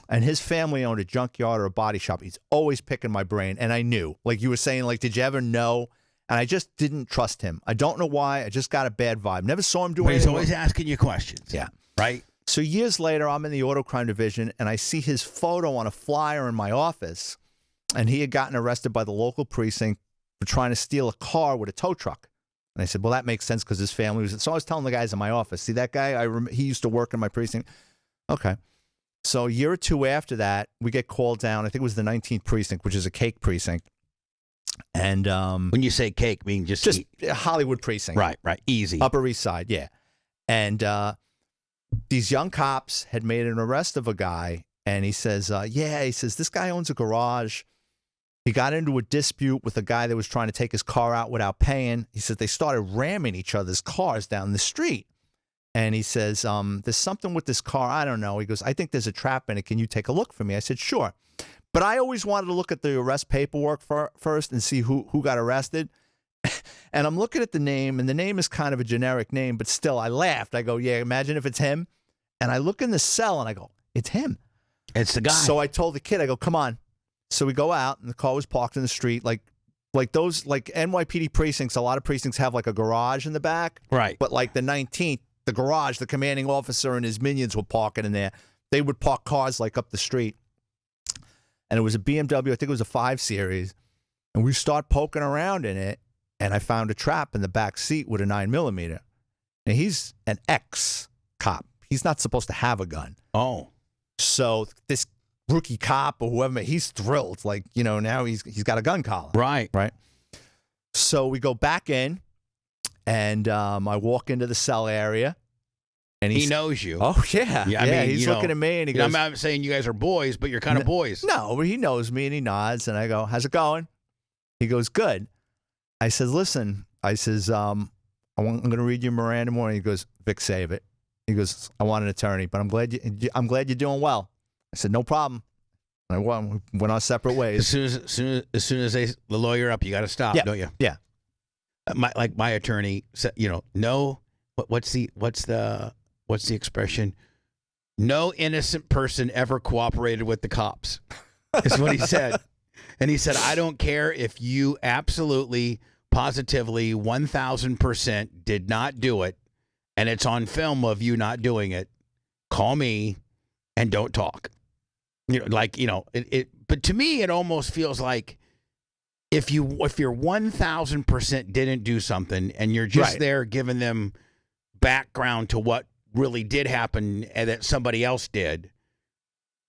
And his family owned a junkyard or a body shop. He's always picking my brain, and I knew. Like you were saying, like, did you ever know? And I just didn't trust him. I don't know why. I just got a bad vibe. Never saw him do anything. He's always asking you questions. Yeah. Right? So years later, I'm in the auto crime division, and I see his photo on a flyer in my office, and he had gotten arrested by the local precinct for trying to steal a car with a tow truck. And I said, well, that makes sense because his family was. So I was telling the guys in my office, see that guy? He used to work in my precinct. Okay. So a year or two after that, we get called down. I think it was the 19th precinct, which is a cake precinct. And when you say cake, mean just Hollywood precinct. Right. Easy. Upper East Side, yeah. And these young cops had made an arrest of a guy, and he says, this guy owns a garage. He got into a dispute with a guy that was trying to take his car out without paying. He said they started ramming each other's cars down the street. And he says, there's something with this car. I don't know. He goes, I think there's a trap in it. Can you take a look for me? I said, sure. But I always wanted to look at the arrest paperwork first and see who got arrested. And I'm looking at the name, and the name is kind of a generic name, but still, I laughed. I go, yeah, imagine if it's him. And I look in the cell, and I go, it's him. It's the guy. So I told the kid, I go, come on. So we go out, and the car was parked in the street. Like those, like NYPD precincts, a lot of precincts have like a garage in the back. Right. But like the 19th, the garage, the commanding officer and his minions were parking in there. They would park cars like up the street. And it was a BMW, I think it was a 5 Series. And we start poking around in it, and I found a trap in the back seat with a 9mm. And he's an ex-cop. He's not supposed to have a gun. Oh. So this rookie cop or whoever, he's thrilled. Like, you know, now he's got a gun collar. Right. So we go back in. And I walk into the cell area, and he knows you. Oh yeah, I mean, he's looking at me, and he goes, "I'm not saying you guys are boys, but you're kind of boys." No, but he knows me, and he nods, and I go, "How's it going?" He goes, "Good." I said, "Listen," I says, "I'm going to read you Miranda morning." He goes, "Vic, save it." He goes, "I want an attorney, but I'm glad you're doing well." I said, "No problem." And we went our separate ways. As soon as the lawyer up, you got to stop, don't you? Yeah. My attorney said, no. What's the expression? No innocent person ever cooperated with the cops. Is what he said. And he said, I don't care if you absolutely, positively, 1,000% did not do it, and it's on film of you not doing it. Call me and don't talk. But to me, it almost feels like if you're 1,000% didn't do something, and you're just there giving them background to what really did happen and that somebody else did,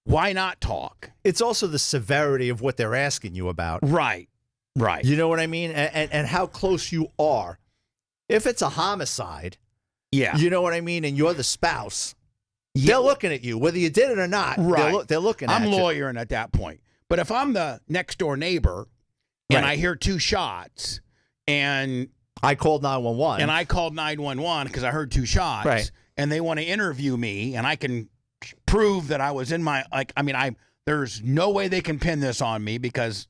why not talk? It's also the severity of what they're asking you about. Right. You know what I mean? And how close you are. If it's a homicide, you know what I mean, and you're the spouse, they're looking at you, whether you did it or not. Right. They're looking at you. I'm lawyering at that point. But if I'm the next door neighbor and I hear 2 shots and I called 911. And I called 911 because I heard 2 shots. Right. And they want to interview me, and I can prove that I was in my there's no way they can pin this on me because,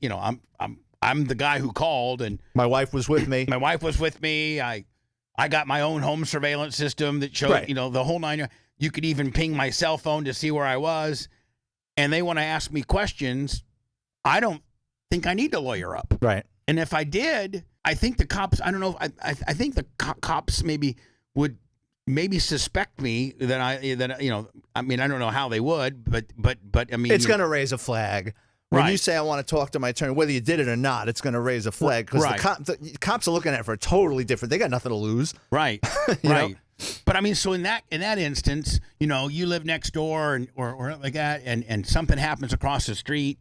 I'm the guy who called, and my wife was with me. My wife was with me. I got my own home surveillance system that showed, the whole 9. You could even ping my cell phone to see where I was. And they want to ask me questions. I don't think I need to lawyer up. Right. And if I did, I think the cops, I don't know, I think the cops would suspect me that I don't know how they would, but I mean. It's going to raise a flag. When Right. you say I want to talk to my attorney, whether you did it or not, it's going to raise a flag because Right. the cops are looking at it for totally different. They got nothing to lose. Right. You right. know? But I mean, so in that instance, you know, you live next door and or like that, and something happens across the street,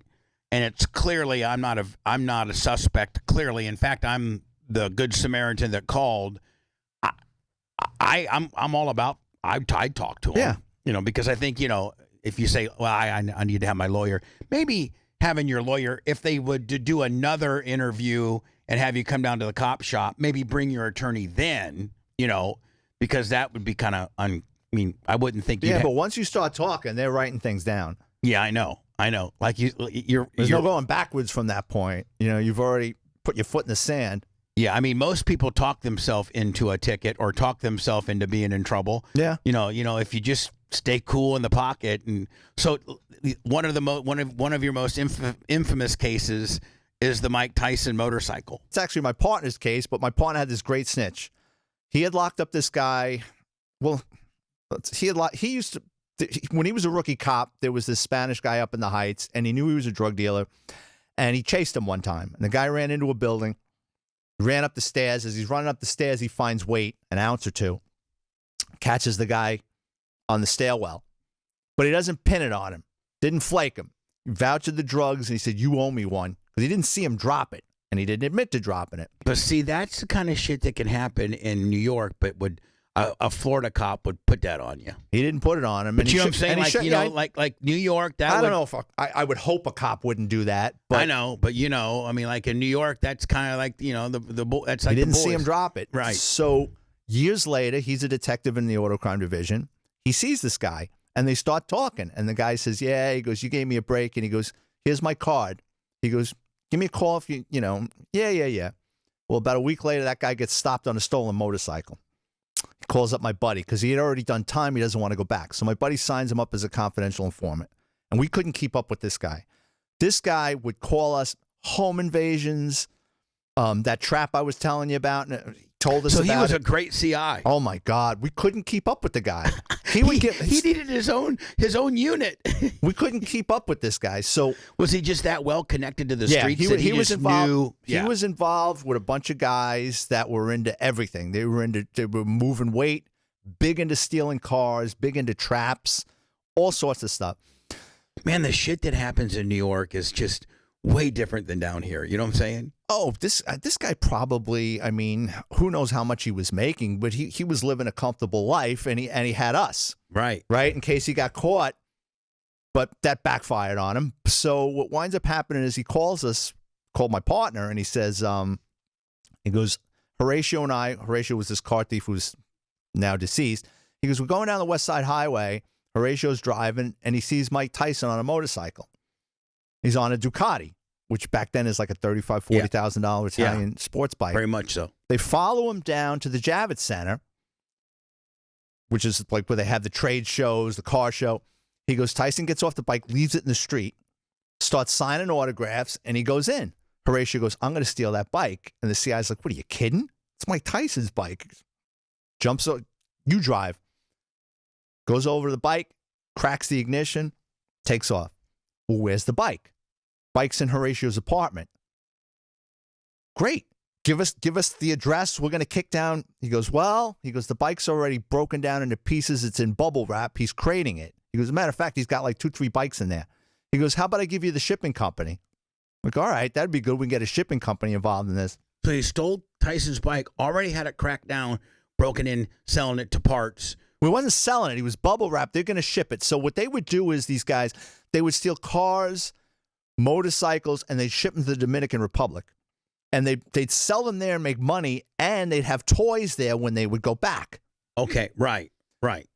and it's clearly I'm not a suspect. Clearly, in fact, I'm the good Samaritan that called. I'm all about I'd talk to him. Yeah. You know, because I think, you know, if you say, well, I need to have my lawyer, maybe having your lawyer, if they would do another interview and have you come down to the cop shop, maybe bring your attorney then, you know, because that would be kind of, I mean, I wouldn't think Yeah, but once you start talking, they're writing things down. Yeah, I know. Like There's no going backwards from that point. You know, you've already put your foot in the sand. Yeah, I mean, most people talk themselves into a ticket or talk themselves into being in trouble. Yeah. You know, if you just stay cool in the pocket, and so one of your most infamous cases is the Mike Tyson motorcycle. It's actually my partner's case, but my partner had this great snitch. He had locked up this guy. Well, he used to, when he was a rookie cop, there was this Spanish guy up in the Heights, and he knew he was a drug dealer, and he chased him one time. And the guy ran into a building, ran up the stairs. As he's running up the stairs, he finds weight, an ounce or two, catches the guy on the stairwell, but he doesn't pin it on him, didn't flake him. He vouched the drugs, and he said, "You owe me one," because he didn't see him drop it, and he didn't admit to dropping it. But see, that's the kind of shit that can happen in New York, but would a Florida cop would put that on you. He didn't put it on him. But you know what I'm saying? Like, you know, like New York, that I don't know if I would hope a cop wouldn't do that. But I know, but you know, I mean, like in New York, that's kind of like, you know, that's like he didn't the see him boys. drop it. Right. So years later, he's a detective in the auto crime division. He sees this guy, and they start talking. And the guy says, "Yeah," he goes, "You gave me a break," and he goes, "Here's my card." He goes, "Give me a call if you know." Yeah. Well, about a week later, that guy gets stopped on a stolen motorcycle. He calls up my buddy because he had already done time. He doesn't want to go back. So my buddy signs him up as a confidential informant. And we couldn't keep up with this guy. This guy would call us home invasions, that trap I was telling you about, and he told us So about he was it. a great CI. Oh, my God. We couldn't keep up with the guy. He needed his own unit. We couldn't keep up with this guy. So Was he just that well connected to the yeah, streets he that was just involved. knew? He was involved with a bunch of guys that were into everything. They were moving weight, big into stealing cars, big into traps, all sorts of stuff. Man, the shit that happens in New York is just way different than down here. You know what I'm saying? Oh, this guy probably, I mean, who knows how much he was making, but he was living a comfortable life, and he had us, right, in case he got caught. But that backfired on him. So what winds up happening is he called my partner, and he says, he goes, Horatio was this car thief who's now deceased. He goes, we're going down the West Side Highway. Horatio's driving, and he sees Mike Tyson on a motorcycle. He's on a Ducati, which back then is like a $35,000, $40,000 Italian sports bike. Very much so. They follow him down to the Javits Center, which is like where they have the trade shows, the car show. He goes, Tyson gets off the bike, leaves it in the street, starts signing autographs, and he goes in. Horatio goes, I'm going to steal that bike. And the CI's like, what are you kidding? It's Mike Tyson's bike. Jumps up, you drive. Goes over to the bike, cracks the ignition, takes off. Well, where's the bike? Bike's in Horatio's apartment. Great. Give us the address. We're going to kick down. He goes, the bike's already broken down into pieces. It's in bubble wrap. He's crating it. He goes, as a matter of fact, he's got like 2-3 bikes in there. He goes, how about I give you the shipping company? I'm like, all right, that'd be good. We can get a shipping company involved in this. So he stole Tyson's bike, already had it cracked down, broken in, selling it to parts. He wasn't selling it. He was bubble wrapped. They're going to ship it. So what they would do is these guys, they would steal cars, motorcycles, and they'd ship them to the Dominican Republic. And they'd sell them there and make money, and they'd have toys there when they would go back. Okay, right.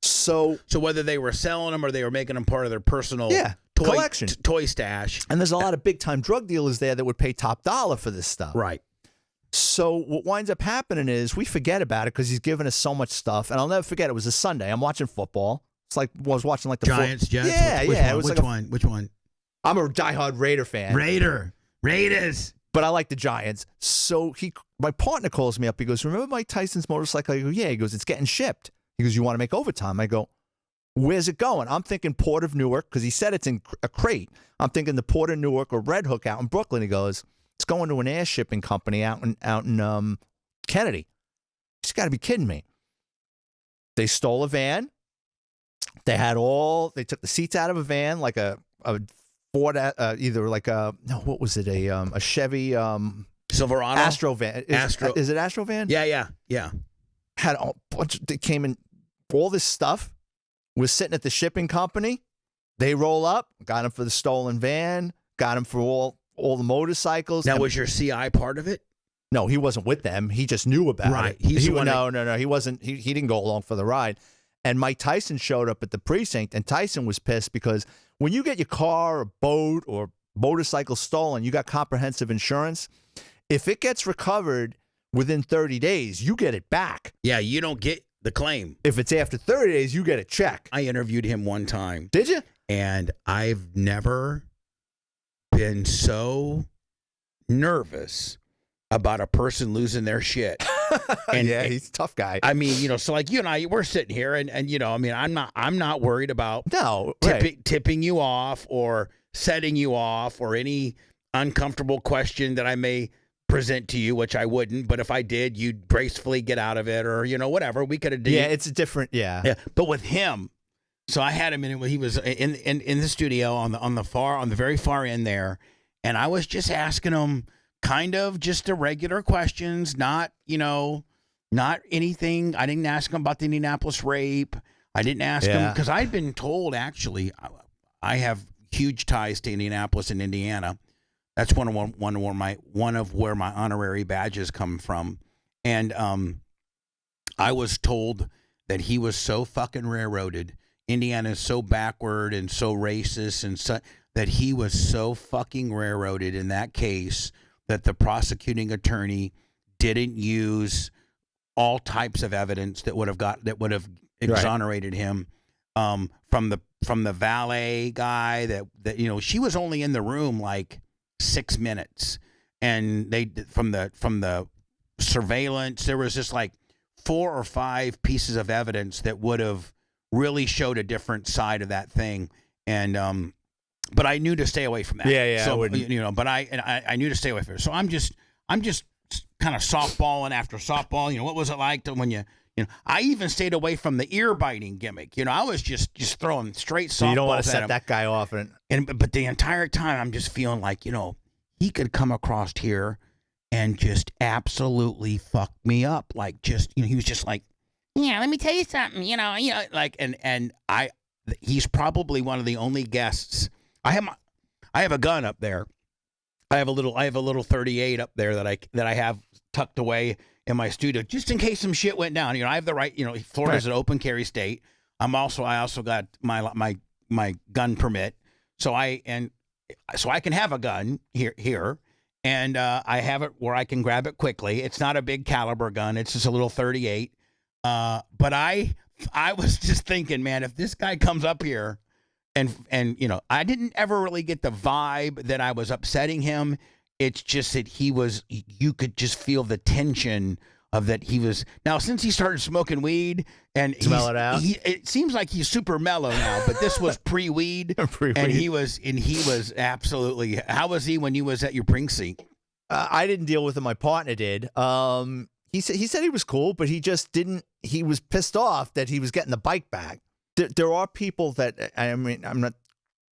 So whether they were selling them or they were making them part of their personal collection, toy stash. And there's a lot of big-time drug dealers there that would pay top dollar for this stuff. Right. So what winds up happening is we forget about it because he's giving us so much stuff. And I'll never forget, it was a Sunday. I'm watching football. It's like I was watching like the Giants, Jets? Yeah. Which one? I'm a diehard Raider fan. Raiders. But I like the Giants. So my partner calls me up. He goes, remember Mike Tyson's motorcycle? I go, yeah. He goes, it's getting shipped. He goes, you want to make overtime? I go, Where's it going? I'm thinking Port of Newark because he said it's in a crate. I'm thinking the Port of Newark or Red Hook out in Brooklyn. He goes, it's going to an air shipping company out in Kennedy. He's got to be kidding me. They stole a van. They took the seats out of a van, like a Ford, either like what was it? A Chevy Silverado? Astro van. Is it Astro van? Yeah. Had a bunch. They came in. All this stuff was sitting at the shipping company. They roll up, got him for the stolen van, got him for all the motorcycles. Now, was your CI part of it? No, he wasn't with them. He just knew about right. it. No. He wasn't. He didn't go along for the ride. And Mike Tyson showed up at the precinct, and Tyson was pissed because when you get your car or boat or motorcycle stolen, you got comprehensive insurance. If it gets recovered within 30 days, you get it back. Yeah, you don't get the claim. If it's after 30 days, you get a check. I interviewed him one time. Did you? And I've never been so nervous about a person losing their shit. And yeah, he's a tough guy. I mean, so like you and I, we're sitting here and I mean, I'm not worried about tipping you off or setting you off or any uncomfortable question that I may present to you, which I wouldn't, but if I did, you'd gracefully get out of it or, whatever we could have done. Yeah, it's a different, yeah. But with him, so I had him he was in the studio on the very far end there, and I was just asking him kind of just the regular questions, not anything. I didn't ask him about the Indianapolis rape. I didn't ask him because I'd been told, actually, I have huge ties to Indianapolis and Indiana. That's one of where my honorary badges come from. And I was told that he was so fucking railroaded. Indiana is so backward and so racist and that he was so fucking railroaded in that case that the prosecuting attorney didn't use all types of evidence that would have exonerated him from the valet guy that she was only in the room like 6 minutes, and they from the surveillance there was just like 4 or 5 pieces of evidence that would have really showed a different side of that thing, and but I knew to stay away from that. Yeah. So but I knew to stay away from it. So I'm just kind of softballing after softball. What was it like when you I even stayed away from the ear biting gimmick. I was just throwing straight softballs. So you don't want to set that guy off, but the entire time I'm just feeling like he could come across here and just absolutely fuck me up. Like he was just like, yeah, let me tell you something. Like and he's probably one of the only guests. I have a gun up there. I have a little 38 up there that I have tucked away in my studio just in case some shit went down. I have the right. Florida's an open carry state. I also got my gun permit, so I can have a gun here, and I have it where I can grab it quickly. It's not a big caliber gun. It's just a little 38. But I was just thinking, man, if this guy comes up here. And I didn't ever really get the vibe that I was upsetting him. It's just that you could just feel the tension of that he was. Now, since he started smoking weed and smell it out, it seems like he's super mellow now, but this was pre-weed. And he was absolutely. How was he when you was at your precinct? I didn't deal with him. My partner did. He said he was cool, but he just didn't. He was pissed off that he was getting the bike back. There are people that, I mean, I'm not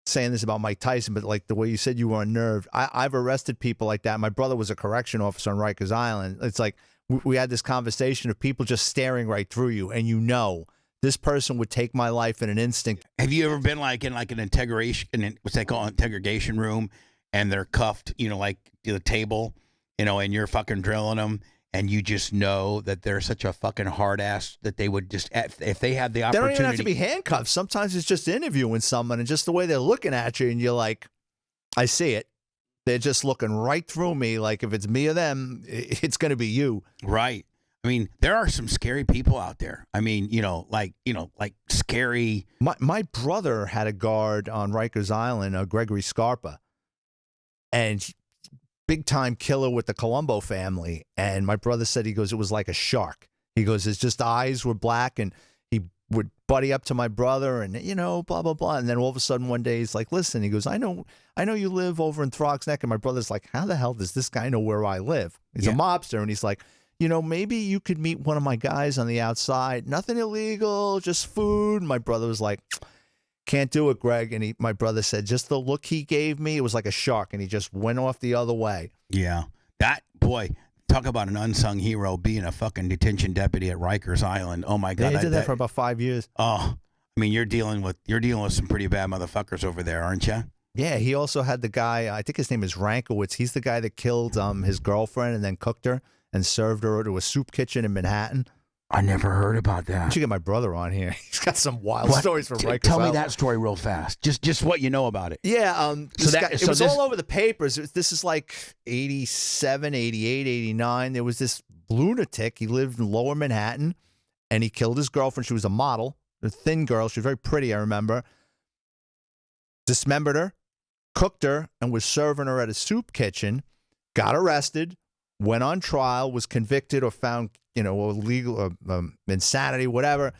saying this about Mike Tyson, but like the way you said you were unnerved, I've arrested people like that. My brother was a correction officer on Rikers Island. It's like we had this conversation of people just staring right through you, and this person would take my life in an instant. Have you ever been like in like an what's they call an interrogation room, and they're cuffed, like to the table, and you're fucking drilling them? And you just know that they're such a fucking hard ass that they would just, if they had the opportunity. They don't even have to be handcuffed. Sometimes it's just interviewing someone and just the way they're looking at you. And you're like, I see it. They're just looking right through me. Like if it's me or them, it's going to be you. Right. I mean, there are some scary people out there. I mean, like scary. My brother had a guard on Rikers Island, Gregory Scarpa. And big time killer with the Colombo family. And my brother said, he goes, it was like a shark. He goes, his just eyes were black and he would buddy up to my brother and, blah, blah, blah. And then all of a sudden one day he's like, listen, he goes, I know you live over in Throgs Neck. And my brother's like, how the hell does this guy know where I live? He's a mobster. And he's like, maybe you could meet one of my guys on the outside. Nothing illegal, just food. And my brother was like, can't do it, Greg. And my brother said, just the look he gave me, it was like a shark. And he just went off the other way. Yeah. That, boy, talk about an unsung hero being a fucking detention deputy at Rikers Island. Oh, my God. They did that for about 5 years. Oh, I mean, you're dealing with some pretty bad motherfuckers over there, aren't you? Yeah, he also had the guy, I think his name is Rankowitz. He's the guy that killed his girlfriend and then cooked her and served her to a soup kitchen in Manhattan. I never heard about that. I should get my brother on here. He's got some wild stories from Rikers Tell me Island. that story real fast. Just what you know about it. Yeah, it was all over the papers. This is like 87, 88, 89. There was this lunatic. He lived in Lower Manhattan, and he killed his girlfriend. She was a model, a thin girl. She was very pretty, I remember. Dismembered her, cooked her, and was serving her at a soup kitchen. Got arrested, went on trial, was convicted or found illegal, insanity, whatever.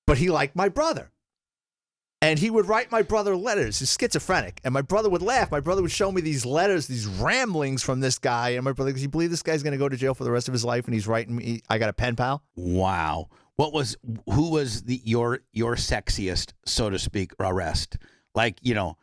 But he liked my brother. And he would write my brother letters. He's schizophrenic. And my brother would laugh. My brother would show me these letters, these ramblings from this guy. And my brother goes, you believe this guy's going to go to jail for the rest of his life? And he's writing me, I got a pen pal. Wow. Who was your sexiest, so to speak, arrest? Like, New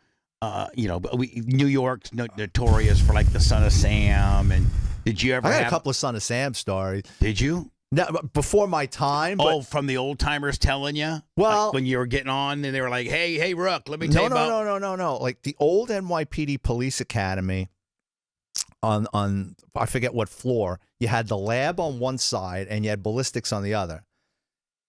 York's notorious for like the Son of Sam. And did you ever I got a couple of Son of Sam stories. Did you? No, before my time. But, from the old timers telling you? Well, like when you were getting on and they were like, hey, Rook, let me tell you about. No. Like the old NYPD Police Academy on I forget what floor, you had the lab on one side and you had ballistics on the other.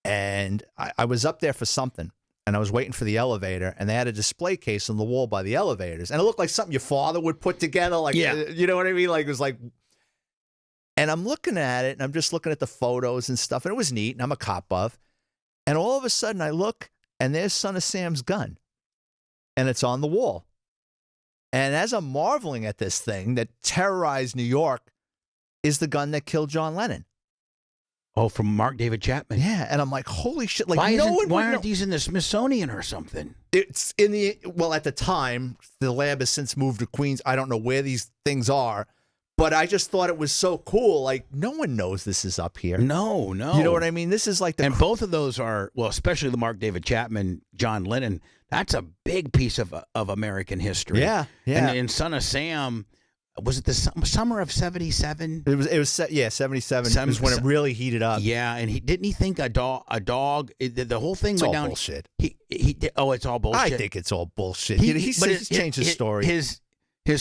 And I was up there for something. And I was waiting for the elevator, and they had a display case on the wall by the elevators. And it looked like something your father would put together. Like, you know what I mean? Like, it was like, and I'm looking at it, and I'm just looking at the photos and stuff. And it was neat, and I'm a cop buff. And all of a sudden, I look, and there's Son of Sam's gun. And it's on the wall. And as I'm marveling at this thing that terrorized New York, is the gun that killed John Lennon. Oh, from Mark David Chapman. Yeah, and I'm like, holy shit! Like, why aren't these in the Smithsonian or something? It's in at the time, the lab has since moved to Queens. I don't know where these things are, but I just thought it was so cool. Like, no one knows this is up here. No. You know what I mean? This is like and both of those are, well, especially the Mark David Chapman, John Lennon. That's a big piece of American history. Yeah. And Son of Sam. Was it the summer of 77? It was 77 was when it really heated up. Yeah, and didn't he think a dog the whole thing it's went all down. Bullshit. It's all bullshit. I think it's all bullshit. He's changed his story. His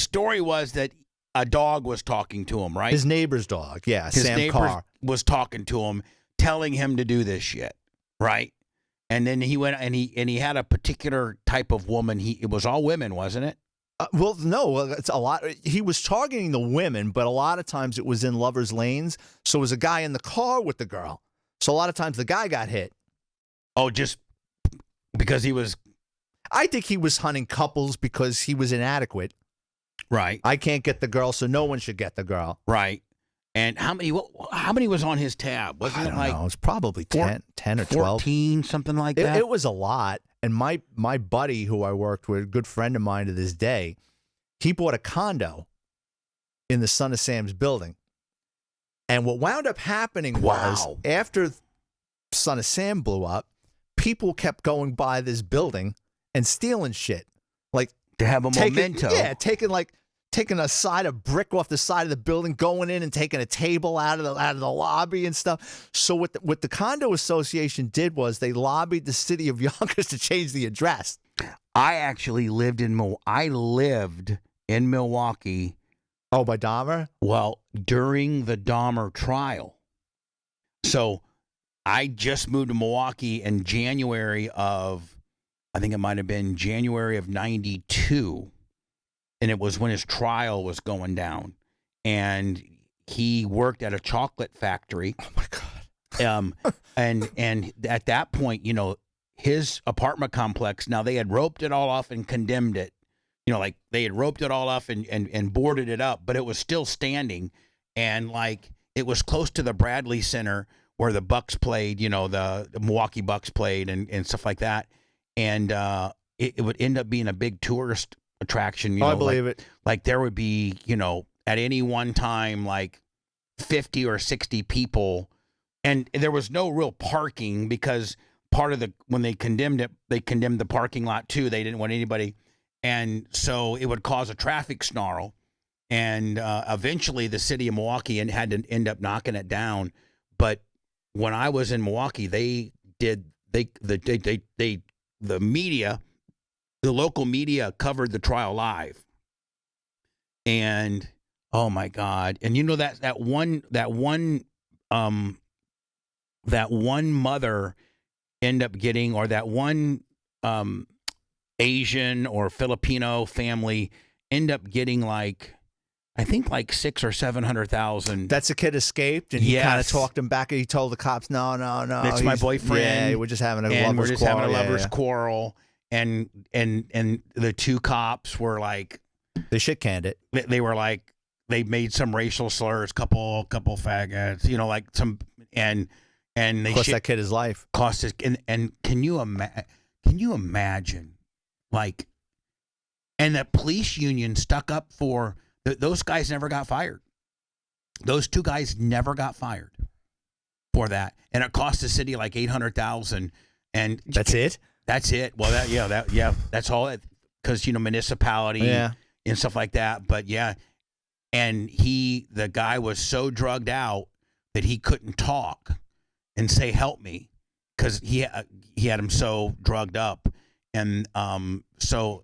story was that a dog was talking to him, right? His neighbor's dog. Yeah, his Sam neighbor Carr was talking to him, telling him to do this shit, right? And then he went and he had a particular type of woman. It was all women, wasn't it? No, it's a lot. He was targeting the women, but a lot of times it was in lovers' lanes. So it was a guy in the car with the girl. So a lot of times the guy got hit. Oh, just because he was. I think he was hunting couples because he was inadequate. Right. I can't get the girl, so no one should get the girl. Right. And how many was on his tab? Wasn't it like? It was probably 10 or 12. 14, something like that. It was a lot. And my buddy who I worked with, a good friend of mine to this day, he bought a condo in the Son of Sam's building. And what wound up happening was after Son of Sam blew up, people kept going by this building and stealing shit. Like to have a memento. Yeah, taking a side of brick off the side of the building, going in and taking a table out of the lobby and stuff. So what the condo association did was they lobbied the city of Yonkers to change the address. I actually lived in Milwaukee. Oh, by Dahmer? Well, during the Dahmer trial. So I just moved to Milwaukee in January of, I think it might have been January of 92. And it was when his trial was going down. And he worked at a chocolate factory. Oh, my God. And at that point, his apartment complex, now they had roped it all off and condemned it. Like they had roped it all off and boarded it up, but it was still standing. And like it was close to the Bradley Center where the Bucks played, the Milwaukee Bucks played and stuff like that. And it would end up being a big tourist attraction. I believe it. Like there would be, at any one time, like 50 or 60 people. And there was no real parking because part of when they condemned it, they condemned the parking lot too. They didn't want anybody. And so it would cause a traffic snarl. And eventually the city of Milwaukee had to end up knocking it down. But when I was in Milwaukee, the media, the local media covered the trial live. And oh my God. And that one mother end up getting, or that one Asian or Filipino family end up getting I think like 600,000 or 700,000. That's a kid escaped, and he kind of talked him back. And he told the cops, "No, it's my boyfriend. Yeah, we're just having a lovers quarrel." And the two cops were like, they shit canned it. They were like, they made some racial slurs, couple faggots, like some, and they cost that kid his life. Cost his, and can you imagine, and the police union stuck up for. Those guys never got fired. Those two guys never got fired for that, and it cost the city like $800,000. And that's it. That's it. Well, that's all. Because municipality and stuff like that. But yeah, and the guy was so drugged out that he couldn't talk and say "help me" because he had him so drugged up, and so.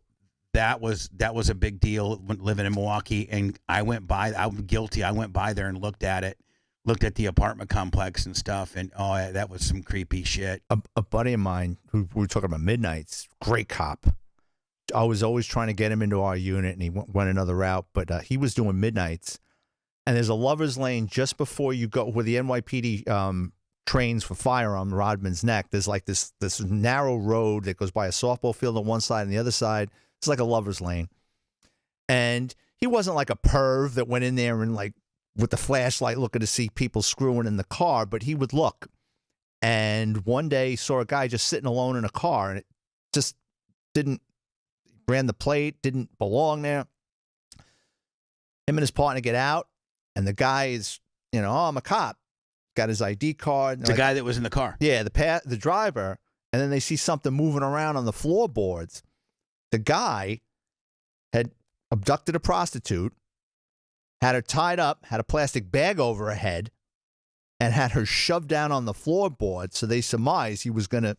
That was a big deal living in Milwaukee, and I'm guilty. I went by there and looked at the apartment complex and stuff, and that was some creepy shit. A buddy of mine who we were talking about Midnights, great cop. I was always trying to get him into our unit, and he went another route, but he was doing Midnights, and there's a lover's lane just before you go where the NYPD trains for firearm, Rodman's Neck. There's like this narrow road that goes by a softball field on one side and the other side. It's like a lover's lane. And he wasn't like a perv that went in there and like with the flashlight looking to see people screwing in the car, but he would look. And one day he saw a guy just sitting alone in a car, and it just ran the plate, didn't belong there. Him and his partner get out, and the guy is, I'm a cop. Got his ID card. The guy that was in the car. Yeah, the driver. And then they see something moving around on the floorboards. The guy had abducted a prostitute, had her tied up, had a plastic bag over her head, and had her shoved down on the floorboard. So they surmised he was going to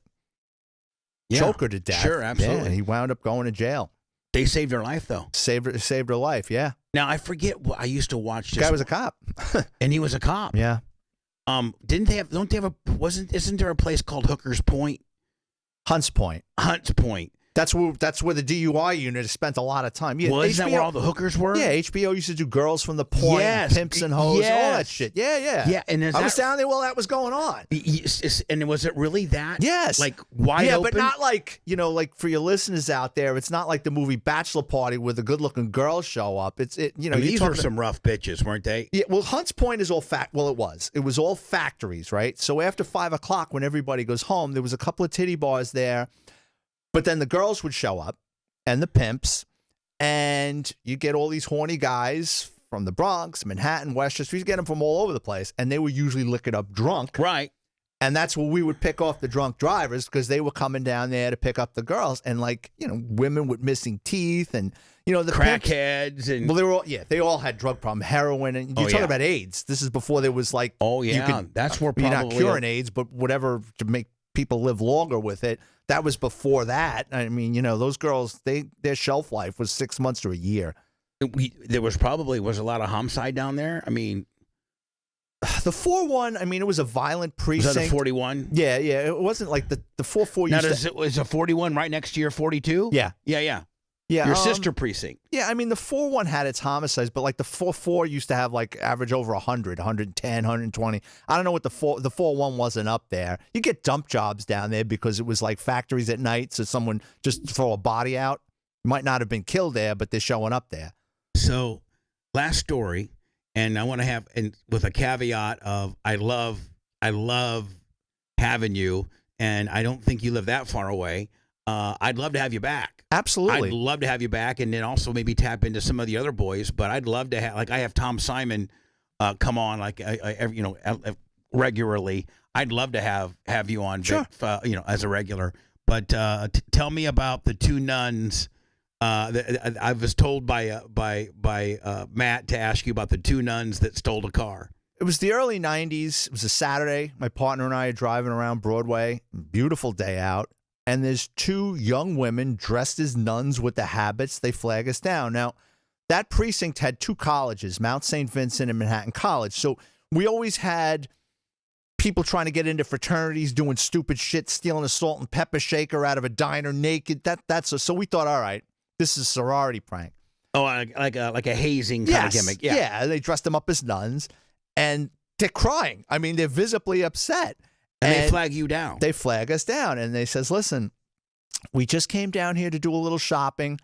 choke her to death. Sure, absolutely. Yeah, and he wound up going to jail. They saved her life, though. Saved her life, yeah. Now, I forget, I used to watch this. The guy was a cop. And he was a cop. Yeah. Isn't there a place called Hooker's Point? Hunts Point. That's where the DUI unit has spent a lot of time. Yeah, well, isn't that where all the hookers were? Yeah, HBO used to do Girls from the Point, Pimps and Hoes, all that shit. Yeah. Yeah, and I was down there while that was going on. And was it really that? Yes. Like wide open? Yeah, but not like, like for your listeners out there, it's not like the movie Bachelor Party where the good-looking girls show up. These were some rough bitches, weren't they? Yeah, well, Hunts Point is all it was. It was all factories, right? So after 5 o'clock, when everybody goes home, there was a couple of titty bars there. But then the girls would show up, and the pimps, and you get all these horny guys from the Bronx, Manhattan, Westchester. You get them from all over the place, and they were usually liquored up drunk. Right. And that's where we would pick off the drunk drivers because they were coming down there to pick up the girls. And women with missing teeth and, the crackheads. And well, they all had drug problem, heroin. And you're talking about AIDS. This is before there was like. Oh, yeah. That's where probably. You're not curing AIDS, but whatever to make people live longer with it. That was before that. I mean, those girls, their shelf life was 6 months to a year. There was a lot of homicide down there. I mean, the 4-1. I mean, it was a violent precinct. Was that the 41? Yeah. It wasn't like the 4-4. Now, is a 41 right next to your 42? Yeah. Yeah, your sister precinct. Yeah, I mean, the 4-1 had its homicides, but like the 4-4 used to have like average over 100, 110, 120. I don't know what the 4-1 wasn't up there. You get dump jobs down there because it was like factories at night, so someone just throw a body out. Might not have been killed there, but they're showing up there. So, last story, and I want to have, and with a caveat of I love I love having you, and I don't think you live that far away. I'd love to have you back. Absolutely. I'd love to have you back, and then also maybe tap into some of the other boys. But I'd love to have, like, I have Tom Simon come on, like, regularly. I'd love to have you on, Sure. Vic, as a regular. But tell me about the two nuns. I was told by Matt to ask you about the two nuns that stole a car. It was the early 90s. It was a Saturday. My partner and I are driving around Broadway. Beautiful day out. And there's two young women dressed as nuns with the habits. They flag us down. Now, that precinct had two colleges, Mount St. Vincent and Manhattan College. So we always had people trying to get into fraternities, doing stupid shit, stealing a salt and pepper shaker out of a diner naked. So we thought, all right, this is a sorority prank. Oh, like a hazing kind of gimmick. Yeah. They dressed them up as nuns, and they're crying. I mean, they're visibly upset. And they flag you down. They flag us down, and they says, listen, we just came down here to do a little shopping,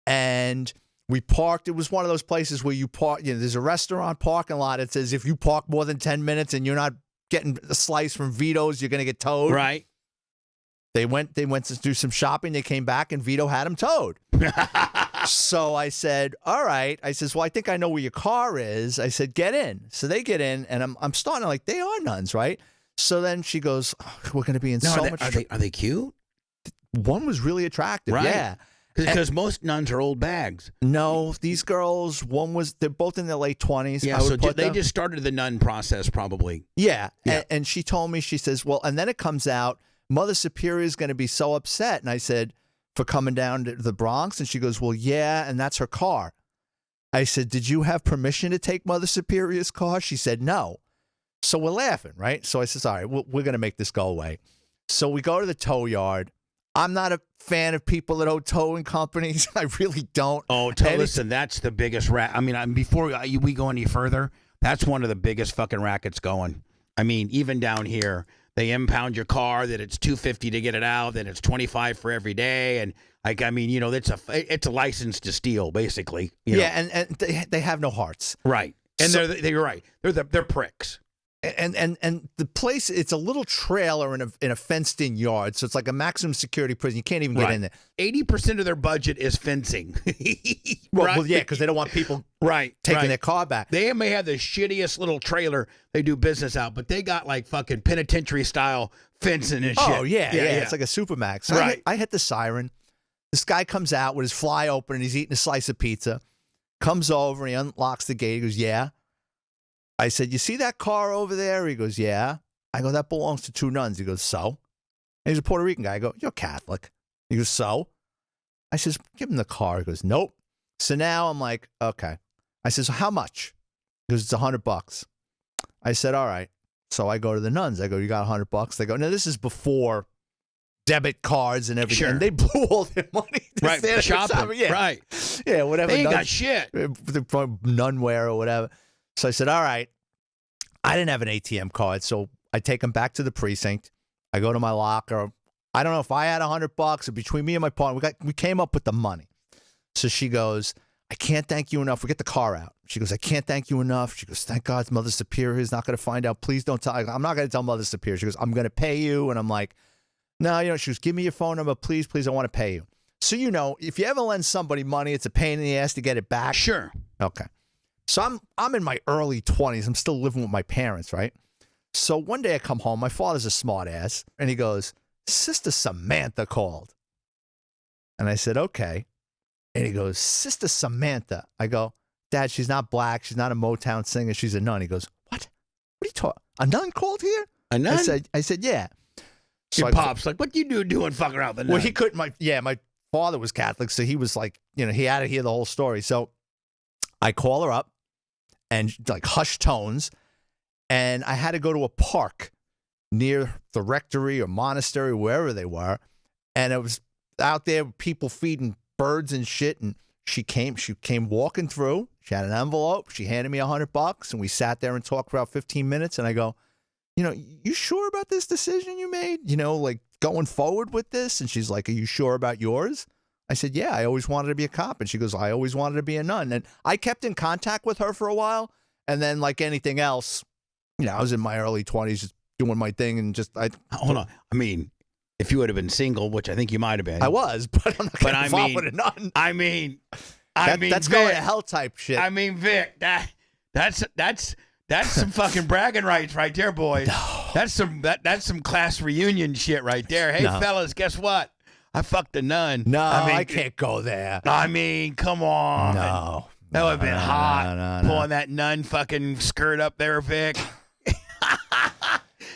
and we parked. It was one of those places where you park. There's a restaurant parking lot. It says if you park more than 10 minutes and you're not getting a slice from Vito's, you're going to get towed. Right. They went to do some shopping. They came back, and Vito had them towed. So I said, all right. I says, well, I think I know where your car is. I said, get in. So they get in, and I'm starting to like, they are nuns, right? So then she goes, oh, we're going to be in so much trouble. Are they cute? One was really attractive, right. Yeah. Because most nuns are old bags. No, these girls, they're both in their late 20s. Yeah, so they just started the nun process probably. Yeah. And she told me, she says, well, and then it comes out, Mother Superior is going to be so upset. And I said, for coming down to the Bronx? And she goes, well, yeah, and that's her car. I said, did you have permission to take Mother Superior's car? She said, no. So we're laughing, right? So I says, all right, we're going to make this go away. So we go to the tow yard. I'm not a fan of people that own towing companies. I really don't. Oh, listen, that's the biggest I mean, before we go any further, that's one of the biggest fucking rackets going. I mean, even down here, they impound your car, that it's $250 to get it out, then it's $25 for every day, and like, I mean, it's a license to steal, basically. Yeah, and they have no hearts, right? And you're right. They're pricks. And the place, it's a little trailer in a fenced-in yard, so it's like a maximum security prison. You can't even get in there. 80% of their budget is fencing. Well, yeah, because they don't want people taking their car back. They may have the shittiest little trailer they do business out, but they got like fucking penitentiary-style fencing and shit. Oh, yeah. It's like a Supermax. So I hit the siren. This guy comes out with his fly open, and he's eating a slice of pizza. Comes over, and he unlocks the gate. He goes, yeah. I said, you see that car over there? He goes, yeah. I go, that belongs to two nuns. He goes, so? And he's a Puerto Rican guy. I go, you're Catholic. He goes, so? I says, give him the car. He goes, nope. So now I'm like, okay. I says, how much? He goes, it's $100. I said, all right. So I go to the nuns. I go, you got $100? They go, no, this is before debit cards and everything. Sure. And they blew all their money. Right, shopping. Yeah. Right. Yeah, whatever. They ain't got shit. Nunwear or whatever. So I said, all right. I didn't have an ATM card, so I take them back to the precinct. I go to my locker. I don't know if I had $100 or between me and my partner, we came up with the money. So she goes, I can't thank you enough. We get the car out. She goes, I can't thank you enough. She goes, thank God Mother Superior is not going to find out. Please don't tell. I'm not going to tell Mother Superior. She goes, I'm going to pay you. And I'm like, no, she goes, give me your phone number. Please, I want to pay you. So, if you ever lend somebody money, it's a pain in the ass to get it back. Sure. Okay. So I'm in my early 20s. I'm still living with my parents, right? So one day I come home. My father's a smart ass. And he goes, Sister Samantha called. And I said, okay. And he goes, Sister Samantha. I go, Dad, she's not black. She's not a Motown singer. She's a nun. He goes, what? What are you talking? A nun called here? A nun? I said, yeah. So your pop's like, what you doing fucking around the nun? Well, he couldn't. My father was Catholic. So he was like, he had to hear the whole story. So I call her up. And like hushed tones, and I had to go to a park near the rectory or monastery, wherever they were, and it was out there with people feeding birds and shit. And she came walking through. She had an envelope. She handed me $100, and we sat there and talked for about 15 minutes. And I go, you sure about this decision you made? Like going forward with this? And she's like, are you sure about yours? I said, yeah, I always wanted to be a cop. And she goes, I always wanted to be a nun. And I kept in contact with her for a while. And then like anything else, I was in my early 20s, just doing my thing and just Hold on. I mean, if you would have been single, which I think you might have been. I was, but I'm not But getting involved with a nun. I mean, That's Vic, going to hell type shit. I mean, Vic, that's some fucking bragging rights right there, boys. No. That's some class reunion shit right there. Hey, fellas, guess what? I fucked a nun. No, I mean, I can't go there. I mean, come on. No. That would have been hot. No. Pulling that nun fucking skirt up there, Vic.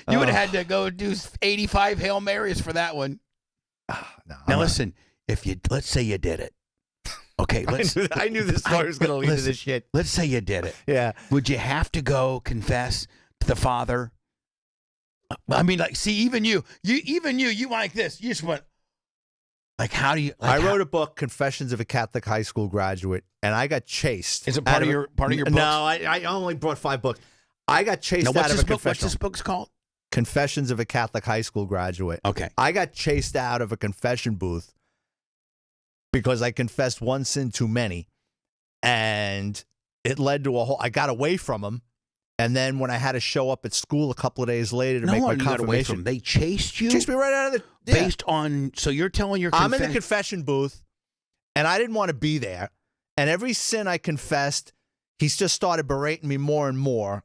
You would have had to go do 85 Hail Marys for that one. No, now listen, let's say you did it. Okay, I knew this story was going to lead to this shit. Let's say you did it. Yeah. Would you have to go confess to the father? I mean, like, see, even you like this. You just went, like, how do you? Like, I wrote a book, Confessions of a Catholic High School Graduate, and I got chased. Is it part of your books? No, I only brought 5 books. I got chased out of a confessional. What's this book's called? Confessions of a Catholic High School Graduate. Okay. I got chased out of a confession booth because I confessed one sin too many, and it led to I got away from him, and then when I had to show up at school a couple of days later to make my confirmation, they chased you. Chased me right out of the based on. So you're telling your I'm in the confession booth, and I didn't want to be there, and every sin I confessed, he's just started berating me more and more.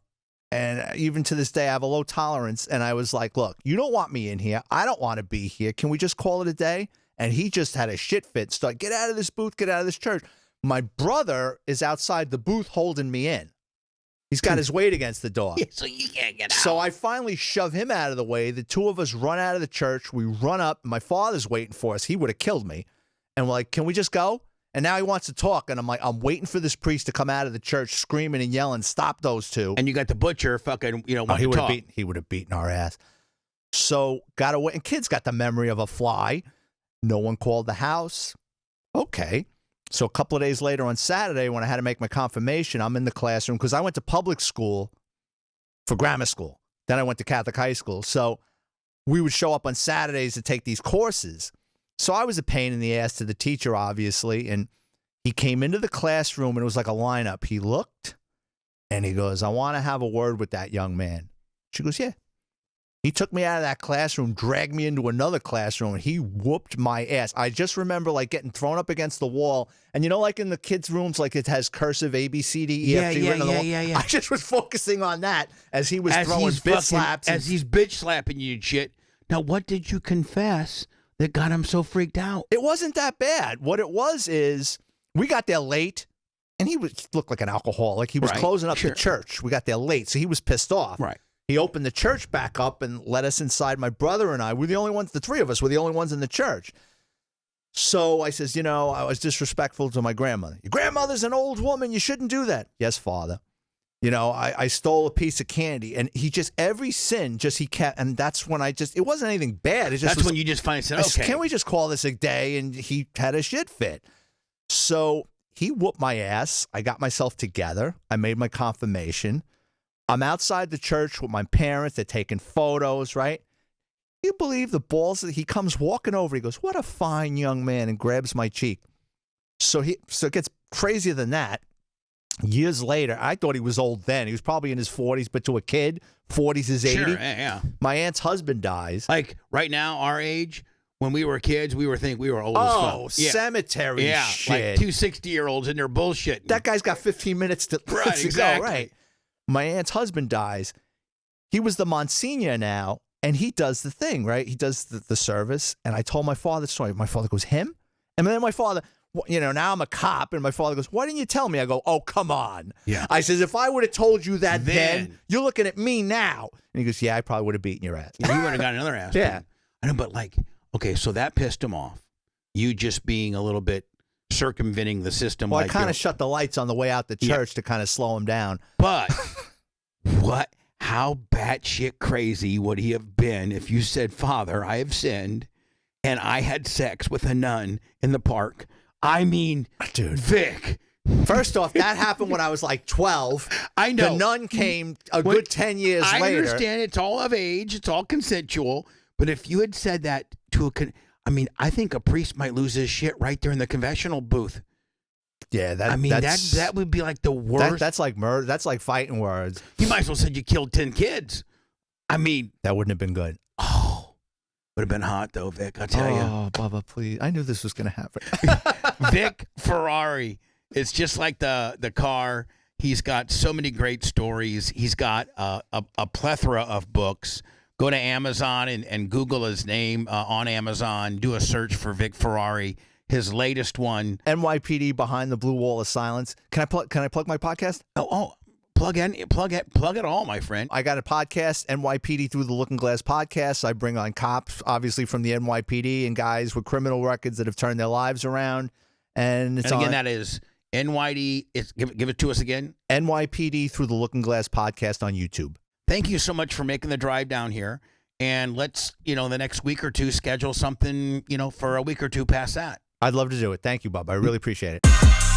And even to this day, I have a low tolerance. And I was like, look, you don't want me in here. I don't want to be here. Can we just call it a day? And he just had a shit fit. Start, get out of this booth. Get out of this church. My brother is outside the booth holding me in. He's got his weight against the door. Yeah, so you can't get out. So I finally shove him out of the way. The two of us run out of the church. We run up. My father's waiting for us. He would have killed me. And we're like, can we just go? And now he wants to talk, and I'm like, I'm waiting for this priest to come out of the church screaming and yelling, stop those two. And you got the butcher fucking, he would have beaten our ass. So got away, and kids got the memory of a fly. No one called the house. Okay. So a couple of days later on Saturday, when I had to make my confirmation, I'm in the classroom because I went to public school for grammar school. Then I went to Catholic high school. So we would show up on Saturdays to take these courses. So I was a pain in the ass to the teacher, obviously, and he came into the classroom, and it was like a lineup. He looked, and he goes, I want to have a word with that young man. She goes, yeah. He took me out of that classroom, dragged me into another classroom, and he whooped my ass. I just remember, like, getting thrown up against the wall, and you know, like in the kids' rooms, like it has cursive A, B, C, D, E, F, G written on the wall? Yeah. I just was focusing on that as he was throwing bitch slaps. As he's bitch slapping you and shit. Now, what did you confess that got him so freaked out? It wasn't that bad. What it was is we got there late, and he looked like an alcoholic. He was closing up the church. We got there late, so he was pissed off. Right. He opened the church back up and let us inside. My brother and I were the only ones, the 3 of us were the only ones in the church. So I says, I was disrespectful to my grandmother. Your grandmother's an old woman. You shouldn't do that. Yes, Father. I stole a piece of candy, and every sin he kept, and that's when it wasn't anything bad. That's when you just finally said, okay. Can we just call this a day? And he had a shit fit. So he whooped my ass. I got myself together. I made my confirmation. I'm outside the church with my parents. They're taking photos, right? You believe the balls that he comes walking over. He goes, what a fine young man, and grabs my cheek. So it gets crazier than that. Years later, I thought he was old then. He was probably in his 40s, but to a kid, 40s is 80. Sure, yeah. My aunt's husband dies. Like right now, our age, when we were kids, we think we were old as fuck. Oh, cemetery shit. Like 2 60-year-olds in there bullshitting. That guy's got 15 minutes to go, right? My aunt's husband dies. He was the Monsignor now, and he does the thing, right? He does the service, and I told my father the story. My father goes, him? And then my father... now I'm a cop, and my father goes, why didn't you tell me? I go, oh, come on. Yeah. I says, if I would have told you that then, you're looking at me now. And he goes, yeah, I probably would have beaten your ass. You would have got another ass. Yeah. I know, but okay, so that pissed him off. You just being a little bit circumventing the system. Well, I kind of shut the lights on the way out the church to kind of slow him down. But how batshit crazy would he have been if you said, Father, I have sinned, and I had sex with a nun in the park? I mean, dude, Vic. First off, that happened when I was like 12. I know. The nun came good 10 years later. I understand it's all of age. It's all consensual. But if you had said that to I think a priest might lose his shit right there in the confessional booth. Yeah, that would be like the worst. That's like murder. That's like fighting words. You might as well said you killed 10 kids. I mean, That wouldn't have been good. oh, would have been hot though, Vic. I'll tell you. Oh, Bubba, please. I knew this was going to happen. Vic Ferrari. It's just like the car. He's got so many great stories. He's got a plethora of books. Go to Amazon and Google his name on Amazon. Do a search for Vic Ferrari. His latest one, NYPD Behind the Blue Wall of Silence. Can I plug my podcast? plug it all, my friend. I got a podcast, NYPD Through the Looking Glass podcast. I bring on cops, obviously from the NYPD, and guys with criminal records that have turned their lives around. And That is NYD. Give it to us again. NYPD Through the Looking Glass podcast on YouTube. Thank you so much for making the drive down here. And let's, the next week or two, schedule something, for a week or two past that. I'd love to do it. Thank you, Bub. I really appreciate it.